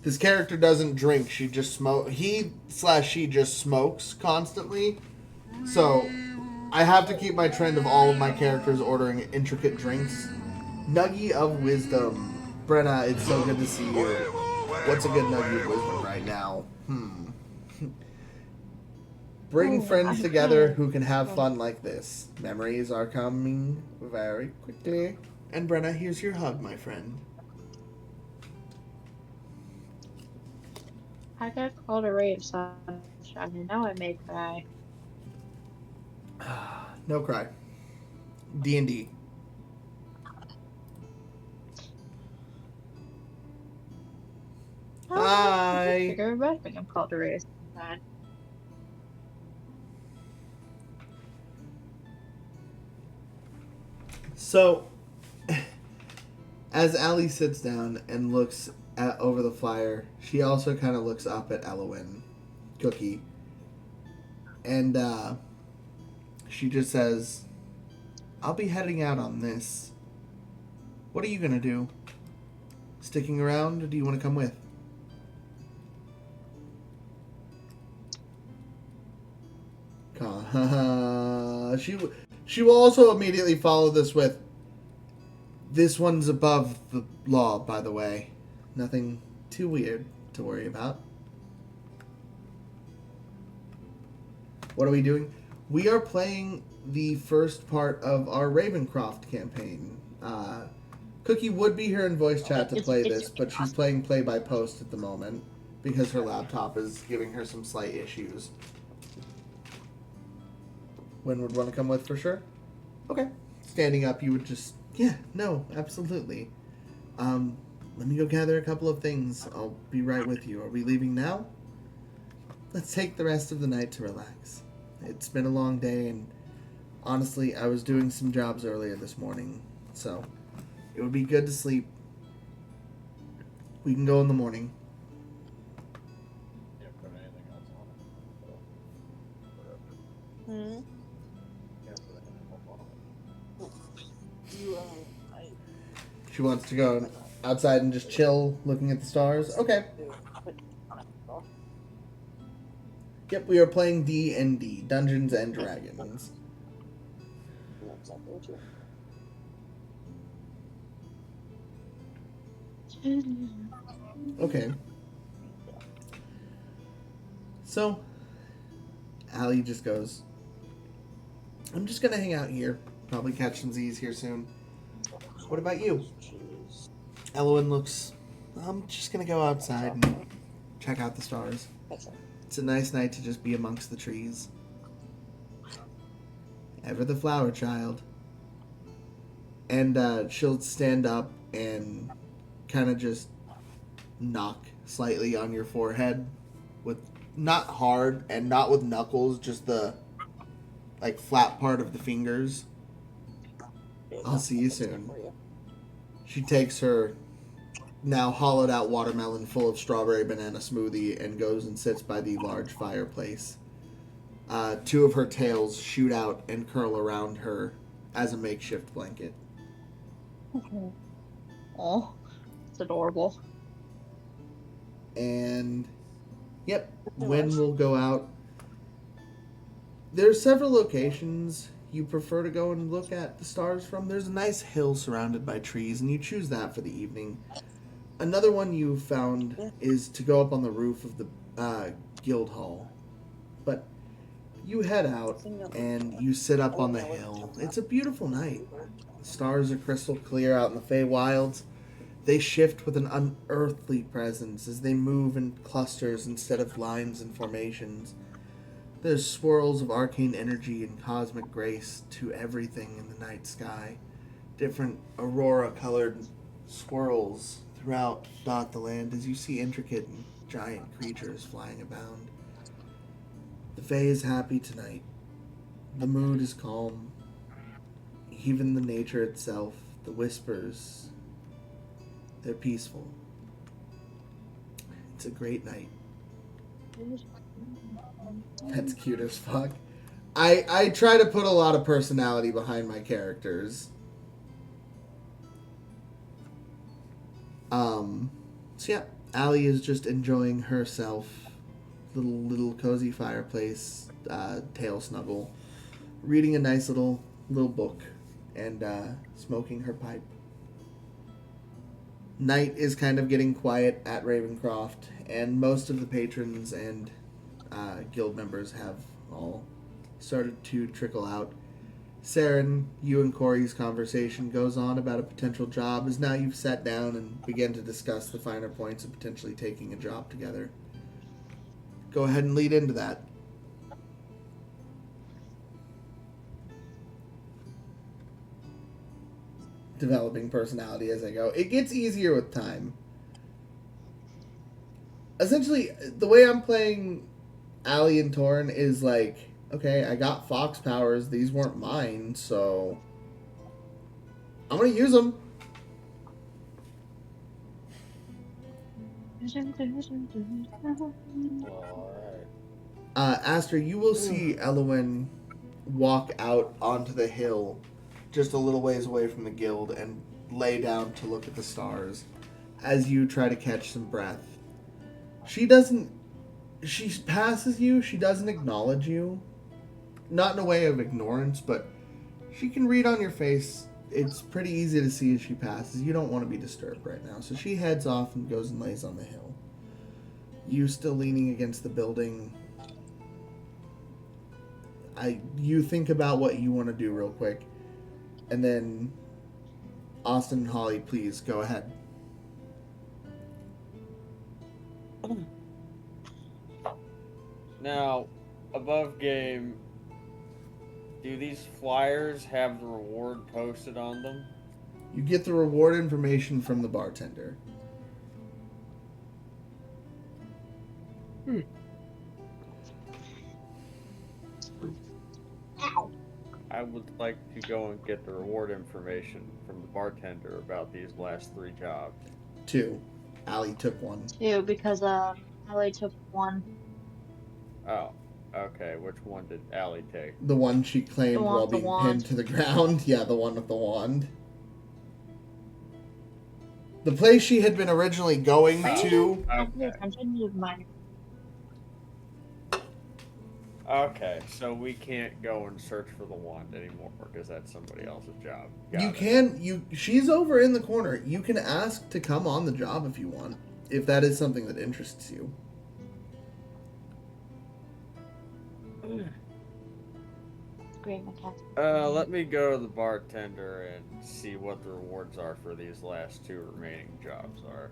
This character doesn't drink. She just she just smokes constantly. So I have to keep my trend of all of my characters ordering intricate drinks. Nuggie of Wisdom. Brenna, it's so good to see you. What's a good Nuggie of Wisdom right now? Bring friends together who can have fun like this. Memories are coming very quickly. And Brenna, here's your hug, my friend. I got called a ray of sunshine, and now I may cry. No cry. D&D. Hi. Figure it out. I'm called a ray of sunshine. So, as Allie sits down and looks over the fire, she also kind of looks up at Ellowynn, Cookie, and she just says, "I'll be heading out on this. What are you gonna do? Sticking around, or do you want to come with?" She will also immediately follow this with, "This one's above the law, by the way. Nothing too weird to worry about." What are we doing? We are playing the first part of our Ravencrof campaign. Cookie would be here in voice chat to play this, but she's playing play-by-post at the moment because her laptop is giving her some slight issues. When would want to come with for sure? Okay. Standing up, you would just... Yeah, no, absolutely. Let me go gather a couple of things. I'll be right with you. Are we leaving now? Let's take the rest of the night to relax. It's been a long day, and honestly, I was doing some jobs earlier this morning, so it would be good to sleep. We can go in the morning. Can't put anything else on it. Hmm. Can't put anything else on it. She wants to go outside and just chill, looking at the stars. Okay. Yep, we are playing D&D, Dungeons and Dragons. Okay. So, Allie just goes, "I'm just gonna hang out here. Probably catch some Z's here soon. What about you?" Ellowynn looks, "I'm just gonna go outside and check out the stars. It's a nice night to just be amongst the trees." Ever the flower child. And she'll stand up and kind of just knock slightly on your forehead with, not hard and not with knuckles, just the flat part of the fingers. "I'll see you soon." She takes her now hollowed out watermelon full of strawberry banana smoothie and goes and sits by the large fireplace. Two of her tails shoot out and curl around her as a makeshift blanket. Oh, it's adorable. And, yep, when we'll go out. There's several locations you prefer to go and look at the stars from. There's a nice hill surrounded by trees, and you choose that for the evening. Another one you found is to go up on the roof of the guild hall. But you head out, and you sit up on the hill. It's a beautiful night. The stars are crystal clear out in the Feywilds. They shift with an unearthly presence as they move in clusters instead of lines and formations. There's swirls of arcane energy and cosmic grace to everything in the night sky. Different aurora-colored swirls throughout dot the land as you see intricate and giant creatures flying abound. The Fae is happy tonight. The mood is calm. Even the nature itself, the whispers, they're peaceful. It's a great night. That's cute as fuck. I try to put a lot of personality behind my characters. So yeah, Allie is just enjoying herself. Little cozy fireplace, tail snuggle, reading a nice little book, and smoking her pipe. Night is kind of getting quiet at Ravencrof, and most of the patrons and guild members have all started to trickle out. Sarin, you and Corey's conversation goes on about a potential job as now you've sat down and begin to discuss the finer points of potentially taking a job together. Go ahead and lead into that. Developing personality as I go. It gets easier with time. Essentially, the way I'm playing Allie and Toren is like, okay, I got fox powers. These weren't mine, so I'm going to use them. Alright. Aster, you will see Ellowynn walk out onto the hill just a little ways away from the guild and lay down to look at the stars as you try to catch some breath. She passes you, she doesn't acknowledge you. Not in a way of ignorance, but she can read on your face. It's pretty easy to see as she passes. You don't want to be disturbed right now. So she heads off and goes and lays on the hill. You still leaning against the building. You think about what you want to do real quick. And then Austin and Holly, please go ahead. Now, above game, do these flyers have the reward posted on them? You get the reward information from the bartender. I would like to go and get the reward information from the bartender about these last 3 jobs. 2. Allie took 1. 2, because Ellie took 1. Oh, okay. Which one did Allie take? The one she claimed The one while with the being wand. pinned to the ground. Yeah, the one with the wand. The place she had been originally going to. Don't pay attention to mine. Okay, so we can't go and search for the wand anymore because that's somebody else's job. Got You it. can. She's over in the corner. You can ask to come on the job if you want, if that is something that interests you. Great, my cat. Let me go to the bartender and see what the rewards are for these last 2 remaining jobs are.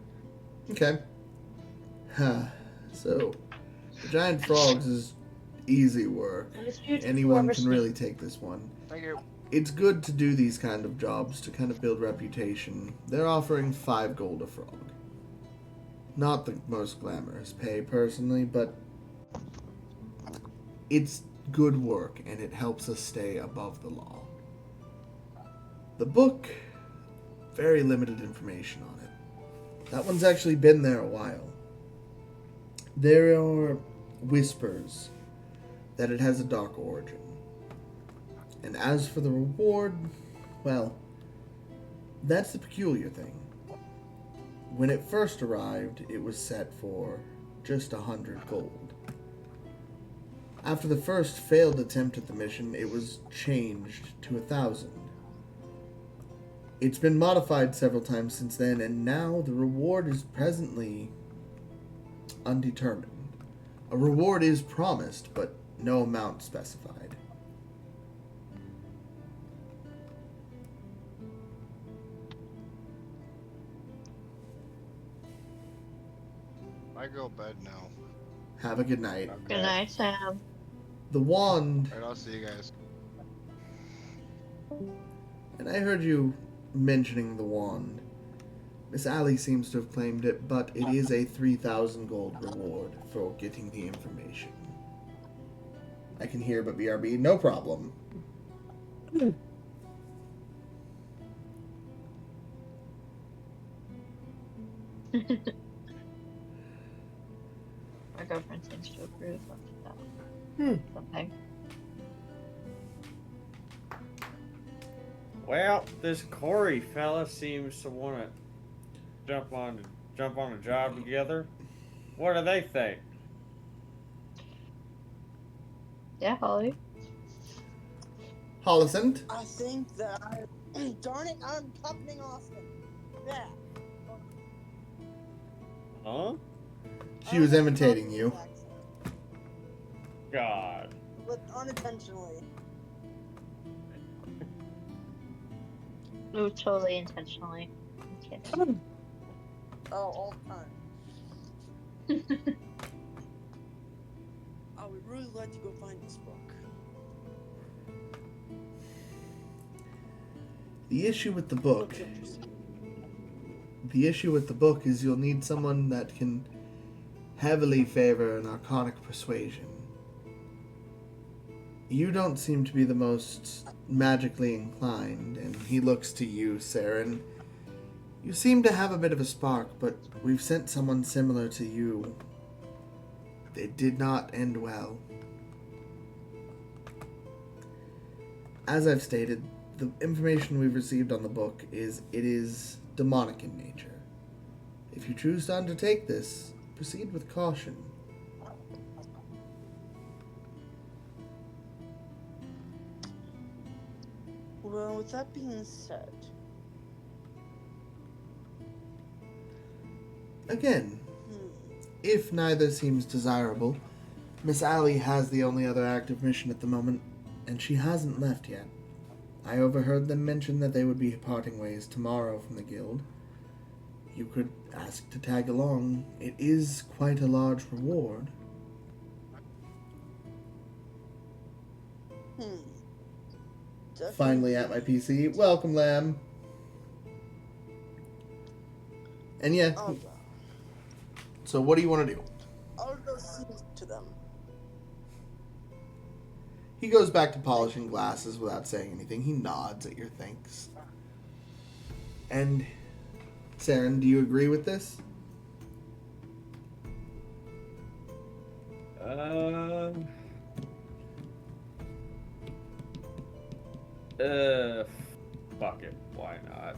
Okay. So, the giant frogs is easy work. Anyone can really take this one. Thank you. It's good to do these kind of jobs to kind of build reputation. They're offering 5 gold a frog. Not the most glamorous pay, personally, but it's good work, and it helps us stay above the law. The book, very limited information on it. That one's actually been there a while. There are whispers that it has a dark origin. And as for the reward, well, that's the peculiar thing. When it first arrived, it was set for just 100 gold. After the first failed attempt at the mission, it was changed to 1,000. It's been modified several times since then, and now the reward is presently undetermined. A reward is promised, but no amount specified. I go bed now. Have a good night. Okay. Good night, Sam. The wand, Alright, I'll see you guys. and I heard you mentioning the wand. Miss Allie seems to have claimed it, but it is a 3,000 gold reward for getting the information. I can hear, but BRB, no problem. My girlfriend seems to approve of that. Something. Well, this Corey fella seems to want to jump on the jump on a job together? What do they think? Yeah, Holly. Hollicent, I think that darn it, I'm copying Austin. Yeah. Huh? she was I'm imitating copying you. his accent, God. but unintentionally. It was totally intentionally. I'm kidding. Oh, all the time. I would really like to go find this book. The issue with the book, Looks interesting. is you'll need someone that can heavily favor an arcanic persuasion. You don't seem to be the most magically inclined, and he looks to you, Sarin. You seem to have a bit of a spark, but we've sent someone similar to you. It did not end well. As I've stated, the information we've received on the book is it is demonic in nature. If you choose to undertake this, proceed with caution. Well, with that being said, Again, if neither seems desirable, Miss Allie has the only other active mission at the moment, and she hasn't left yet. I overheard them mention that they would be parting ways tomorrow from the guild. You could ask to tag along. It is quite a large reward. Finally at my PC. Welcome, Lamb. And yeah, I'll go. so what do you want to do? I'll go speak to them. He goes back to polishing glasses without saying anything. He nods at your thanks. And, Sarin, do you agree with this? Fuck it. Why not?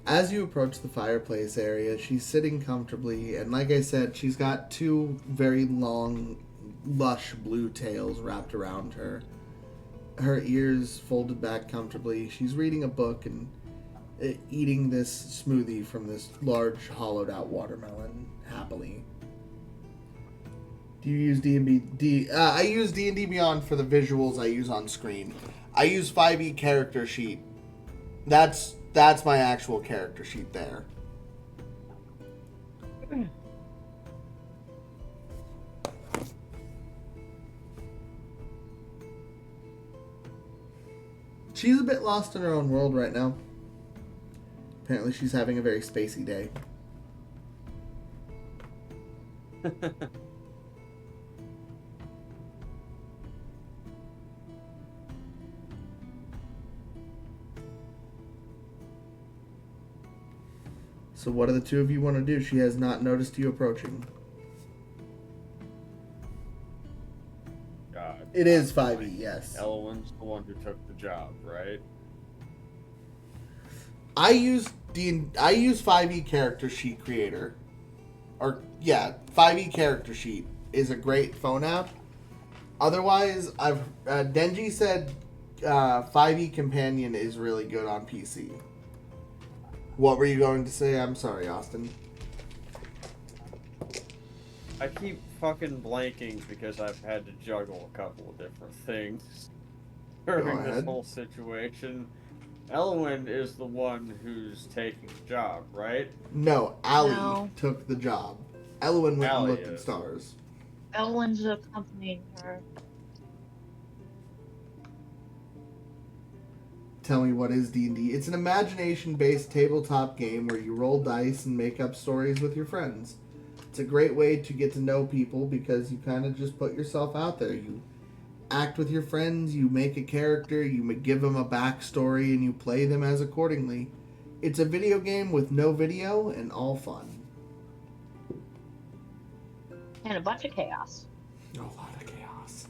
As you approach the fireplace area, she's sitting comfortably, and like I said, she's got two very long, lush blue tails wrapped around her. Her ears folded back comfortably. She's reading a book and eating this smoothie from this large, hollowed-out watermelon happily. Do you use D&D? I use D&D Beyond for the visuals I use on screen. I use 5e character sheet. That's my actual character sheet there. She's a bit lost in her own world right now. Apparently she's having a very spacey day. So what do the two of you want to do? She has not noticed you approaching. God. It is 5e, yes. Ellowynn's the one who took the job, right? I use 5e character sheet creator. Or yeah, 5e character sheet is a great phone app. Otherwise, Denji said 5e companion is really good on PC. What were you going to say? I'm sorry, Austin. I keep fucking blanking because I've had to juggle a couple of different things during this ahead. whole situation. Ellowynn is the one who's taking the job, right? No, Allie No. took the job. Ellowynn went and Allie looked at is. stars. Elwyn's accompanying her. Tell me, what is D&D? It's an imagination-based tabletop game where you roll dice and make up stories with your friends. It's a great way to get to know people because you kind of just put yourself out there. You act with your friends, you make a character, you give them a backstory, and you play them as accordingly. It's a video game with no video and all fun. And a bunch of chaos. A lot of chaos.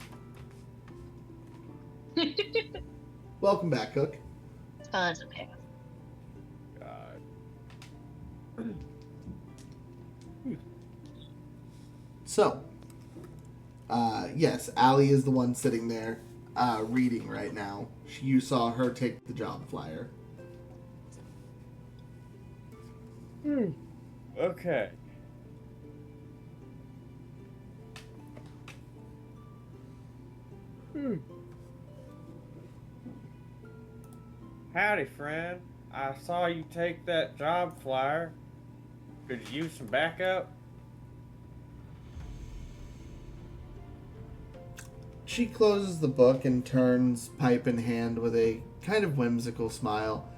Welcome back, Cook. Tons of chaos. God. So, yes, Allie is the one sitting there reading right now. You saw her take the job flyer. Okay. Howdy, friend. I saw you take that job flyer. Could you use some backup? She closes the book and turns, pipe in hand, with a kind of whimsical smile.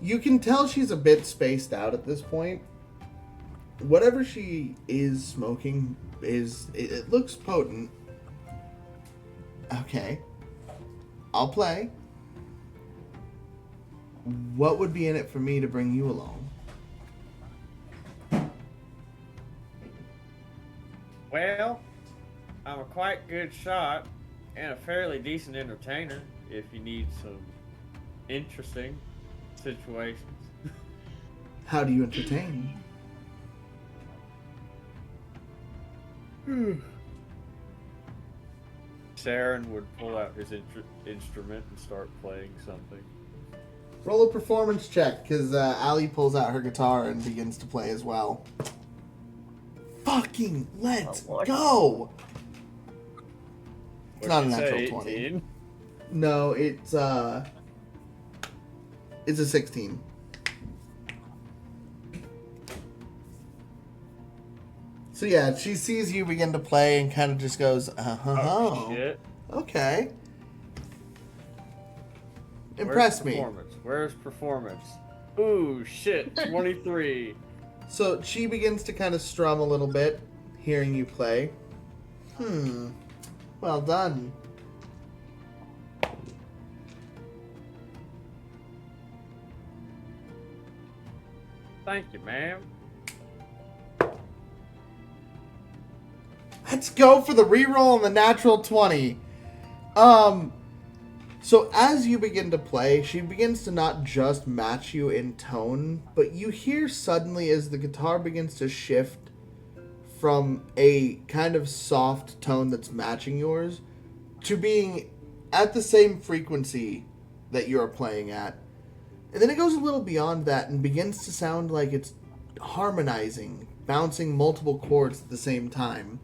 You can tell she's a bit spaced out at this point. Whatever she is smoking it looks potent. Okay. I'll play. What would be in it for me to bring you along? Well, I'm a quite good shot and a fairly decent entertainer if you need some interesting situations. How do you entertain? Sarin would pull out his instrument and start playing something. Roll a performance check, because Allie pulls out her guitar and begins to play as well. Fucking let's go! It's not a natural 20. 18? No, it's a 16. So yeah, she sees you begin to play and kind of just goes, Oh, shit. Okay. Impress me. Where's performance? Ooh, shit, 23. So she begins to kind of strum a little bit, hearing you play. Well done. Thank you, ma'am. Let's go for the reroll on the natural 20. So as you begin to play, she begins to not just match you in tone, but you hear suddenly as the guitar begins to shift from a kind of soft tone that's matching yours to being at the same frequency that you're playing at. And then it goes a little beyond that and begins to sound like it's harmonizing, bouncing multiple chords at the same time.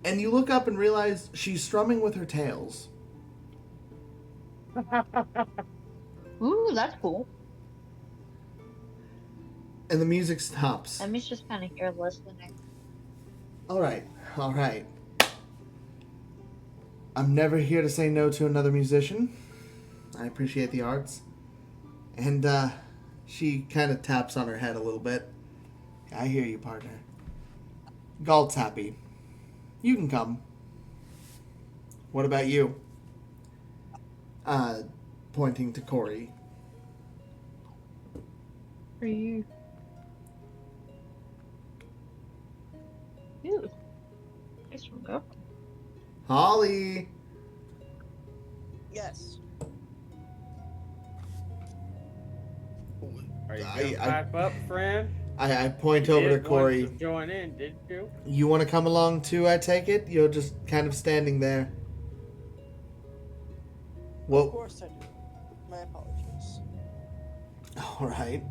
And you look up and realize she's strumming with her tails. Ooh, that's cool. And the music stops. Emmy's just kind of here listening. All right. I'm never here to say no to another musician. I appreciate the arts. And she kind of taps on her head a little bit. I hear you, partner. Galt's happy. You can come. What about you? Pointing to Corey. For you. Ew. Nice one, go. Holly! Yes. Are you gonna pipe up, friend? I point You over to did Corey. want to join in, didn't you? You want to come along too, I take it? You're just kind of standing there. Of course I do. My apologies. Alright.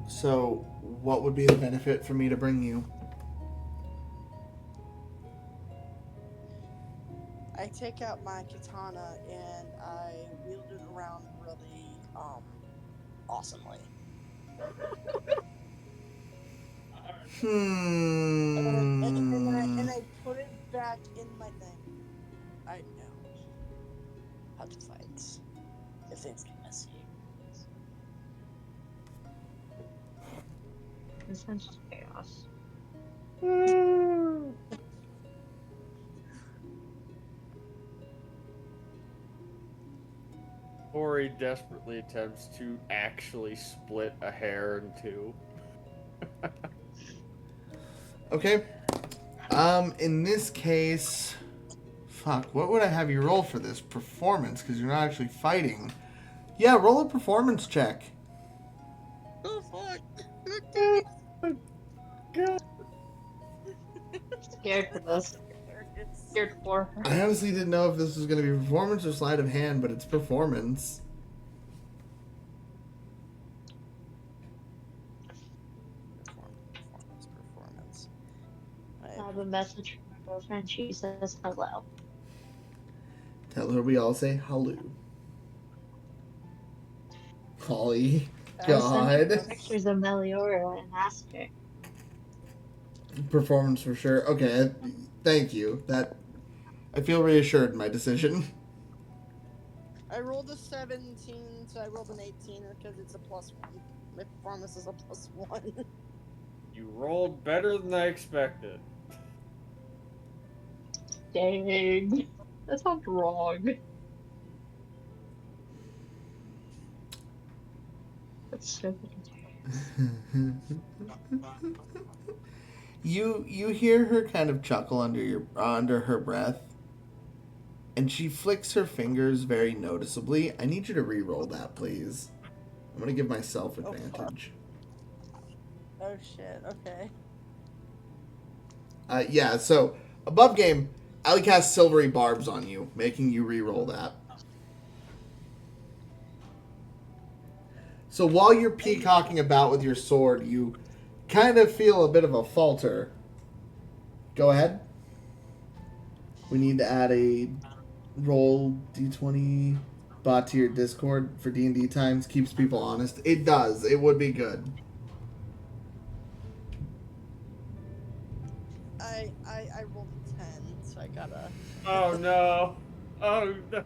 So, what would be the benefit for me to bring you? I take out my katana and I wield it around really, awesomely. And I put it back in my thing. I know how to fight if things get messy. This one's just chaos. Corey desperately attempts to actually split a hair in two. Okay. In this case... Fuck, what would I have you roll for this? Performance, because you're not actually fighting. Yeah, roll a performance check. God. Scared for this. Scared for her. I honestly didn't know if this was going to be performance or sleight of hand, but it's performance. Performance. I have a message from my girlfriend. She says hello. Tell her we all say hello. Holly. I sent her God. pictures of Meliora and asked her. Performance for sure. Okay, thank you. That I feel reassured in my decision. I rolled a 17, so I rolled an 18 because it's a +1. My performance is a +1. You rolled better than I expected. Dang. That sounds wrong. That's so You hear her kind of chuckle under her breath, and she flicks her fingers very noticeably. I need you to re-roll that, please. I'm gonna give myself advantage. Oh shit, okay. Yeah. So above game, Allie casts silvery barbs on you, making you re-roll that. So while you're peacocking about with your sword, you kind of feel a bit of a falter. Go ahead. We need to add a roll d20 bot to your Discord for D&D times. Keeps people honest. It does. It would be good. I rolled a 10, so I gotta... Oh no. Oh no.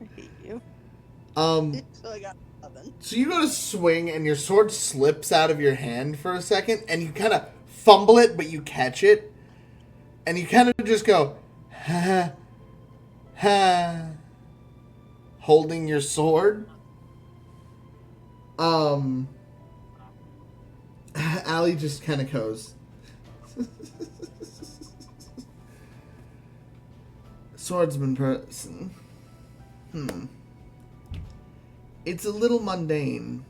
I hate you. So I got 11. So you go to swing and your sword slips out of your hand for a second and you kind of fumble it, but you catch it. And you kind of just go, ha, ha, holding your sword. Allie just kind of goes. Swordsman person. It's a little mundane.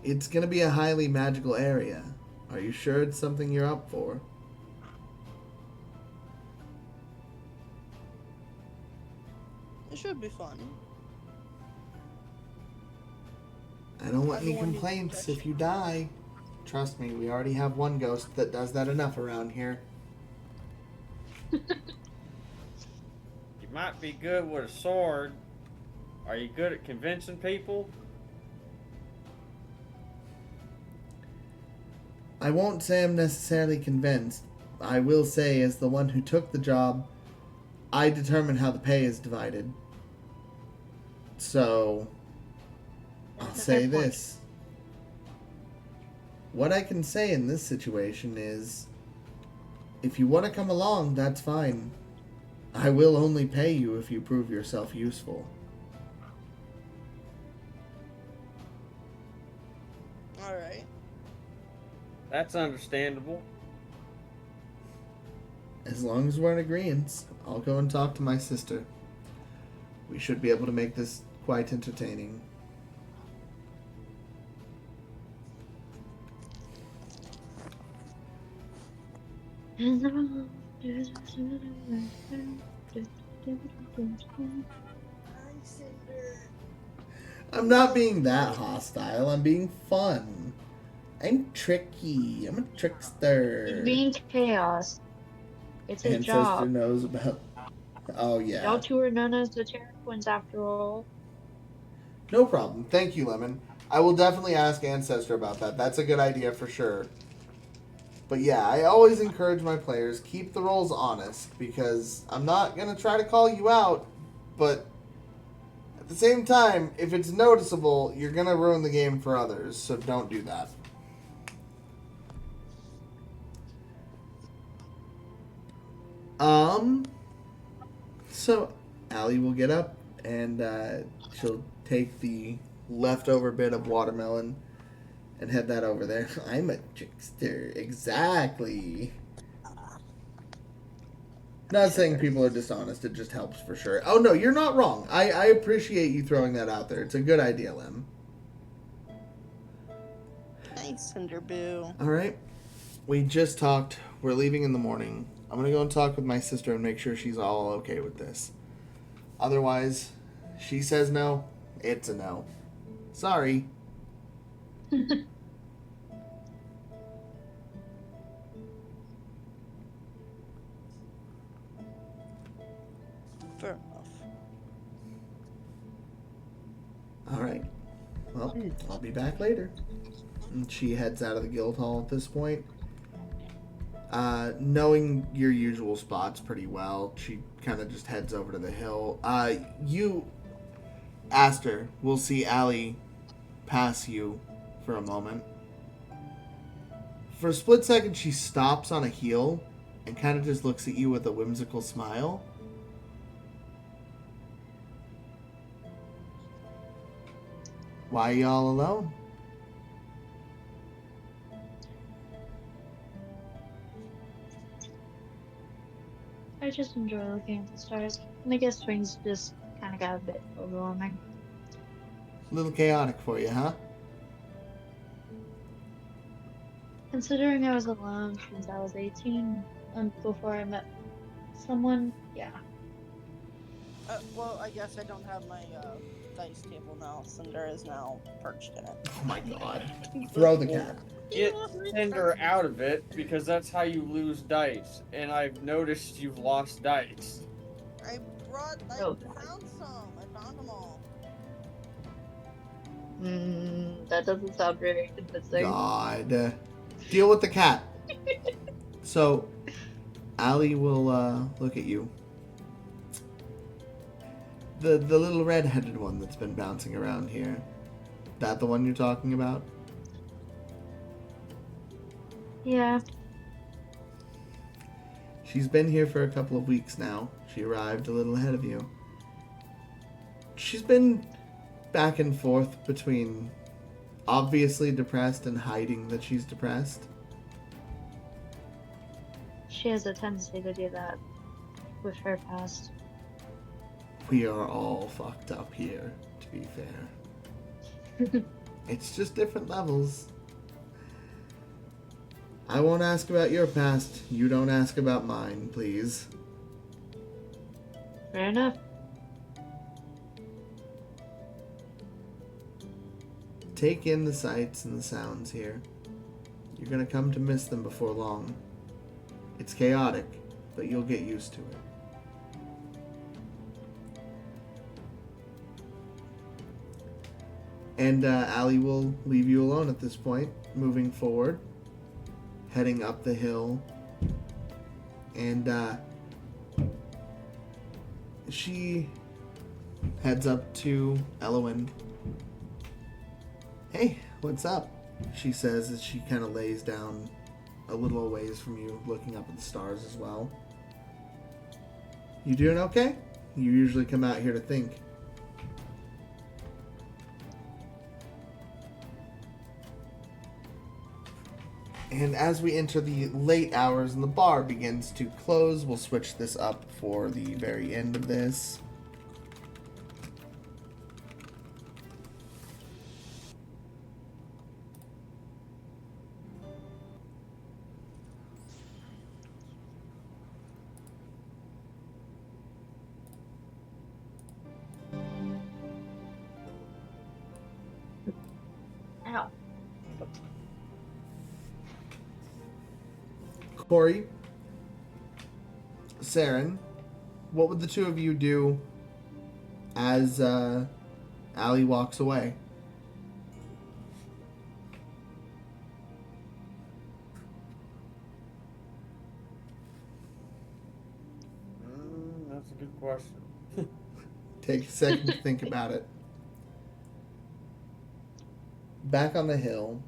It's gonna be a highly magical area. Are you sure it's something you're up for? It should be fun. I don't want any complaints if you die. Trust me, we already have one ghost that does that enough around here. You might be good with a sword. Are you good at convincing people? I won't say I'm necessarily convinced. I will say, as the one who took the job, I determine how the pay is divided. So, I'll say this. What I can say in this situation is, if you want to come along, that's fine. I will only pay you if you prove yourself useful. Alright. That's understandable. As long as we're in agreement, I'll go and talk to my sister. We should be able to make this quite entertaining. I'm not being that hostile. I'm being fun. I'm tricky. I'm a trickster. Being chaos. It's a Ancestor job. knows about... Oh, yeah. Y'all two are known as the Terra Twins after all. No problem. Thank you, Lemon. I will definitely ask Ancestor about that. That's a good idea for sure. But yeah, I always encourage my players, keep the rolls honest, because I'm not going to try to call you out, but at the same time, if it's noticeable, you're going to ruin the game for others, so don't do that. So Allie will get up and she'll take the leftover bit of watermelon and head that over there. I'm a trickster. Exactly. Not saying people are dishonest. It just helps for sure. Oh, no, you're not wrong. I appreciate you throwing that out there. It's a good idea, Lem. Thanks, Cinderboo. All right. We just talked. We're leaving in the morning. I'm going to go and talk with my sister and make sure she's all okay with this. Otherwise, she says no, it's a no. Sorry. Fair enough. All right. Well, I'll be back later. And she heads out of the guild hall at this point. Knowing your usual spots pretty well, she kind of just heads over to the hill. You, Aster, will see Allie pass you for a moment. For a split second, she stops on a heel and kind of just looks at you with a whimsical smile. Why are y'all alone? I just enjoy looking at the stars. And I guess swings just kind of got a bit overwhelming. A little chaotic for you, huh? Considering I was alone since I was 18 and before I met someone, yeah. Well, I guess I don't have my dice table now. Cinder is now perched in it. Oh my god. Throw the cat. Get Cinder out of it, because that's how you lose dice. And I've noticed you've lost dice. I Oh. found some. I found them all. That doesn't sound very convincing. God. Deal with the cat. So, Allie will look at you. The little red-headed one that's been bouncing around here. That the one you're talking about? Yeah. She's been here for a couple of weeks now. She arrived a little ahead of you. She's been back and forth between obviously depressed and hiding that she's depressed. She has a tendency to do that with her past. We are all fucked up here, to be fair. It's just different levels. I won't ask about your past. You don't ask about mine, please. Fair enough. Take in the sights and the sounds here. You're gonna come to miss them before long. It's chaotic, but you'll get used to it. And Allie will leave you alone at this point, moving forward, heading up the hill. And she heads up to Ellowynn. Hey, what's up? She says as she kind of lays down a little ways from you, looking up at the stars as well. You doing okay? You usually come out here to think. And as we enter the late hours and the bar begins to close, we'll switch this up for the very end of this. Ow. Corey, Sarin, what would the two of you do as Allie walks away? That's a good question. Take a second to think about it. Back on the hill,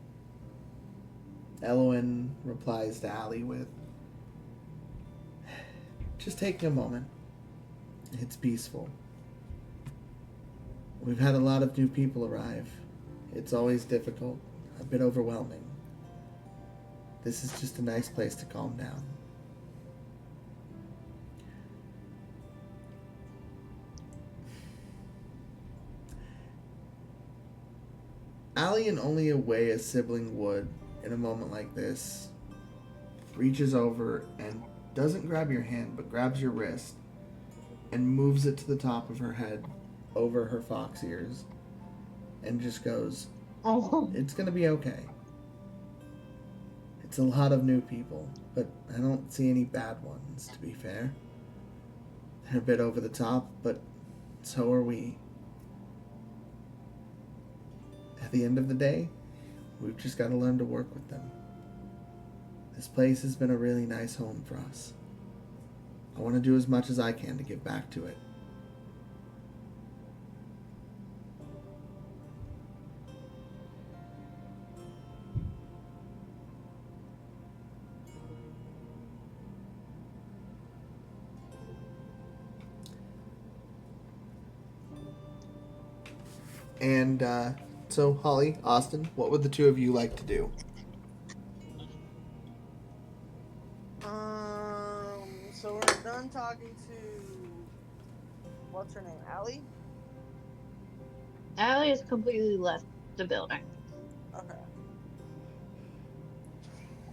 Ellowynn replies to Allie with, just taking a moment. It's peaceful. We've had a lot of new people arrive. It's always difficult, a bit overwhelming. This is just a nice place to calm down. Allie, in only a way a sibling would in a moment like this, reaches over and doesn't grab your hand, but grabs your wrist and moves it to the top of her head over her fox ears and just goes, Oh. "It's gonna be okay. It's a lot of new people, but I don't see any bad ones, to be fair. They're a bit over the top, but so are we. At the end of the day, we've just got to learn to work with them. This place has been a really nice home for us. I want to do as much as I can to give back to it." And so, Holly, Austin, what would the two of you like to do? So we're done talking to what's her name, Allie? Allie has completely left the building. Okay.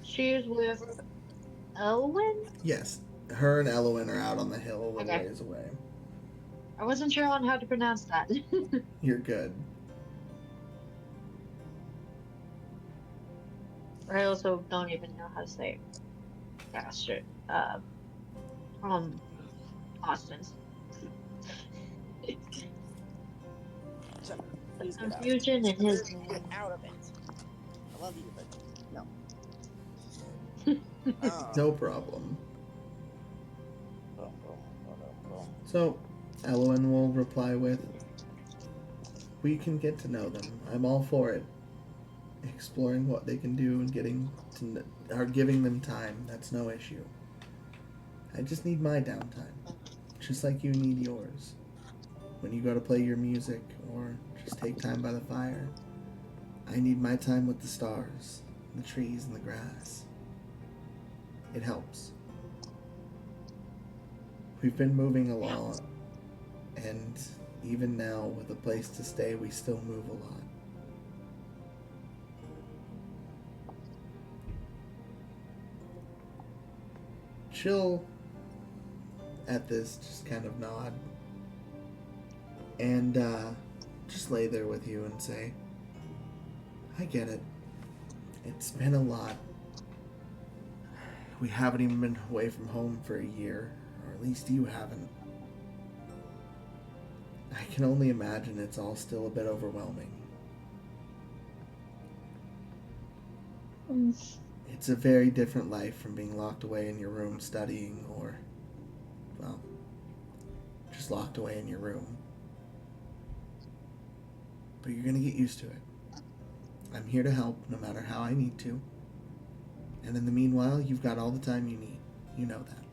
She's with Ellowynn? Yes, her and Ellowynn are out on the hill a little Okay. ways away. I wasn't sure on how to pronounce that. You're good. I also don't even know how to say it faster. Austin's. So, The please get out. confusion in his Get name. out of it. I love you, but no. No problem. Boom, boom, boom, boom. So, Ellowynn will reply with, "We can get to know them. I'm all for it. Exploring what they can do and giving them time. That's no issue. I just need my downtime, just like you need yours. When you go to play your music or just take time by the fire, I need my time with the stars, the trees, and the grass. It helps. We've been moving along, and even now, with a place to stay, we still move a lot. She'll, at this, just kind of nod and just lay there with you and say, I get it. It's been a lot. We haven't even been away from home for a year, or at least you haven't. I can only imagine it's all still a bit overwhelming. It's a very different life from being locked away in your room studying or, well, just locked away in your room. But you're gonna get used to it. I'm here to help no matter how I need to. And in the meanwhile, you've got all the time you need. You know that.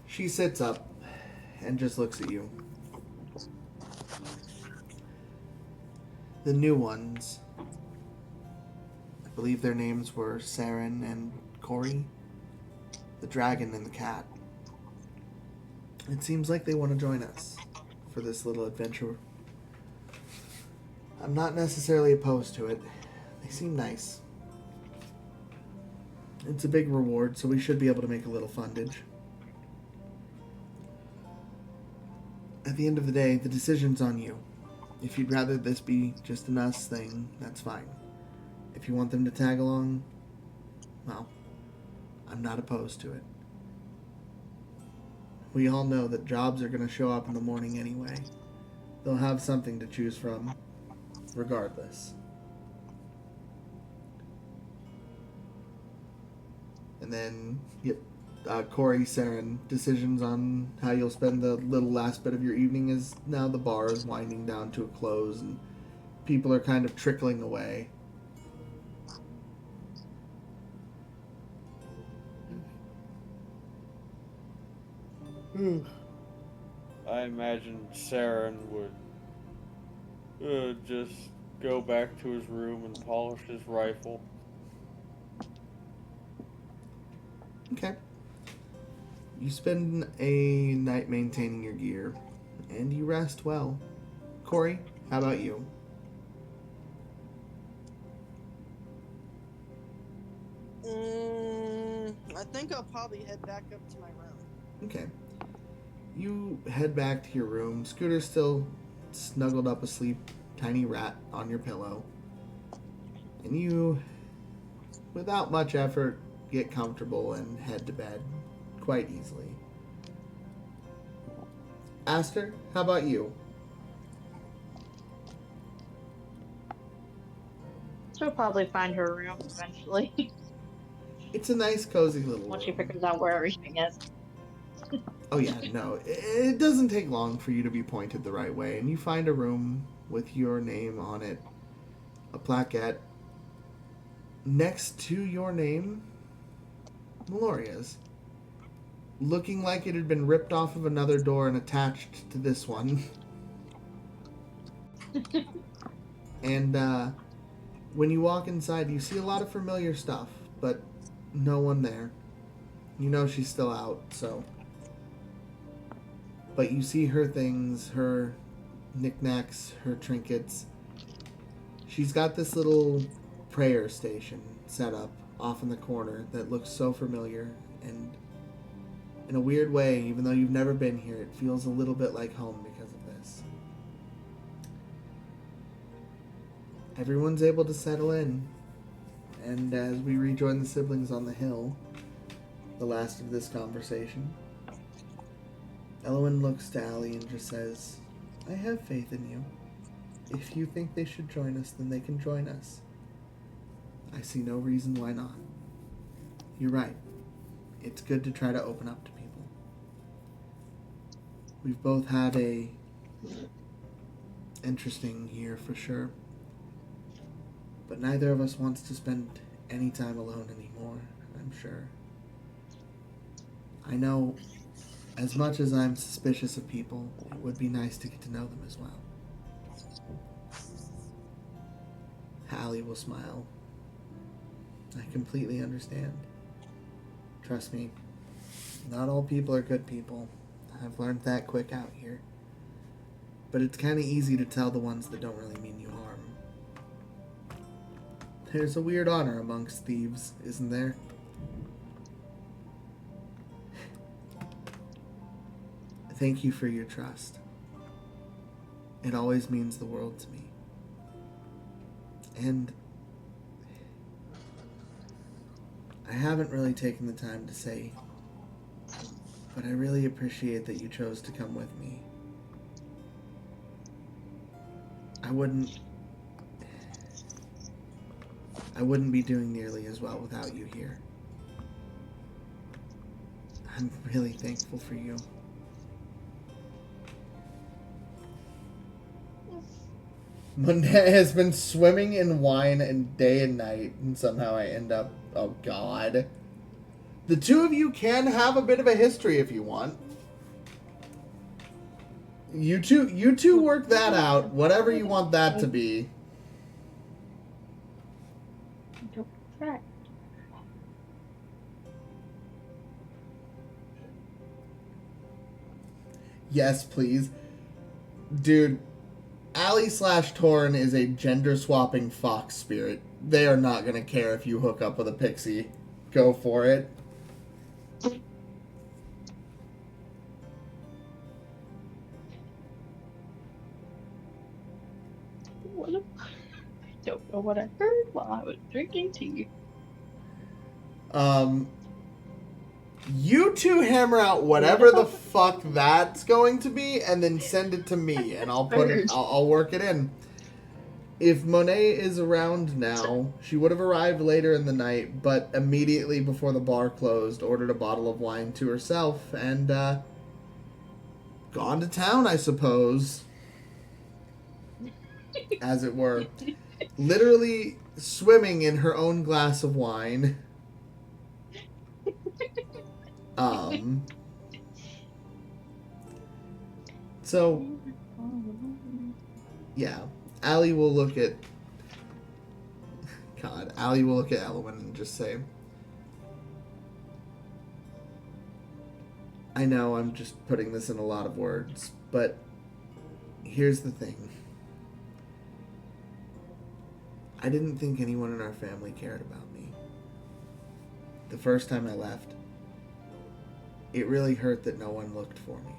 She sits up and just looks at you. The new ones, I believe their names were Sarin and Corey, the dragon and the cat. It seems like they want to join us for this little adventure. I'm not necessarily opposed to it. They seem nice. It's a big reward, so we should be able to make a little fundage. At the end of the day, the decision's on you. If you'd rather this be just an us thing, that's fine. If you want them to tag along, well, I'm not opposed to it. We all know that jobs are going to show up in the morning anyway. They'll have something to choose from, regardless. And then, Corey, Sarin, decisions on how you'll spend the little last bit of your evening is now the bar is winding down to a close and people are kind of trickling away. I imagine Sarin would just go back to his room and polish his rifle. Okay. You spend a night maintaining your gear, and you rest well. Corey, How about you? I think I'll probably head back up to my room. Okay. You head back to your room. Scooter's still snuggled up asleep, tiny rat on your pillow. And you, without much effort, get comfortable and head to bed quite easily. Aster, how about you? She'll probably find her room eventually It's a nice, cozy little once she room. figures out where everything is. Oh yeah, no, it doesn't take long for you to be pointed the right way, and you find a room with your name on it, a plaquette. Next to your name, Meloria's, looking like it had been ripped off of another door and attached to this one. And when you walk inside, you see a lot of familiar stuff, but no one there. You know she's still out, so. But you see her things, her knickknacks, her trinkets. She's got this little prayer station set up off in the corner that looks so familiar, and in a weird way, even though you've never been here, it feels a little bit like home because of this. Everyone's able to settle in, and as we rejoin the siblings on the hill, the last of this conversation, Ellowynn looks to Allie and just says, I have faith in you. If you think they should join us, then they can join us. I see no reason why not. You're right. It's good to try to open up to people. We've both had a interesting year for sure. But neither of us wants to spend any time alone anymore, I'm sure. I know, as much as I'm suspicious of people, it would be nice to get to know them as well. Hallie will smile. I completely understand. Trust me, not all people are good people. I've learned that quick out here. But it's kind of easy to tell the ones that don't really mean you harm. There's a weird honor amongst thieves, isn't there? Thank you for your trust. It always means the world to me. And I haven't really taken the time to say, but I really appreciate that you chose to come with me. I wouldn't be doing nearly as well without you here. I'm really thankful for you. Monet has been swimming in wine and day and night, and somehow I end up... Oh, God. The two of you can have a bit of a history if you want. You two work that out, whatever you want that to be. Right. Yes, please. Dude, Allie/Toren is a gender-swapping fox spirit. They are not going to care if you hook up with a pixie. Go for it. I don't know what I heard while I was drinking tea. You two hammer out whatever the fuck that's going to be, and then send it to me, and I'll put it. I'll work it in. If Monet is around now, she would have arrived later in the night, but immediately before the bar closed, ordered a bottle of wine to herself and gone to town, I suppose, as it were. Literally swimming in her own glass of wine. So, yeah, Allie will look at... God, Allie will look at Ellowynn and just say, I know I'm just putting this in a lot of words, but here's the thing. I didn't think anyone in our family cared about me. The first time I left, it really hurt that no one looked for me.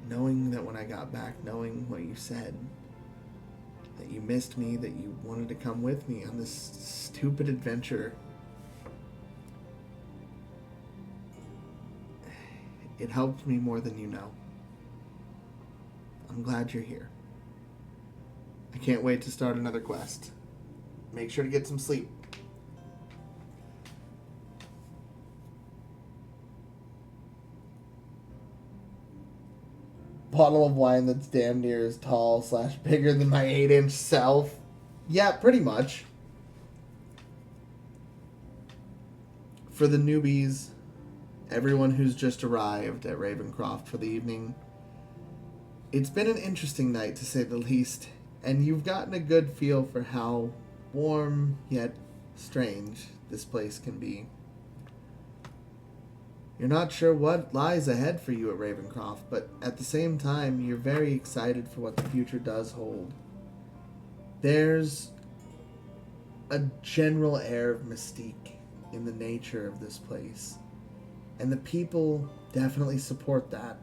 Knowing that when I got back, knowing what you said, that you missed me, that you wanted to come with me on this stupid adventure, it helped me more than you know. I'm glad you're here. I can't wait to start another quest. Make sure to get some sleep. Bottle of wine that's damn near as tall / bigger than my 8-inch self. Yeah, pretty much. For the newbies, everyone who's just arrived at Ravencrof for the evening, it's been an interesting night to say the least, and you've gotten a good feel for how warm yet strange this place can be. You're not sure what lies ahead for you at Ravencrof, but at the same time, you're very excited for what the future does hold. There's a general air of mystique in the nature of this place, and the people definitely support that.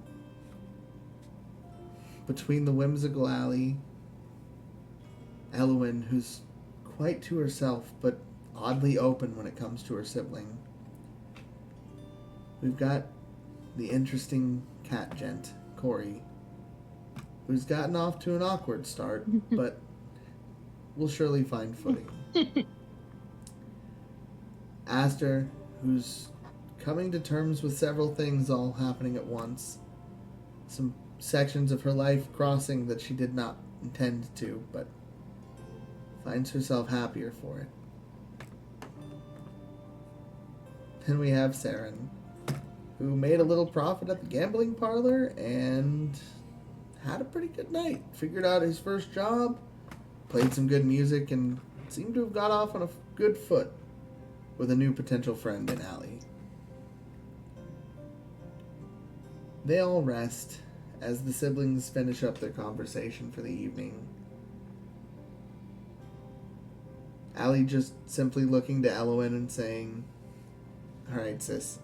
Between the whimsical alley, Ellowynn, who's quite to herself, but oddly open when it comes to her sibling, we've got the interesting cat gent, Corey, who's gotten off to an awkward start, but will surely find footing. Aster, who's coming to terms with several things all happening at once. Some sections of her life crossing that she did not intend to, but finds herself happier for it. Then we have Sarin, who made a little profit at the gambling parlor and had a pretty good night. Figured out his first job, played some good music, and seemed to have got off on a good foot with a new potential friend in Allie. They all rest as the siblings finish up their conversation for the evening. Allie just simply looking to Ellowynn and saying, "Alright, sis.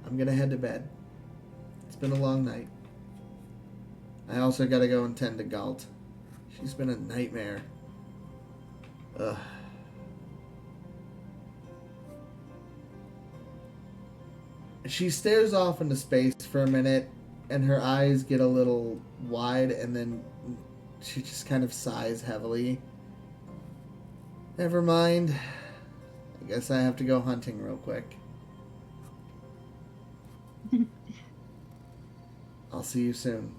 I'm gonna head to bed. It's been a long night. I also gotta go and tend to Galt. She's been a nightmare. Ugh." She stares off into space for a minute, and her eyes get a little wide, and then she just kind of sighs heavily. "Never mind. I guess I have to go hunting real quick. I'll see you soon."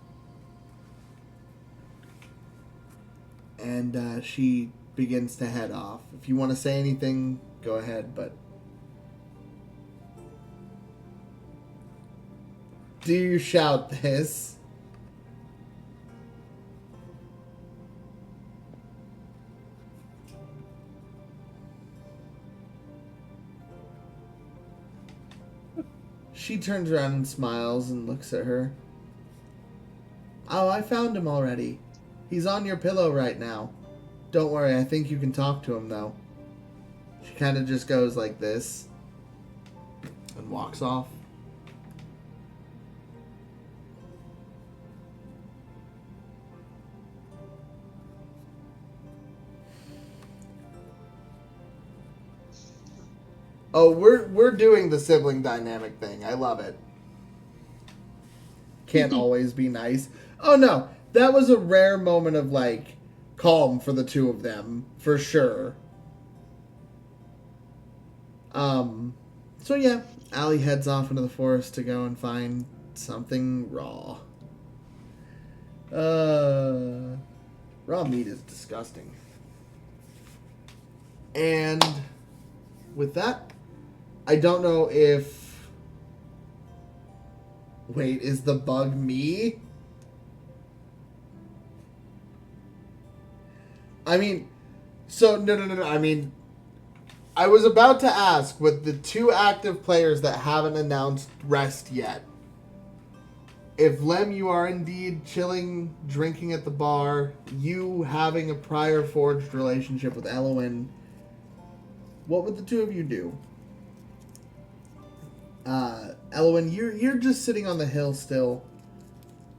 And she begins to head off. If you want to say anything, go ahead, but... Do you shout this? She turns around and smiles and looks at her. "Oh, I found him already. He's on your pillow right now. Don't worry, I think you can talk to him, though." She kind of just goes like this and walks off. Oh, we're doing the sibling dynamic thing. I love it. Can't always be nice. Oh no, that was a rare moment of like calm for the two of them, for sure. So yeah, Allie heads off into the forest to go and find something raw. Raw meat is disgusting. And with that, I don't know if... Wait, is the bug me? I mean, so, no. I mean, I was about to ask, with the 2 active players that haven't announced rest yet, if Lem, you are indeed chilling, drinking at the bar, you having a prior forged relationship with Ellowynn, what would the two of you do? Ellowynn, you're just sitting on the hill still.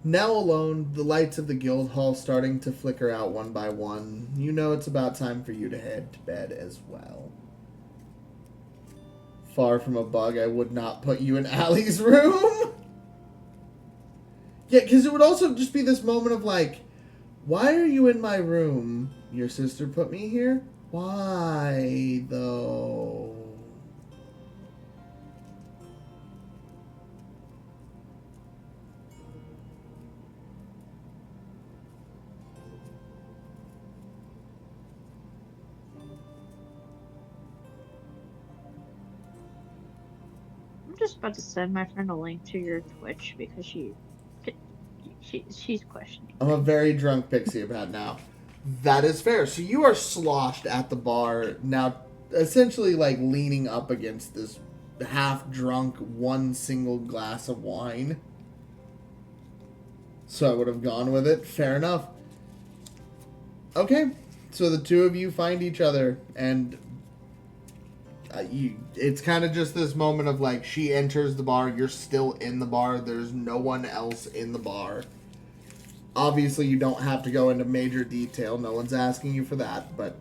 Now alone, the lights of the guild hall starting to flicker out one by one. You know it's about time for you to head to bed as well. Far from a bug, I would not put you in Allie's room. Yeah, because it would also just be this moment of like, why are you in my room? Your sister put me here? Why, though? I'm just about to send my friend a link to your Twitch because she's questioning. I'm a very drunk pixie about now. That is fair. So you are sloshed at the bar, now essentially like leaning up against this half-drunk one single glass of wine. So I would have gone with it. Fair enough. Okay. So the two of you find each other, and it's kind of just this moment of like, she enters the bar, you're still in the bar, there's no one else in the bar. Obviously, you don't have to go into major detail. No one's asking you for that. But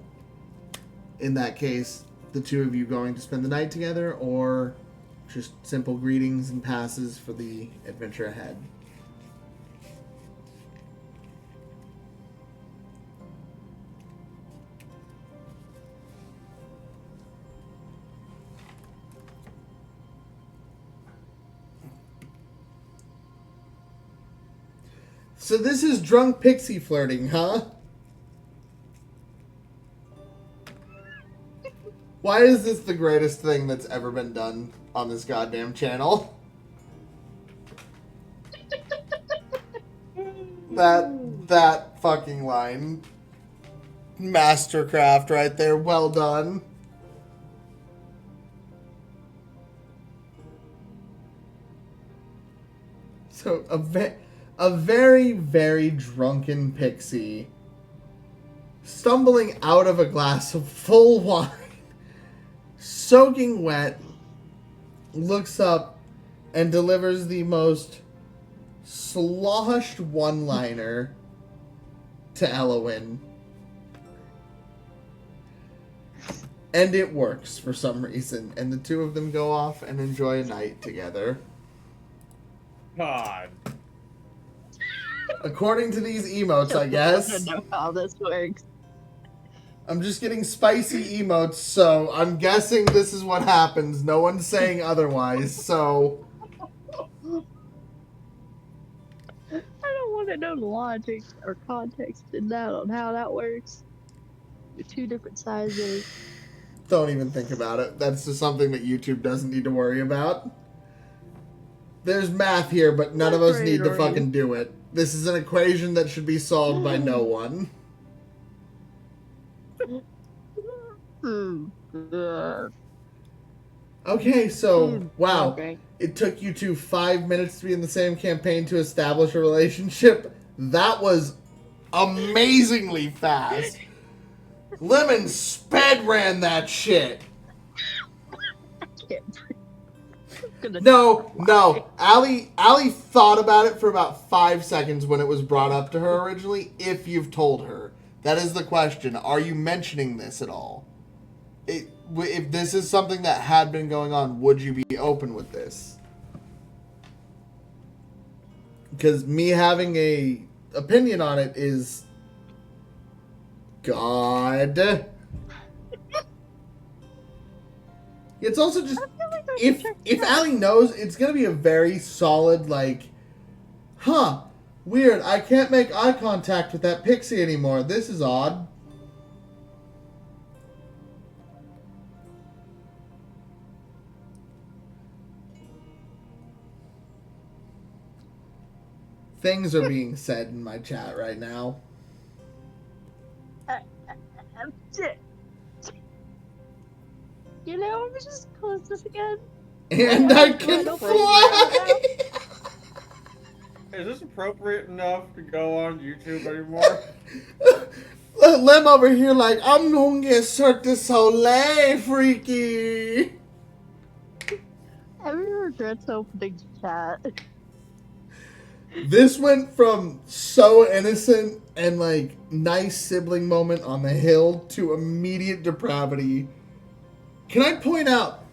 in that case, the two of you going to spend the night together, or just simple greetings and passes for the adventure ahead? So this is drunk pixie flirting, huh? Why is this the greatest thing that's ever been done on this goddamn channel? That fucking line. Mastercraft right there. Well done. So a very, very drunken pixie stumbling out of a glass of full wine, soaking wet, looks up and delivers the most sloshed one-liner to Ellowynn. And it works for some reason, and the two of them go off and enjoy a night together. God. According to these emotes, I guess. I don't know how this works. I'm just getting spicy emotes, so I'm guessing this is what happens. No one's saying otherwise, so... I don't want to know the logic or context in that on how that works. They're two different sizes. Don't even think about it. That's just something that YouTube doesn't need to worry about. There's math here, but none of us need to fucking do it. This is an equation that should be solved by no one. Okay, so, wow. Okay. It took you 5 minutes to be in the same campaign to establish a relationship. That was amazingly fast. Lemon sped ran that shit. No. Allie thought about it for about 5 seconds when it was brought up to her originally, if you've told her. That is the question. Are you mentioning this at all? If this is something that had been going on, would you be open with this? Because me having a opinion on it is... God. It's also just... If Allie knows, it's going to be a very solid, like... Huh. Weird. I can't make eye contact with that pixie anymore. This is odd. Things are being said in my chat right now. You know, let me just close this again. And I can fly! Is this appropriate enough to go on YouTube anymore? Lem over here like, I'm gonna get Cirque du Soleil, freaky. Every regrets opening chat. This went from so innocent and like nice sibling moment on the hill to immediate depravity. Can I point out,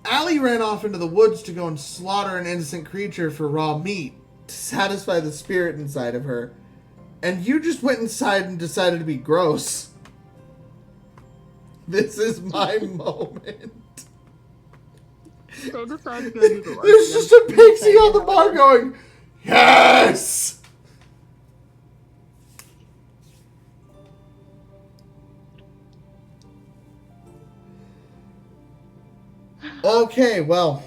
Allie ran off into the woods to go and slaughter an innocent creature for raw meat to satisfy the spirit inside of her. And you just went inside and decided to be gross. This is my moment. They decided to go do the work. There's just a pixie on the bar going, yes! Okay, well,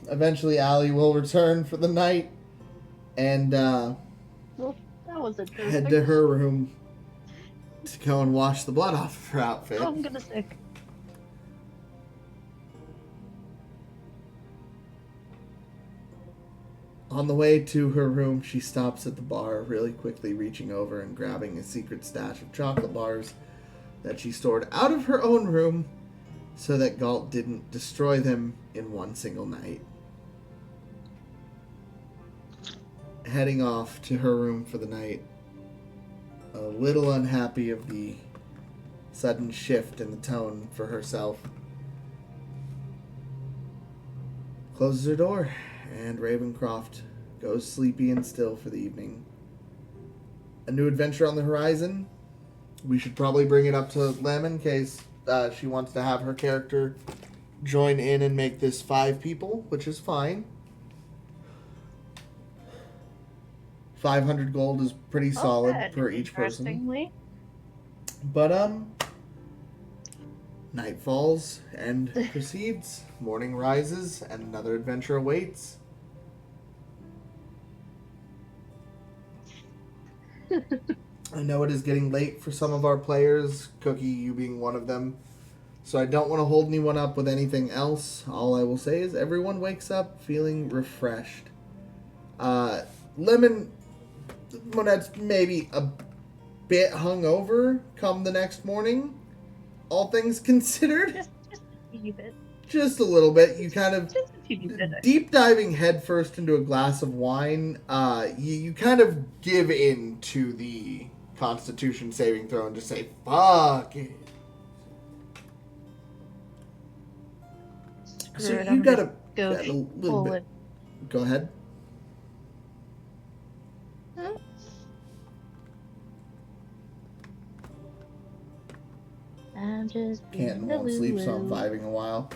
eventually Allie will return for the night and Well, that was head interesting. to her room to go and wash the blood off of her outfit. Oh, I'm gonna sick. On the way to her room, she stops at the bar, really quickly reaching over and grabbing a secret stash of chocolate bars that she stored out of her own room so that Galt didn't destroy them in one single night. Heading off to her room for the night, a little unhappy of the sudden shift in the tone for herself, closes her door, and Ravencrof goes sleepy and still for the evening. A new adventure on the horizon. We should probably bring it up to Lem in case she wants to have her character join in and make this 5 people, which is fine. 500 gold is pretty solid that per each person. Interestingly. But, night falls and proceeds. Morning rises and another adventure awaits. I know it is getting late for some of our players, Cookie, you being one of them. So I don't want to hold anyone up with anything else. All I will say is everyone wakes up feeling refreshed. Lemon, Monet's maybe a bit hungover come the next morning, all things considered. Just a few bit. Just a little bit. You kind of Just a few bit. deep diving headfirst into a glass of wine. You kind of give in to the Constitution saving throw and just say, fuck it. So Screw it, you I'm gotta go got a little pull bit. it. Go ahead. Huh? I'm just Canton won't sleep, so I'm vibing a while.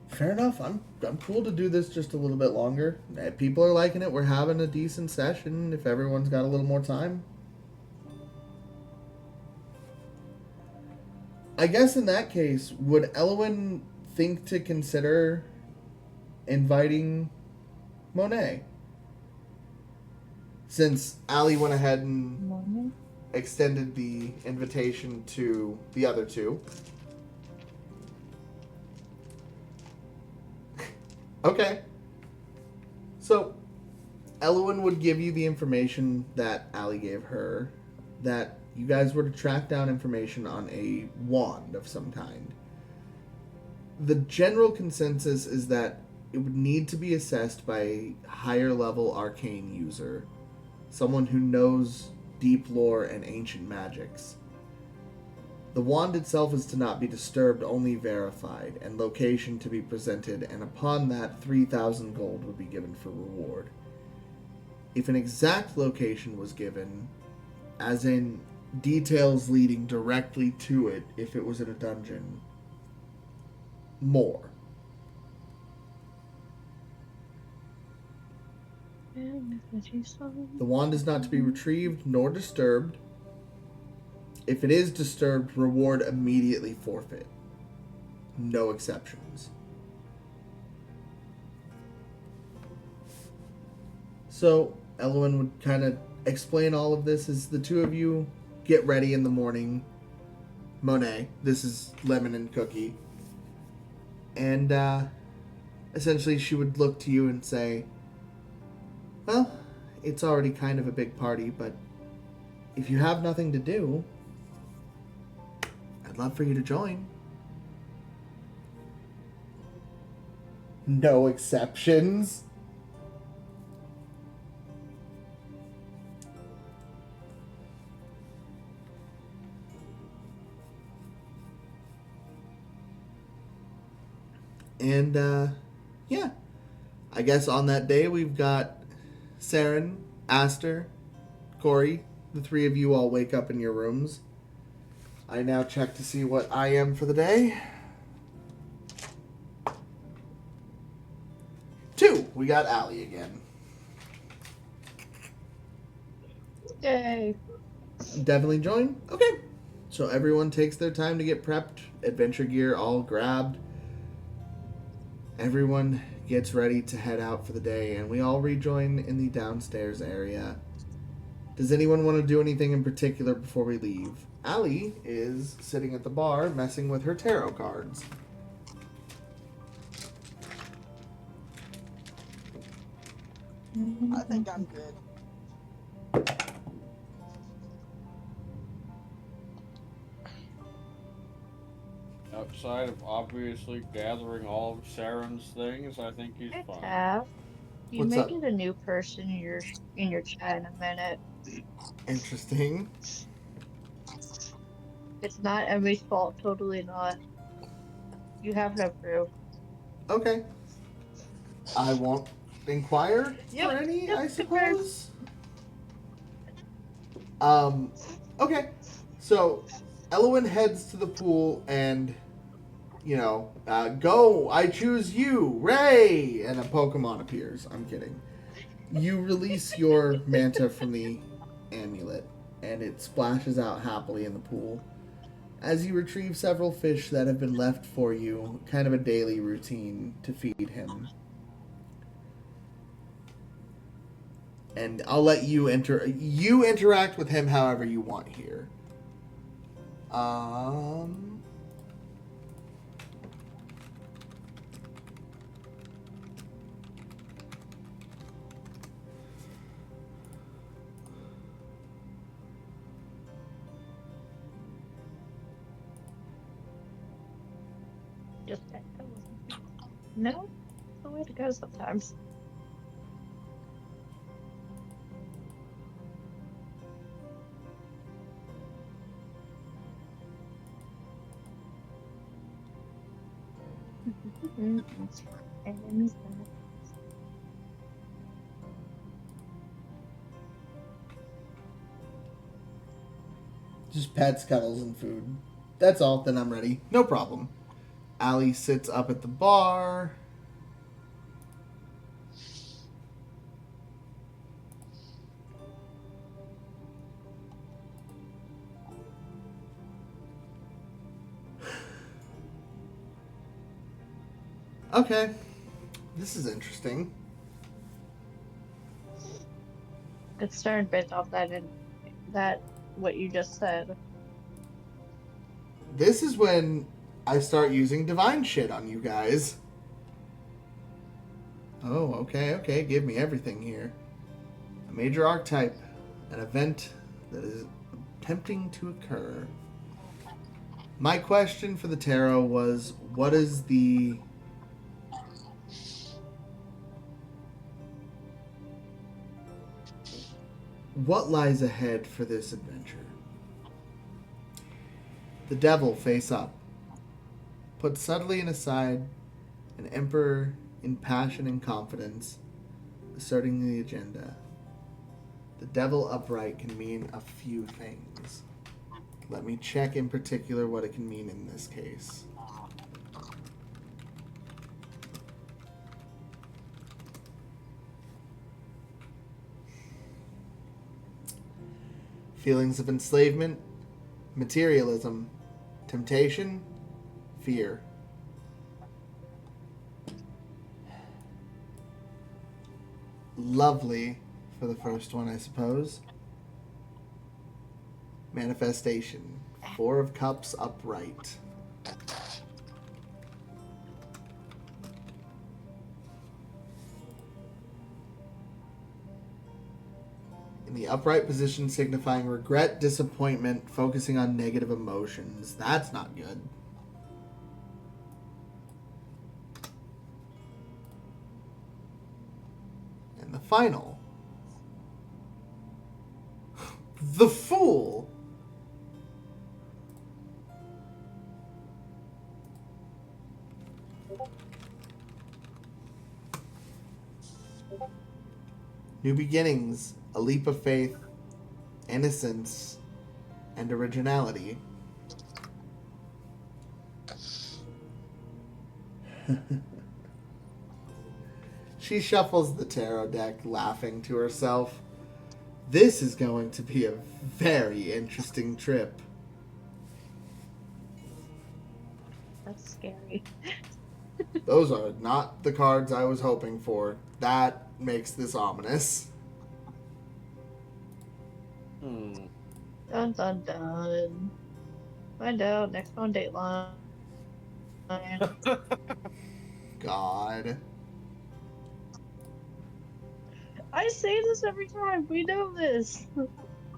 Fair enough. I'm cool to do this just a little bit longer. People are liking it. We're having a decent session. If everyone's got a little more time. I guess in that case, would Ellowynn think to consider inviting Monet? Since Allie went ahead and Morning. extended the invitation to the other two. Okay. So, Ellowynn would give you the information that Allie gave her, that you guys were to track down information on a wand of some kind. The general consensus is that it would need to be assessed by a higher level arcane user, someone who knows deep lore and ancient magics. The wand itself is to not be disturbed, only verified, and location to be presented, and upon that 3,000 gold would be given for reward. If an exact location was given, as in details leading directly to it if it was in a dungeon, more. The wand is not to be retrieved nor disturbed. If it is disturbed, reward immediately forfeit. No exceptions. So, Ellowynn would kind of explain all of this as the two of you get ready in the morning. Monet, this is Lemon and Cookie. And, essentially she would look to you and say, well, it's already kind of a big party, but if you have nothing to do, I'd love for you to join. No exceptions. And, yeah. I guess on that day we've got Sarin, Aster, Corey. The three of you all wake up in your rooms. I now check to see what I am for the day. 2. We got Allie again. Yay. Definitely join? Okay. So everyone takes their time to get prepped. Adventure gear all grabbed. Everyone gets ready to head out for the day, and we all rejoin in the downstairs area. Does anyone want to do anything in particular before we leave? Allie is sitting at the bar messing with her tarot cards. I think I'm good. Outside of obviously gathering all of Saren's things, I think he's Hey, fine. Taff. You What's may up? get a new person in your chat in a minute. Interesting. It's not Emmy's fault, totally not. You have no proof. Okay. I won't inquire Yep, for any, yep, I confirmed. suppose. Okay. So, Ellowynn heads to the pool and, go, I choose you, Ray! And a Pokemon appears. I'm kidding. You release your manta from the amulet, and it splashes out happily in the pool. As you retrieve several fish that have been left for you, kind of a daily routine to feed him. And I'll let you interact with him however you want here. Just no, it's the way to go sometimes. Enemies back. Just pets, cuddles, and food. That's all. Then I'm ready. No problem. Allie sits up at the bar. Okay. This is interesting. It's starting based off that what you just said. This is when I start using divine shit on you guys. Oh, okay. Give me everything here. A major archetype. An event that is attempting to occur. My question for the tarot was, what is the... What lies ahead for this adventure? The devil face up. Put subtly in aside, an emperor in passion and confidence, asserting the agenda. The devil upright can mean a few things. Let me check in particular what it can mean in this case. Feelings of enslavement, materialism, temptation, fear. Lovely for the first one, I suppose. Manifestation. 4 of Cups upright. in the upright position signifying regret, disappointment, focusing on negative emotions. That's not good. And the final. The Fool. New beginnings, a leap of faith, innocence, and originality. She shuffles the tarot deck, laughing to herself. This is going to be a very interesting trip. That's scary. Those are not the cards I was hoping for. That makes this ominous. Hmm. Dun dun dun. Find out next on Dateline. God. I say this every time. We know this.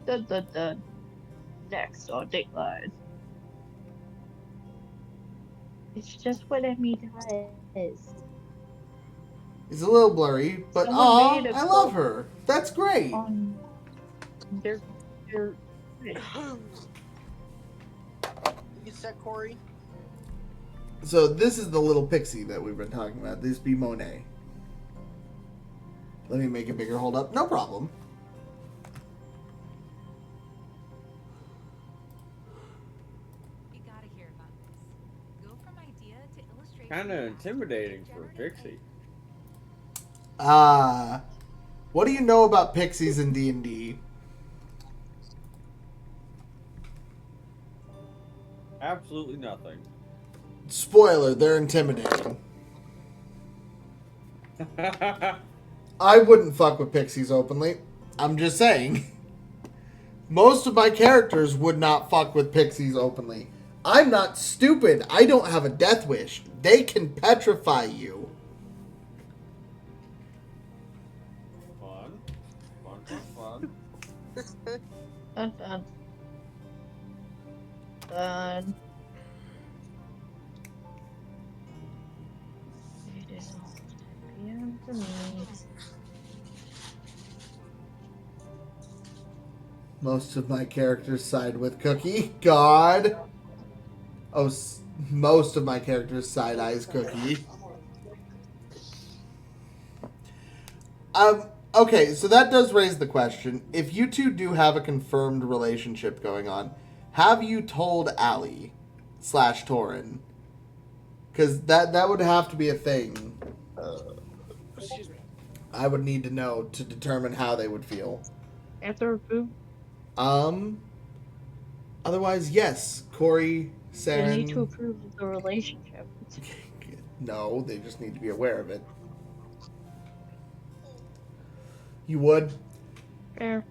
Dun dun dun. Next on Dateline. It's just what Emmy does. It's a little blurry, but Someone aw, made a I love quote her. That's great. on their You said Corey? So this is the little pixie that we've been talking about. This be Monet. Let me make it bigger. Hold up. No problem. You gotta hear about this. Go from idea to illustration. Kind of intimidating for a pixie. What do you know about pixies in D&D? Absolutely nothing. Spoiler, they're intimidating. I wouldn't fuck with pixies openly. I'm just saying. Most of my characters would not fuck with pixies openly. I'm not stupid. I don't have a death wish. They can petrify you. Fun. Fun. dun dun dun. It is all 10 p.m. for me. Most of my characters side with Cookie. God. Oh, most of my characters side eyes Cookie. Okay, so that does raise the question. If you two do have a confirmed relationship going on, have you told Allie / Toren? Because that would have to be a thing. Excuse me. I would need to know to determine how they would feel. After approve, Otherwise, yes. Corey, they need to Sarin. approve of the relationship. No, they just need to be aware of it. You would? Fair.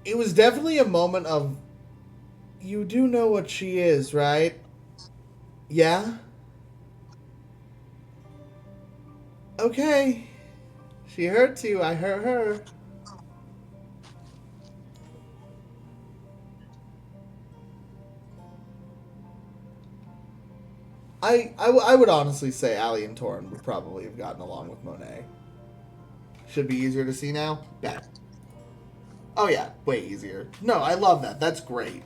It was definitely a moment of, you do know what she is, right? Yeah? Okay. She hurt you, I hurt her. I would honestly say Allie and Toren would probably have gotten along with Monet. Should be easier to see now? Yeah. Oh yeah, way easier. No, I love that. That's great.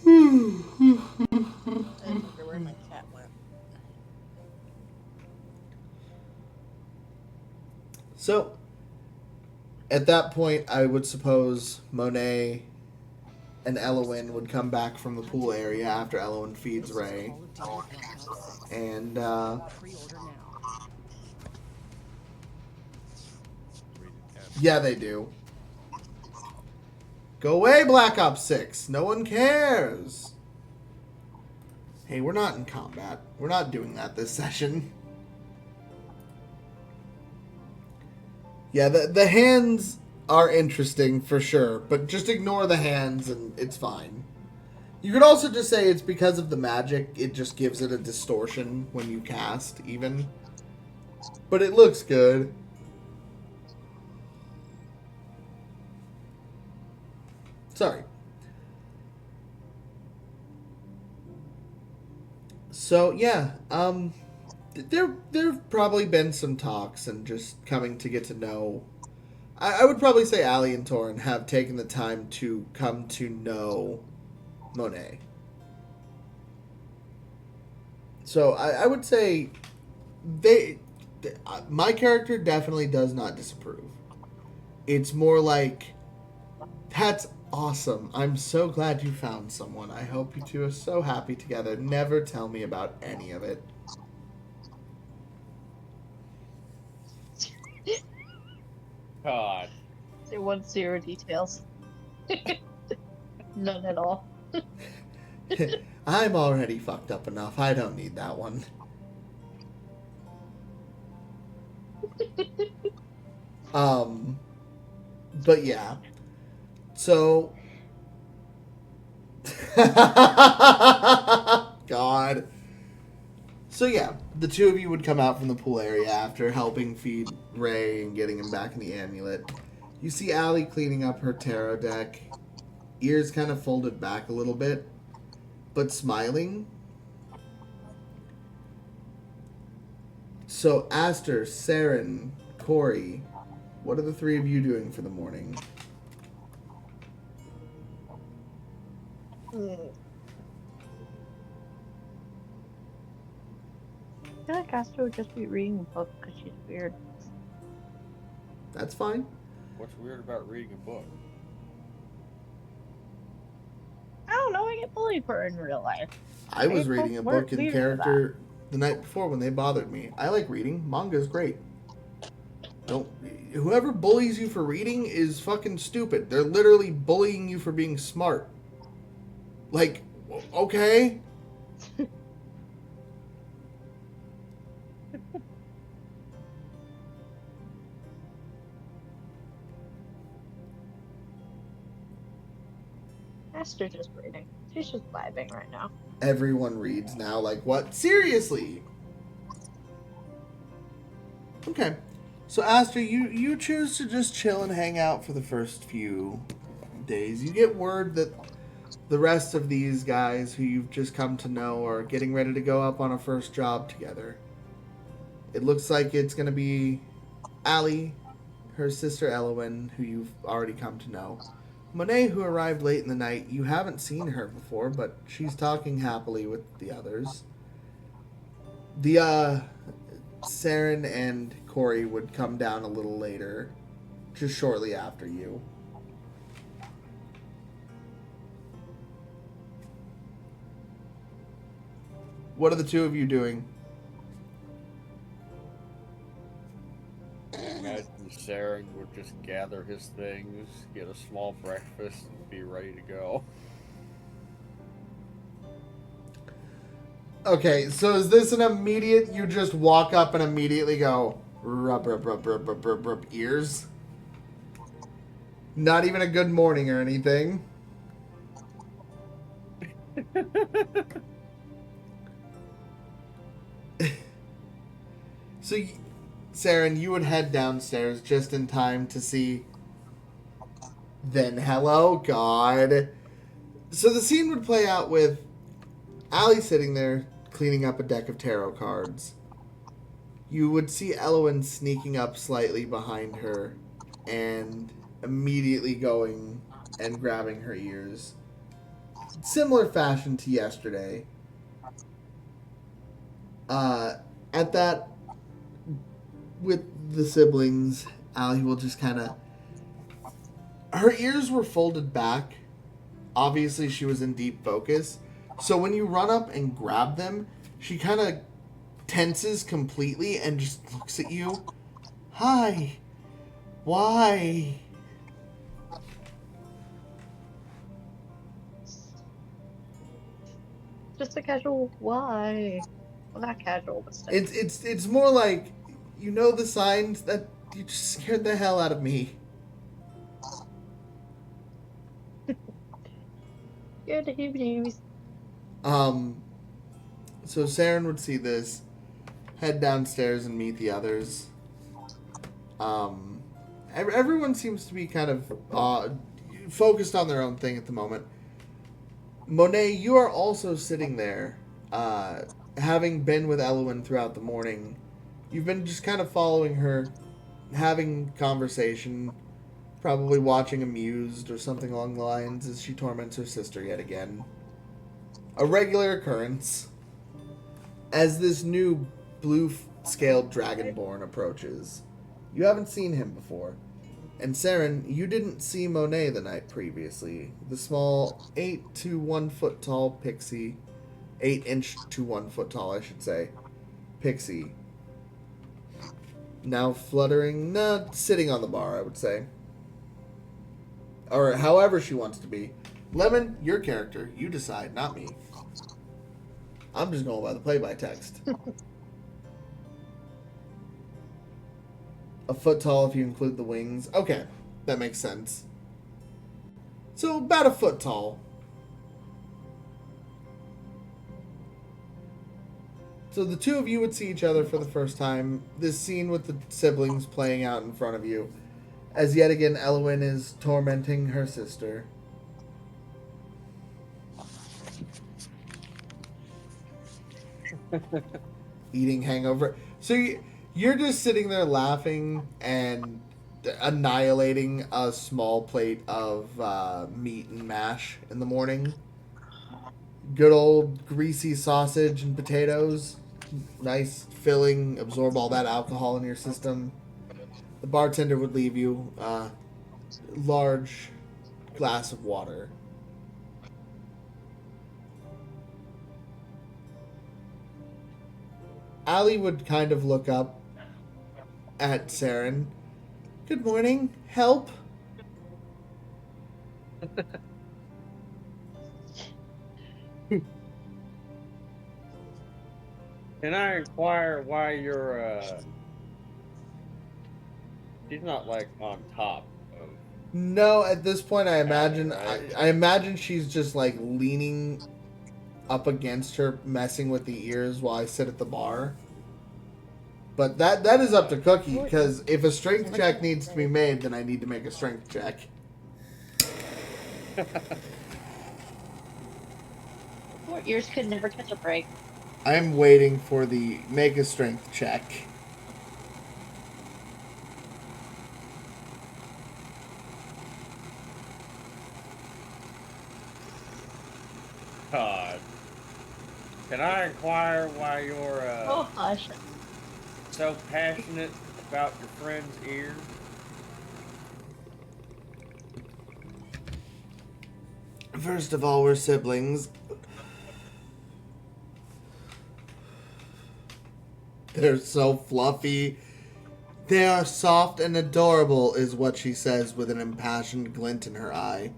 I wonder where my cat went. So, at that point, I would suppose Monet and Ellowynn would come back from the pool area after Ellowynn feeds Ray. And, yeah, they do. Go away, Black Ops 6. No one cares. Hey, we're not in combat. We're not doing that this session. Yeah, the hands are interesting for sure, but just ignore the hands and it's fine. You could also just say it's because of the magic. It just gives it a distortion when you cast, even. But it looks good. Sorry. So yeah, there've probably been some talks and just coming to get to know. I would probably say Allie and Toren have taken the time to come to know Monet. So I would say my character definitely does not disapprove. It's more like, that's awesome. I'm so glad you found someone. I hope you two are so happy together. Never tell me about any of it. God. They want 0 details. None at all. I'm already fucked up enough. I don't need that one. But yeah. So God. So yeah, the two of you would come out from the pool area after helping feed Ray and getting him back in the amulet. You see Allie cleaning up her tarot deck, ears kind of folded back a little bit, but smiling. So Aster, Sarin, Corey, what are the three of you doing for the morning? I feel like Asta would just be reading a book because she's weird. That's fine. What's weird about reading a book? I don't know, I get bullied for it in real life. I was They reading both a weren't book in weird for character the night before when they bothered me. I like reading. Manga's great. Don't. Whoever bullies you for reading is fucking stupid. They're literally bullying you for being smart. Like, okay. Asta's just reading. She's just vibing right now. Everyone reads now. Like, what? Seriously? Okay. So, Aster, you choose to just chill and hang out for the first few days. You get word that the rest of these guys who you've just come to know are getting ready to go up on a first job together. It looks like it's going to be Allie, her sister Ellowynn, who you've already come to know. Monet, who arrived late in the night, you haven't seen her before, but she's talking happily with the others. The, Sarin and Corey would come down a little later, just shortly after you. What are the two of you doing? Imagine Sarin would just gather his things, get a small breakfast, and be ready to go. Okay, so is this an immediate, you just walk up and immediately go, rub, rub, rub, rub, rub, rub, rub, ears? Not even a good morning or anything? So, Sarin, you would head downstairs just in time to see. Then, hello, God. So the scene would play out with Allie sitting there cleaning up a deck of tarot cards. You would see Ellowynn sneaking up slightly behind her and immediately going and grabbing her ears. Similar fashion to yesterday. At that, with the siblings, Allie will just kind of... Her ears were folded back. Obviously, she was in deep focus. So when you run up and grab them, she kind of tenses completely and just looks at you. Hi. Why? Just a casual why? Well, not casual, but still. It's more like, you know the signs that you just scared the hell out of me. Scared the heebie-jeebies. So Sarin would see this, head downstairs and meet the others. Everyone seems to be kind of focused on their own thing at the moment. Monet, you are also sitting there, having been with Ellowynn throughout the morning. You've been just kind of following her, having conversation, probably watching Amused or something along the lines as she torments her sister yet again. A regular occurrence. As this new blue-scaled dragonborn approaches. You haven't seen him before. And Sarin, you didn't see Monet the night previously. The small 8 to 1 foot tall pixie, 8 inch to 1 foot tall, I should say, pixie. Now fluttering, sitting on the bar, I would say. Or however she wants to be. Lemon, your character. You decide, not me. I'm just going by the play-by text. A foot tall if you include the wings. Okay, that makes sense. So about a foot tall. So the two of you would see each other for the first time. This scene with the siblings playing out in front of you. As yet again, Ellowynn is tormenting her sister. Eating hangover. So you're just sitting there laughing and annihilating a small plate of meat and mash in the morning. Good old greasy sausage and potatoes. Nice filling, absorb all that alcohol in your system. The bartender would leave you a large glass of water. Allie would kind of look up at Sarin. Good morning. Help? Can I inquire why you're, she's not, like, on top of... No, at this point, I imagine Allie, right? I imagine she's just like leaning up against her, messing with the ears while I sit at the bar. But that is up to Cookie, because if a strength check needs to be made, then I need to make a strength check. Your ears could never catch a break. I'm waiting for the make a strength check. God. Can I inquire why you're, Oh, hush. so passionate about your friend's ears? First of all, we're siblings. They're so fluffy. They are soft and adorable, is what she says with an impassioned glint in her eye.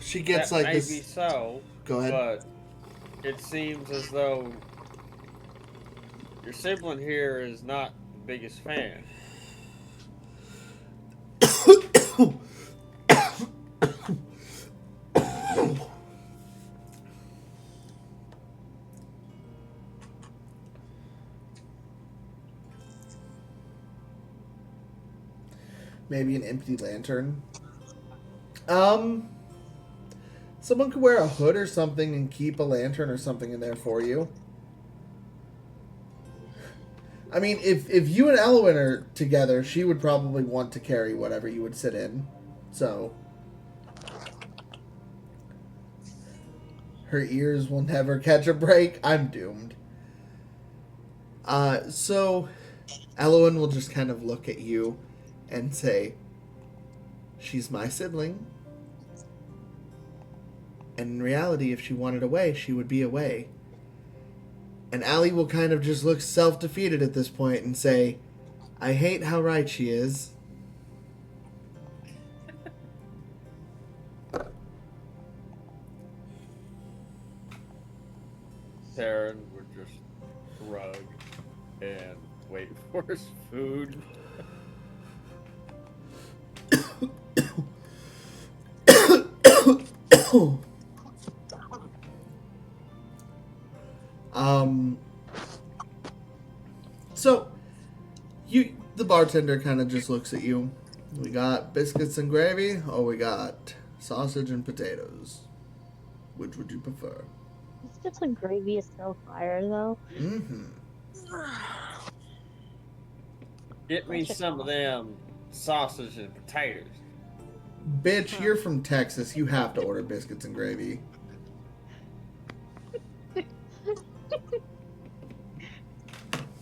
She gets That like may this. be so, Go ahead. but it seems as though your sibling here is not the biggest fan. Maybe an empty lantern. Someone could wear a hood or something and keep a lantern or something in there for you. I mean, if you and Ellowynn are together, she would probably want to carry whatever you would sit in. So her ears will never catch a break. I'm doomed. So Ellowynn will just kind of look at you and say, she's my sibling. And in reality, if she wanted away, she would be away. And Allie will kind of just look self-defeated at this point and say, I hate how right she is. Toren would just shrug and wait for his food. The bartender kind of just looks at you. We got biscuits and gravy, or we got sausage and potatoes. Which would you prefer? Biscuits and gravy is so fire, though. Mm-hmm. Get me That's some of awesome. them sausage and potatoes. Bitch, you're from Texas. You have to order biscuits and gravy.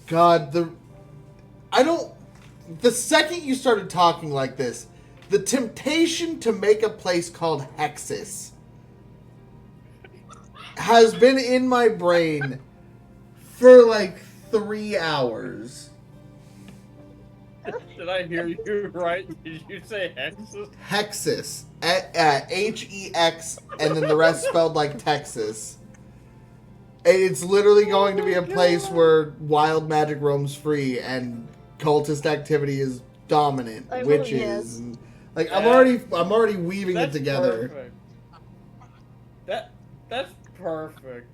God, the second you started talking like this, the temptation to make a place called Hexus has been in my brain for like 3 hours. Did I hear you right? Did you say Hexus? Hexus. Hex, and then the rest spelled like Texas. And it's literally going to be a place where wild magic roams free and cultist activity is dominant. I will, Witches. yes. And, like, Yeah. I'm already weaving it together. Perfect. That's perfect.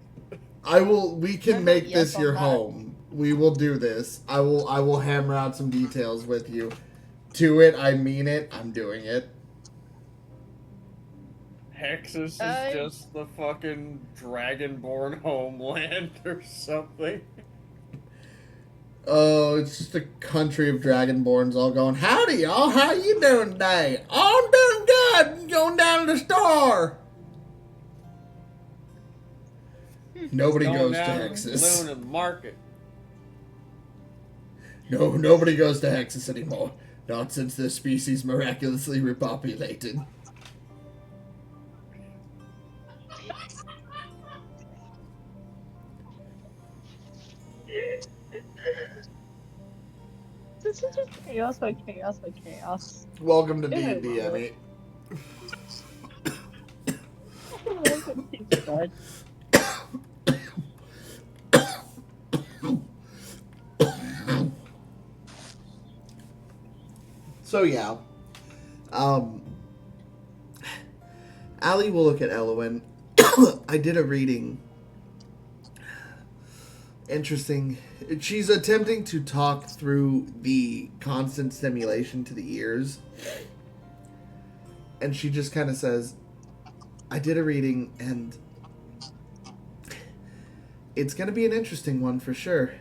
We can I'm make not this yes on your that. home. We will do this. I will hammer out some details with you. To it, I mean it. I'm doing it. Hexus is I- just the fucking dragonborn homeland or something. Oh, it's just a country of dragonborns all going, howdy, y'all. How you doing today? Oh, I'm doing good. Going down to the store. Nobody Going goes to down Hexus. Luna Market. No, nobody goes to Hexus anymore. Not since the species miraculously repopulated. This is just chaos by chaos by chaos. Welcome to Yeah, D&D, Emmy. God. So yeah, Allie will look at Ellowynn. I did a reading. Interesting. She's attempting to talk through the constant stimulation to the ears. And she just kind of says, I did a reading and it's going to be an interesting one for sure.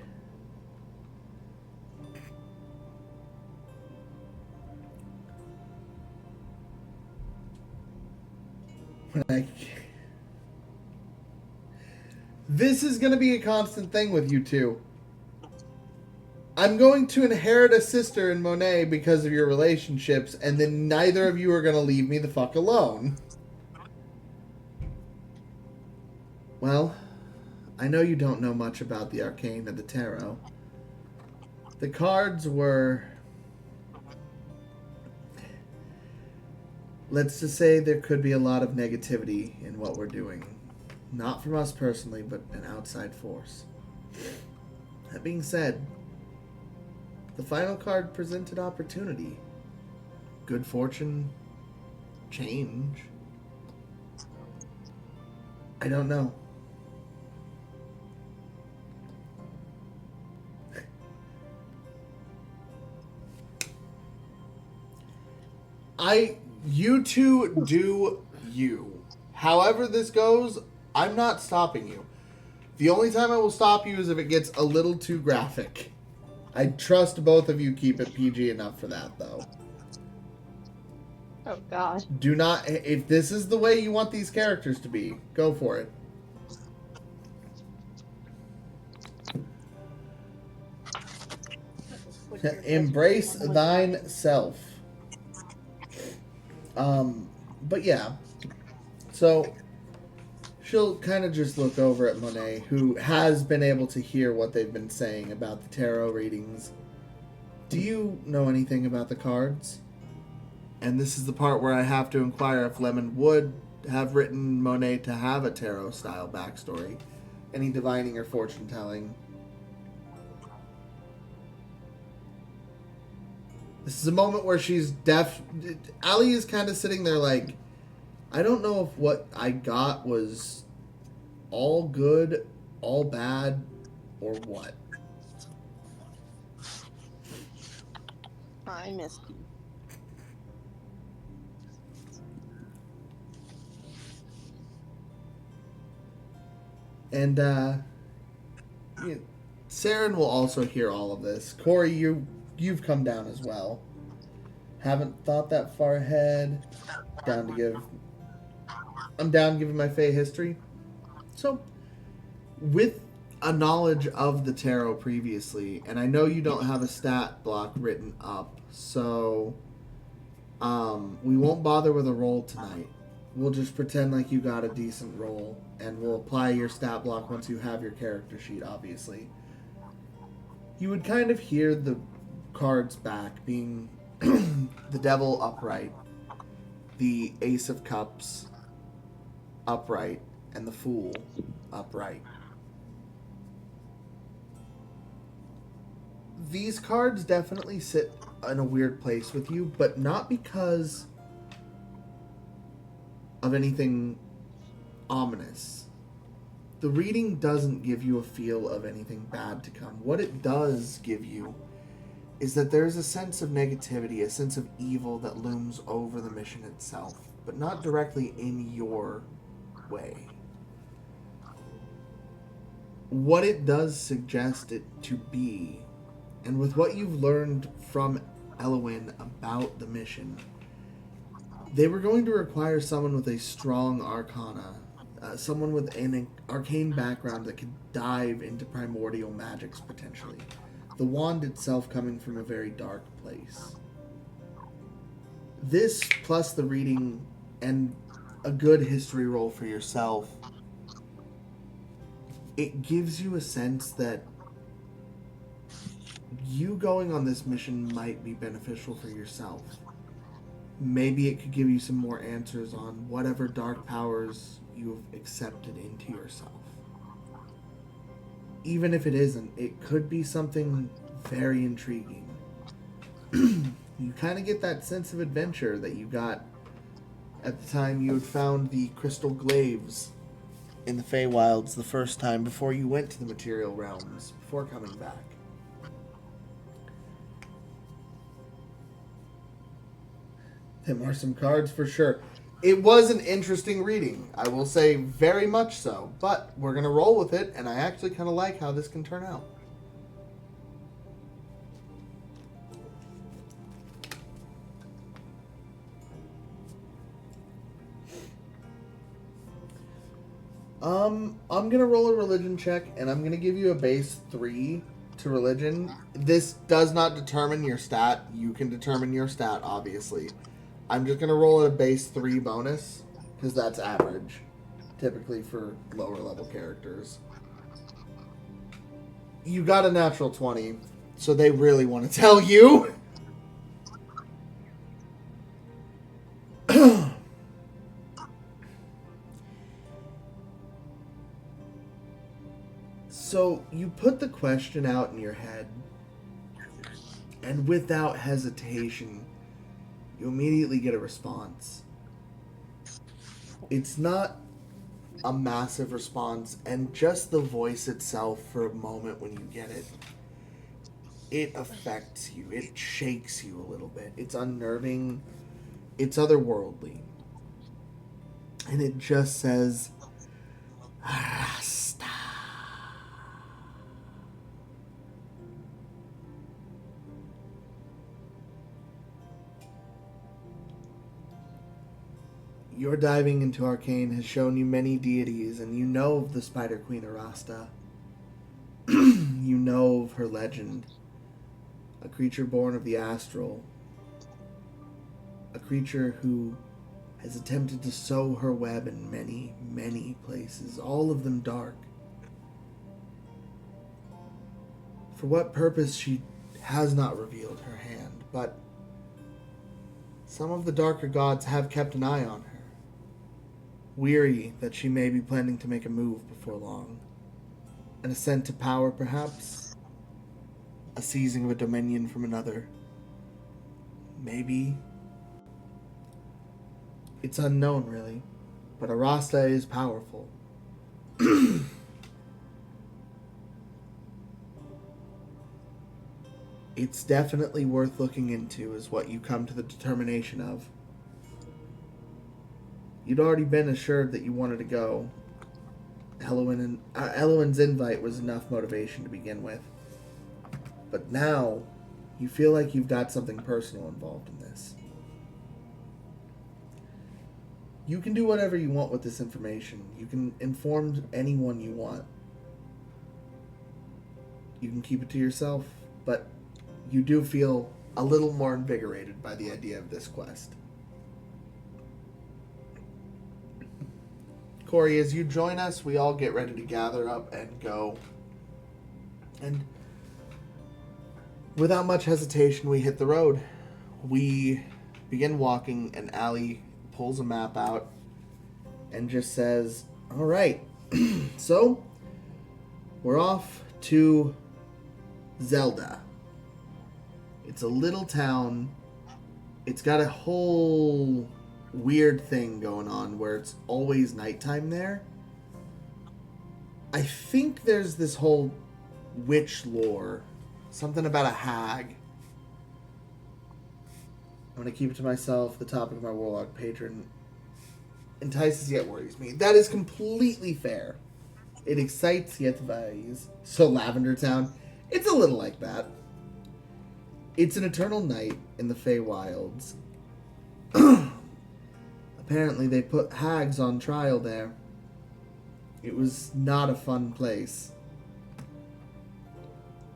This is going to be a constant thing with you two. I'm going to inherit a sister in Monet because of your relationships, and then neither of you are going to leave me the fuck alone. Well, I know you don't know much about the arcane of the tarot. The cards were... Let's just say there could be a lot of negativity in what we're doing. Not from us personally, but an outside force. That being said, the final card presented opportunity. Good fortune. Change. I don't know. You two do you. However this goes, I'm not stopping you. The only time I will stop you is if it gets a little too graphic. I trust both of you keep it PG enough for that, though. Oh God. Do not, if this is the way you want these characters to be, go for it. Embrace thine self. But yeah. So, she'll kind of just look over at Monet, who has been able to hear what they've been saying about the tarot readings. Do you know anything about the cards? And this is the part where I have to inquire if Lemon would have written Monet to have a tarot-style backstory. Any divining or fortune-telling. This is a moment where she's deaf. Allie is kind of sitting there like, I don't know if what I got was all good, all bad, or what. I missed you. And Sarin will also hear all of this. Corey, you've come down as well. Haven't thought that far ahead. I'm down giving my Fey history. So, with a knowledge of the tarot previously, and I know you don't have a stat block written up, so we won't bother with a roll tonight. We'll just pretend like you got a decent roll, and we'll apply your stat block once you have your character sheet, obviously. You would kind of hear the cards back being the Devil upright, the Ace of Cups upright, and the Fool upright. These cards definitely sit in a weird place with you, but not because of anything ominous. The reading doesn't give you a feel of anything bad to come. What it does give you is that there's a sense of negativity, a sense of evil that looms over the mission itself, but not directly in your way. What it does suggest it to be, and with what you've learned from Ellowynn about the mission, they were going to require someone with a strong arcana, someone with an arcane background that could dive into primordial magics potentially. The wand itself coming from a very dark place. This, plus the reading and a good history roll for yourself, it gives you a sense that you going on this mission might be beneficial for yourself. Maybe it could give you some more answers on whatever dark powers you've accepted into yourself. Even if it isn't, it could be something very intriguing. You kind of get that sense of adventure that you got at the time you had found the crystal glaives in the Feywilds the first time before you went to the material realms, before coming back. Them are some cards for sure. It was an interesting reading, I will say, very much so. But we're going to roll with it, and I actually kind of like how this can turn out. I'm going to roll a religion check, and I'm going to give you a base 3 to religion. This does not determine your stat. You can determine your stat, obviously. I'm just going to roll at a base 3 bonus, because that's average, typically for lower level characters. You got a natural 20, so they really want to tell you. So you put the question out in your head, and without hesitation, you immediately get a response. It's not a massive response, and just the voice itself for a moment when you get it, it affects you. It shakes you a little bit. It's unnerving. It's otherworldly. And it just says, Rasta. Your diving into Arcane has shown you many deities, and you know of the Spider Queen Arasta. You know of her legend. A creature born of the astral. A creature who has attempted to sow her web in many, many places, all of them dark. For what purpose she has not revealed her hand, but some of the darker gods have kept an eye on her. Weary that she may be planning to make a move before long. An ascent to power, perhaps? A seizing of a dominion from another? Maybe? It's unknown, really. But Arasta is powerful. it's definitely worth looking into, is what you come to the determination of. You'd already been assured that you wanted to go. Ellowynn's invite was enough motivation to begin with. But now, you feel like you've got something personal involved in this. You can do whatever you want with this information. You can inform anyone you want. You can keep it to yourself, but you do feel a little more invigorated by the idea of this quest. Corey, as you join us, we all get ready to gather up and go. And without much hesitation, we hit the road. We begin walking, and Allie pulls a map out and just says, all right, so we're off to Zelda. It's a little town. It's got a whole weird thing going on where it's always nighttime there. I think there's this whole witch lore, something about a hag. I'm going to keep it to myself. The topic of my Warlock patron entices yet worries me. That is completely fair. It excites yet divides. So Lavender Town, it's a little like that. It's an eternal night in the Feywilds. Apparently they put hags on trial there. It was not a fun place.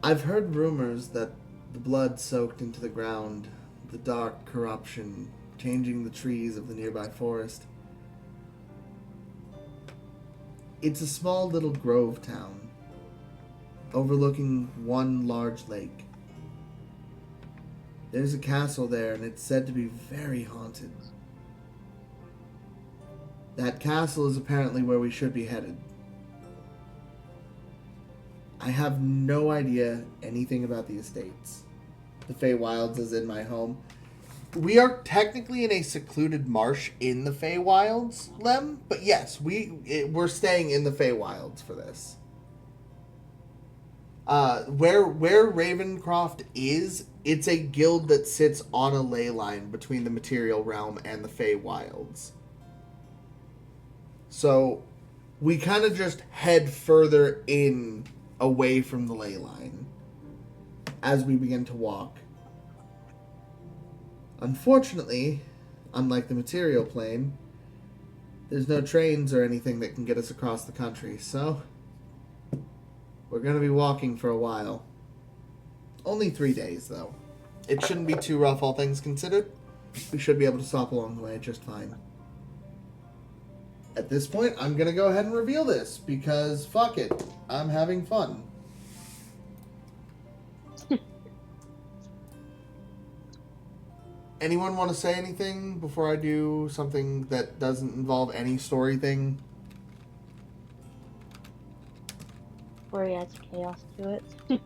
I've heard rumors that the blood soaked into the ground, the dark corruption, changing the trees of the nearby forest. It's a small little grove town, overlooking one large lake. There's a castle there, and it's said to be very haunted. That castle is apparently where we should be headed. I have no idea anything about the estates. The Feywilds is in my home. We are technically in a secluded marsh in the Feywilds, Lem, but yes, we're staying in the Feywilds for this. Where Ravencrof is, it's a guild that sits on a ley line between the material realm and the Feywilds. So we kind of just head further in away from the ley line as we begin to walk. Unfortunately, unlike the material plane, there's no trains or anything that can get us across the country, so we're going to be walking for a while. Only 3 days, though. It shouldn't be too rough, all things considered. We should be able to stop along the way just fine. At this point, I'm going to go ahead and reveal this, because fuck it, I'm having fun. Anyone want to say anything before I do something that doesn't involve any story thing? Or he adds chaos to it.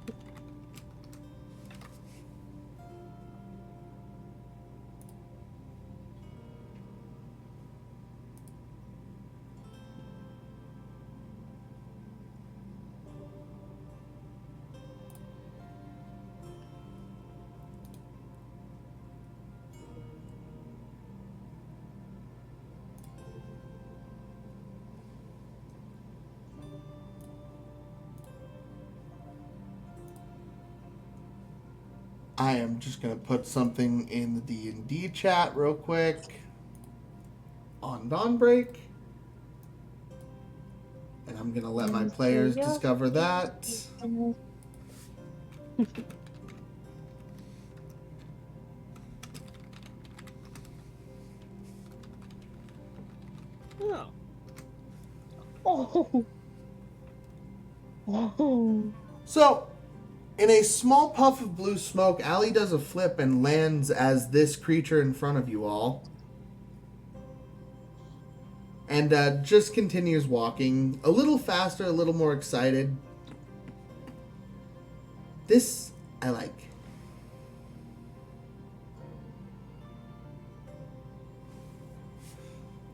I am just going to put something in the D&D chat real quick. On Dawn Break. And I'm going to let my players discover that. Oh. Oh. Oh. So, in a small puff of blue smoke, Allie does a flip and lands as this creature in front of you all. And just continues walking. A little faster, a little more excited. This, I like.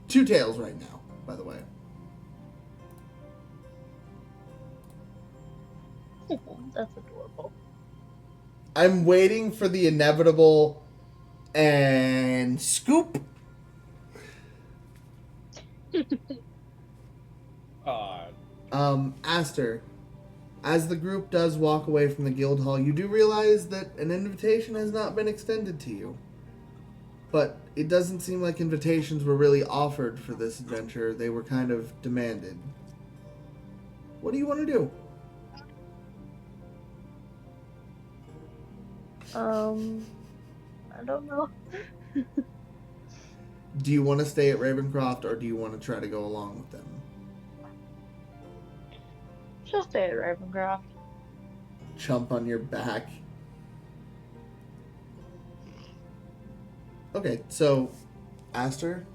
Two tails right now, by the way. That's adorable. I'm waiting for the inevitable and scoop. God. Aster, as the group does walk away from the guild hall, you do realize that an invitation has not been extended to you. But it doesn't seem like invitations were really offered for this adventure. They were kind of demanded. What do you want to do? I don't know. Do you want to stay at Ravencrof, or do you want to try to go along with them? Just stay at Ravencrof. Chump on your back. Okay, so, Aster,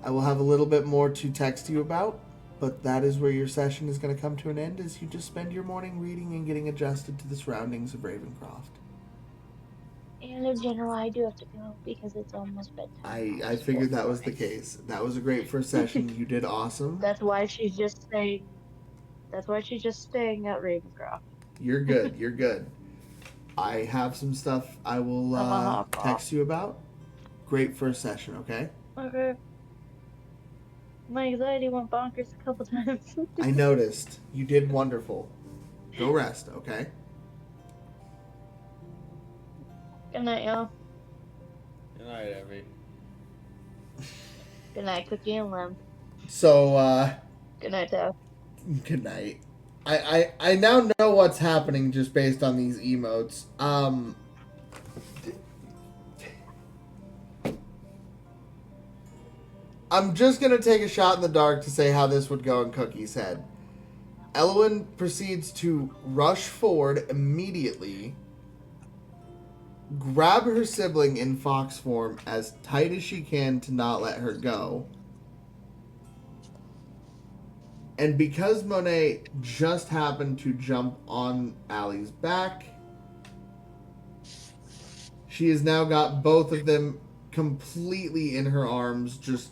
I will have a little bit more to text you about, but that is where your session is going to come to an end, as you just spend your morning reading and getting adjusted to the surroundings of Ravencroft. And in general, I do have to go because it's almost bedtime. I figured that was the case. That was a great first session. You did awesome. That's why she's just staying. That's why she's just staying at Ravencroft. You're good. You're good. I have some stuff I will text you about. Great first session, okay? Okay. My anxiety went bonkers a couple times. I noticed. You did wonderful. Go rest, okay? Good night, y'all. Good night, Evie. Good night, Cookie and Lim. So, Good night, Tav. good night. I now know what's happening just based on these emotes. I'm just gonna take a shot in the dark to say how this would go in Cookie's head. Ellowynn proceeds to rush forward immediately, grab her sibling in fox form as tight as she can to not let her go. And because Monet just happened to jump on Allie's back, she has now got both of them completely in her arms, just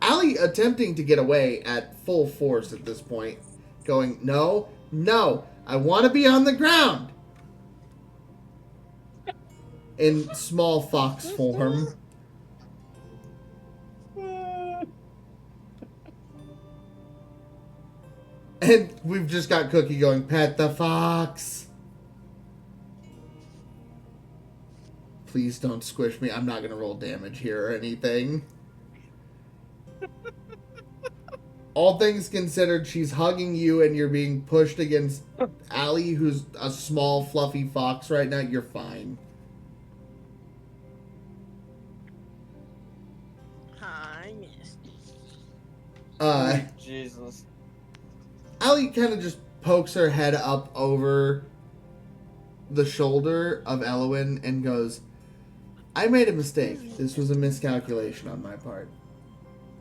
Allie attempting to get away at full force at this point, going, no, I want to be on the ground. In small fox form. And we've just got Cookie going, pet the fox. Please don't squish me. I'm not going to roll damage here or anything. All things considered, she's hugging you and you're being pushed against Allie, who's a small, fluffy fox right now. You're fine. Hi, miss. Jesus. Allie kind of just pokes her head up over the shoulder of Ellowynn and goes, I made a mistake. This was a miscalculation on my part.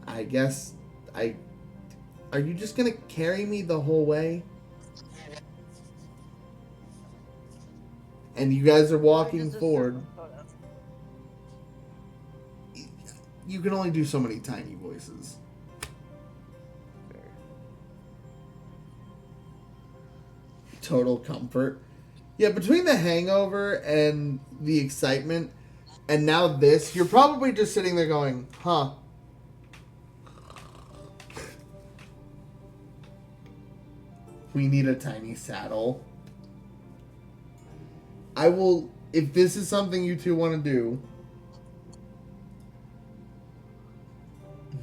I guess Are you just gonna carry me the whole way? And you guys are walking forward. You can only do so many tiny voices. Total comfort. Yeah, between the hangover and the excitement, and now this, you're probably just sitting there going, huh. We need a tiny saddle. I will, if this is something you two want to do.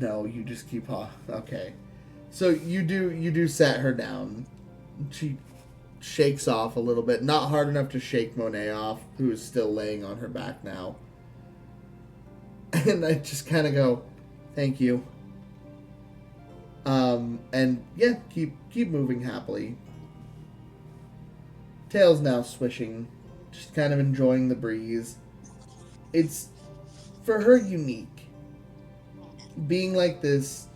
No, you just keep off. Okay. So you do set her down. She shakes off a little bit. Not hard enough to shake Monet off, who is still laying on her back now. And I just kind of go, thank you. And yeah, keep moving happily. Tail's now swishing, just kind of enjoying the breeze. It's, for her, unique. Being like this,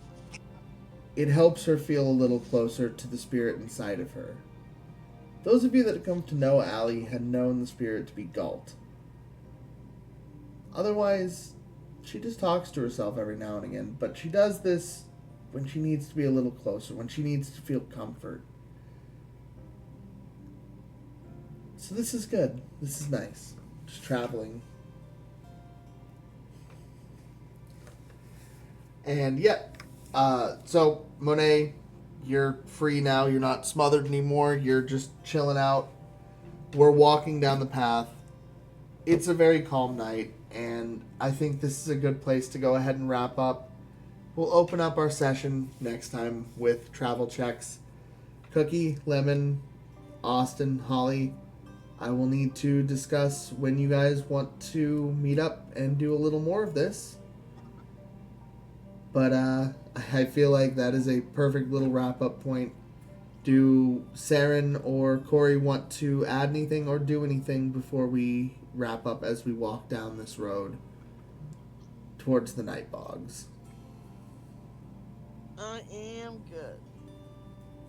it helps her feel a little closer to the spirit inside of her. Those of you that have come to know Allie had known the spirit to be Galt. Otherwise, she just talks to herself every now and again, but she does this when she needs to be a little closer, when she needs to feel comfort. It's So this is good. This is nice. Just traveling. And yeah, so Monet, you're free now. You're not smothered anymore. You're just chilling out. We're walking down the path. It's a very calm night, and I think this is a good place to go ahead and wrap up. We'll open up our session next time with travel checks. Cookie, Lemon, Austin, Holly, I will need to discuss when you guys want to meet up and do a little more of this. But I feel like that is a perfect little wrap-up point. Do Sarin or Corey want to add anything or do anything before we wrap up as we walk down this road towards the night bogs? I am good.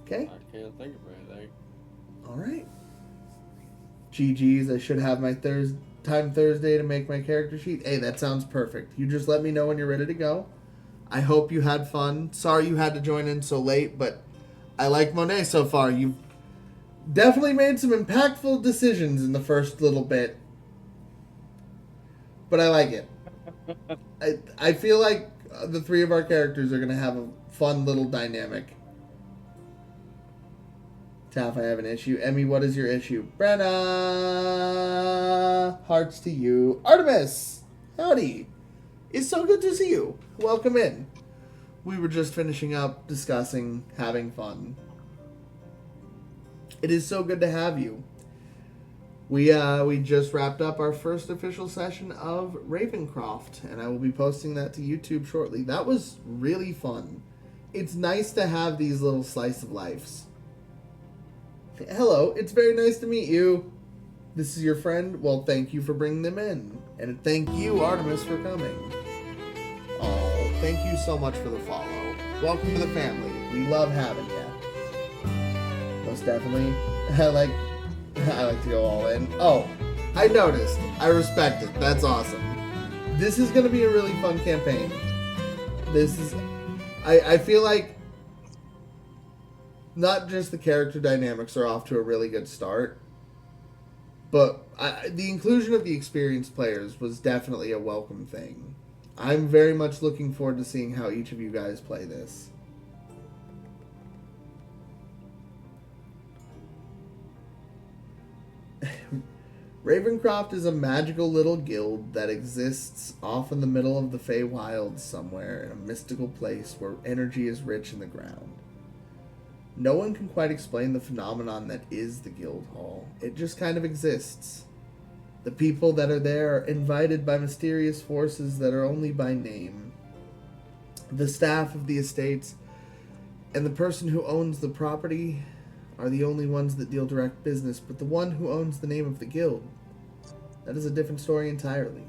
Okay. I can't think of anything. All right. GG's. I should have my Thursday to make my character sheet. Hey, that sounds perfect. You just let me know when you're ready to go. I hope you had fun. Sorry you had to join in so late, but I like Monet so far. You've definitely made some impactful decisions in the first little bit. But I like it. I feel like the three of our characters are going to have a fun little dynamic. Taff, I have an issue. Emmy, what is your issue? Brenna! Hearts to you. Artemis! Howdy! It's so good to see you. Welcome in. We were just finishing up, discussing, having fun. It is so good to have you. We just wrapped up our first official session of Ravencrof, and I will be posting that to YouTube shortly. That was really fun. It's nice to have these little slice of lives. Hello, it's very nice to meet you. This is your friend? Well, thank you for bringing them in. And thank you, Artemis, for coming. Oh, thank you so much for the follow. Welcome to the family. We love having you. Most definitely. I like to go all in. Oh, I noticed. I respect it. That's awesome. This is going to be a really fun campaign. I feel like not just the character dynamics are off to a really good start, but the inclusion of the experienced players was definitely a welcome thing. I'm very much looking forward to seeing how each of you guys play this. Ravencrof is a magical little guild that exists off in the middle of the Feywilds somewhere in a mystical place where energy is rich in the ground. No one can quite explain the phenomenon that is the guild hall. It just kind of exists. The people that are there are invited by mysterious forces that are only by name. The staff of the estates and the person who owns the property are the only ones that deal direct business, but the one who owns the name of the guild, that is a different story entirely.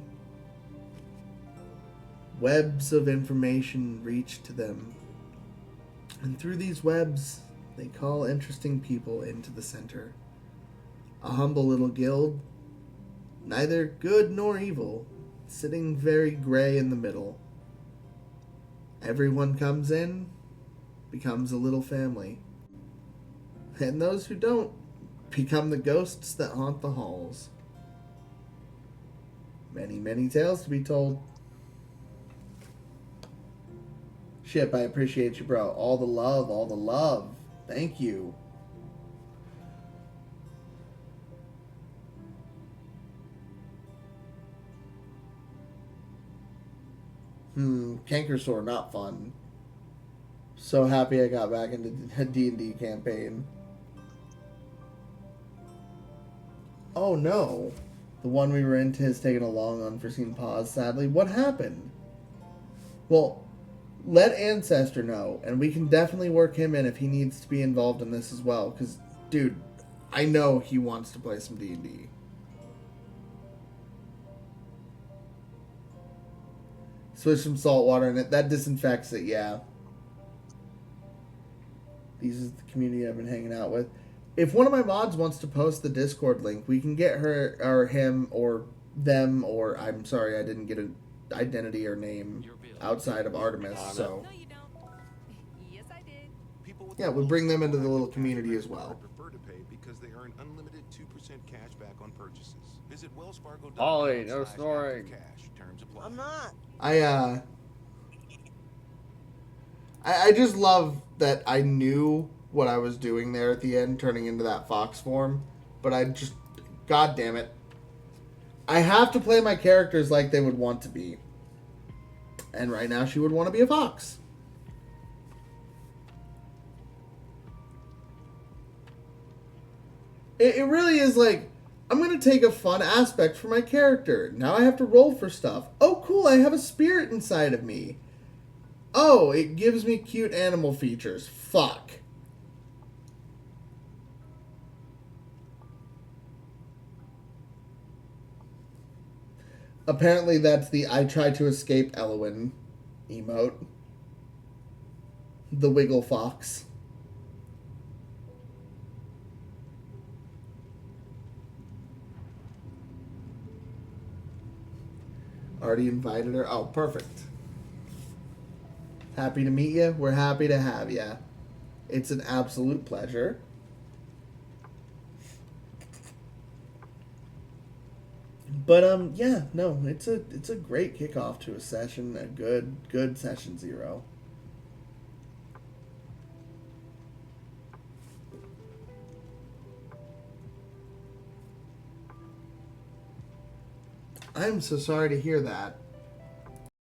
Webs of information reach to them, and through these webs, they call interesting people into the center. A humble little guild, neither good nor evil, sitting very gray in the middle. Everyone comes in, becomes a little family. And those who don't become the ghosts that haunt the halls. Many, many tales to be told. Ship, I appreciate you, bro. All the love, all the love. Thank you. Cankersore, not fun. So happy I got back into a D&D campaign. Oh no. The one we were into has taken a long unforeseen pause, sadly. What happened? Well, let Ancestor know, and we can definitely work him in if he needs to be involved in this as well. Because, dude, I know he wants to play some D&D. Switch some salt water in it. That disinfects it, yeah. These is the community I've been hanging out with. If one of my mods wants to post the Discord link, we can get her or him or them, or I'm sorry, I didn't get an identity or name outside of Artemis, so No, you don't. Yes, I did. yeah, we'll bring them into the little community as well. Prefer to pay because they earn unlimited 2% cash back purchases. Visit Ollie, no snoring. wellsfargo.com/activecash. Terms apply. I'm not. I just love that I knew what I was doing there at the end, turning into that fox form, but God damn it. I have to play my characters like they would want to be. And right now she would want to be a fox. It really is like, I'm going to take a fun aspect for my character. Now I have to roll for stuff. Oh, cool, I have a spirit inside of me. Oh, it gives me cute animal features. Fuck. Apparently that's the I try to escape Ellowynn emote. The Wiggle Fox. Already invited her. Oh, perfect. Happy to meet you. We're happy to have you. It's an absolute pleasure. But yeah, no, it's a great kickoff to a session, a good session 0. I'm so sorry to hear that.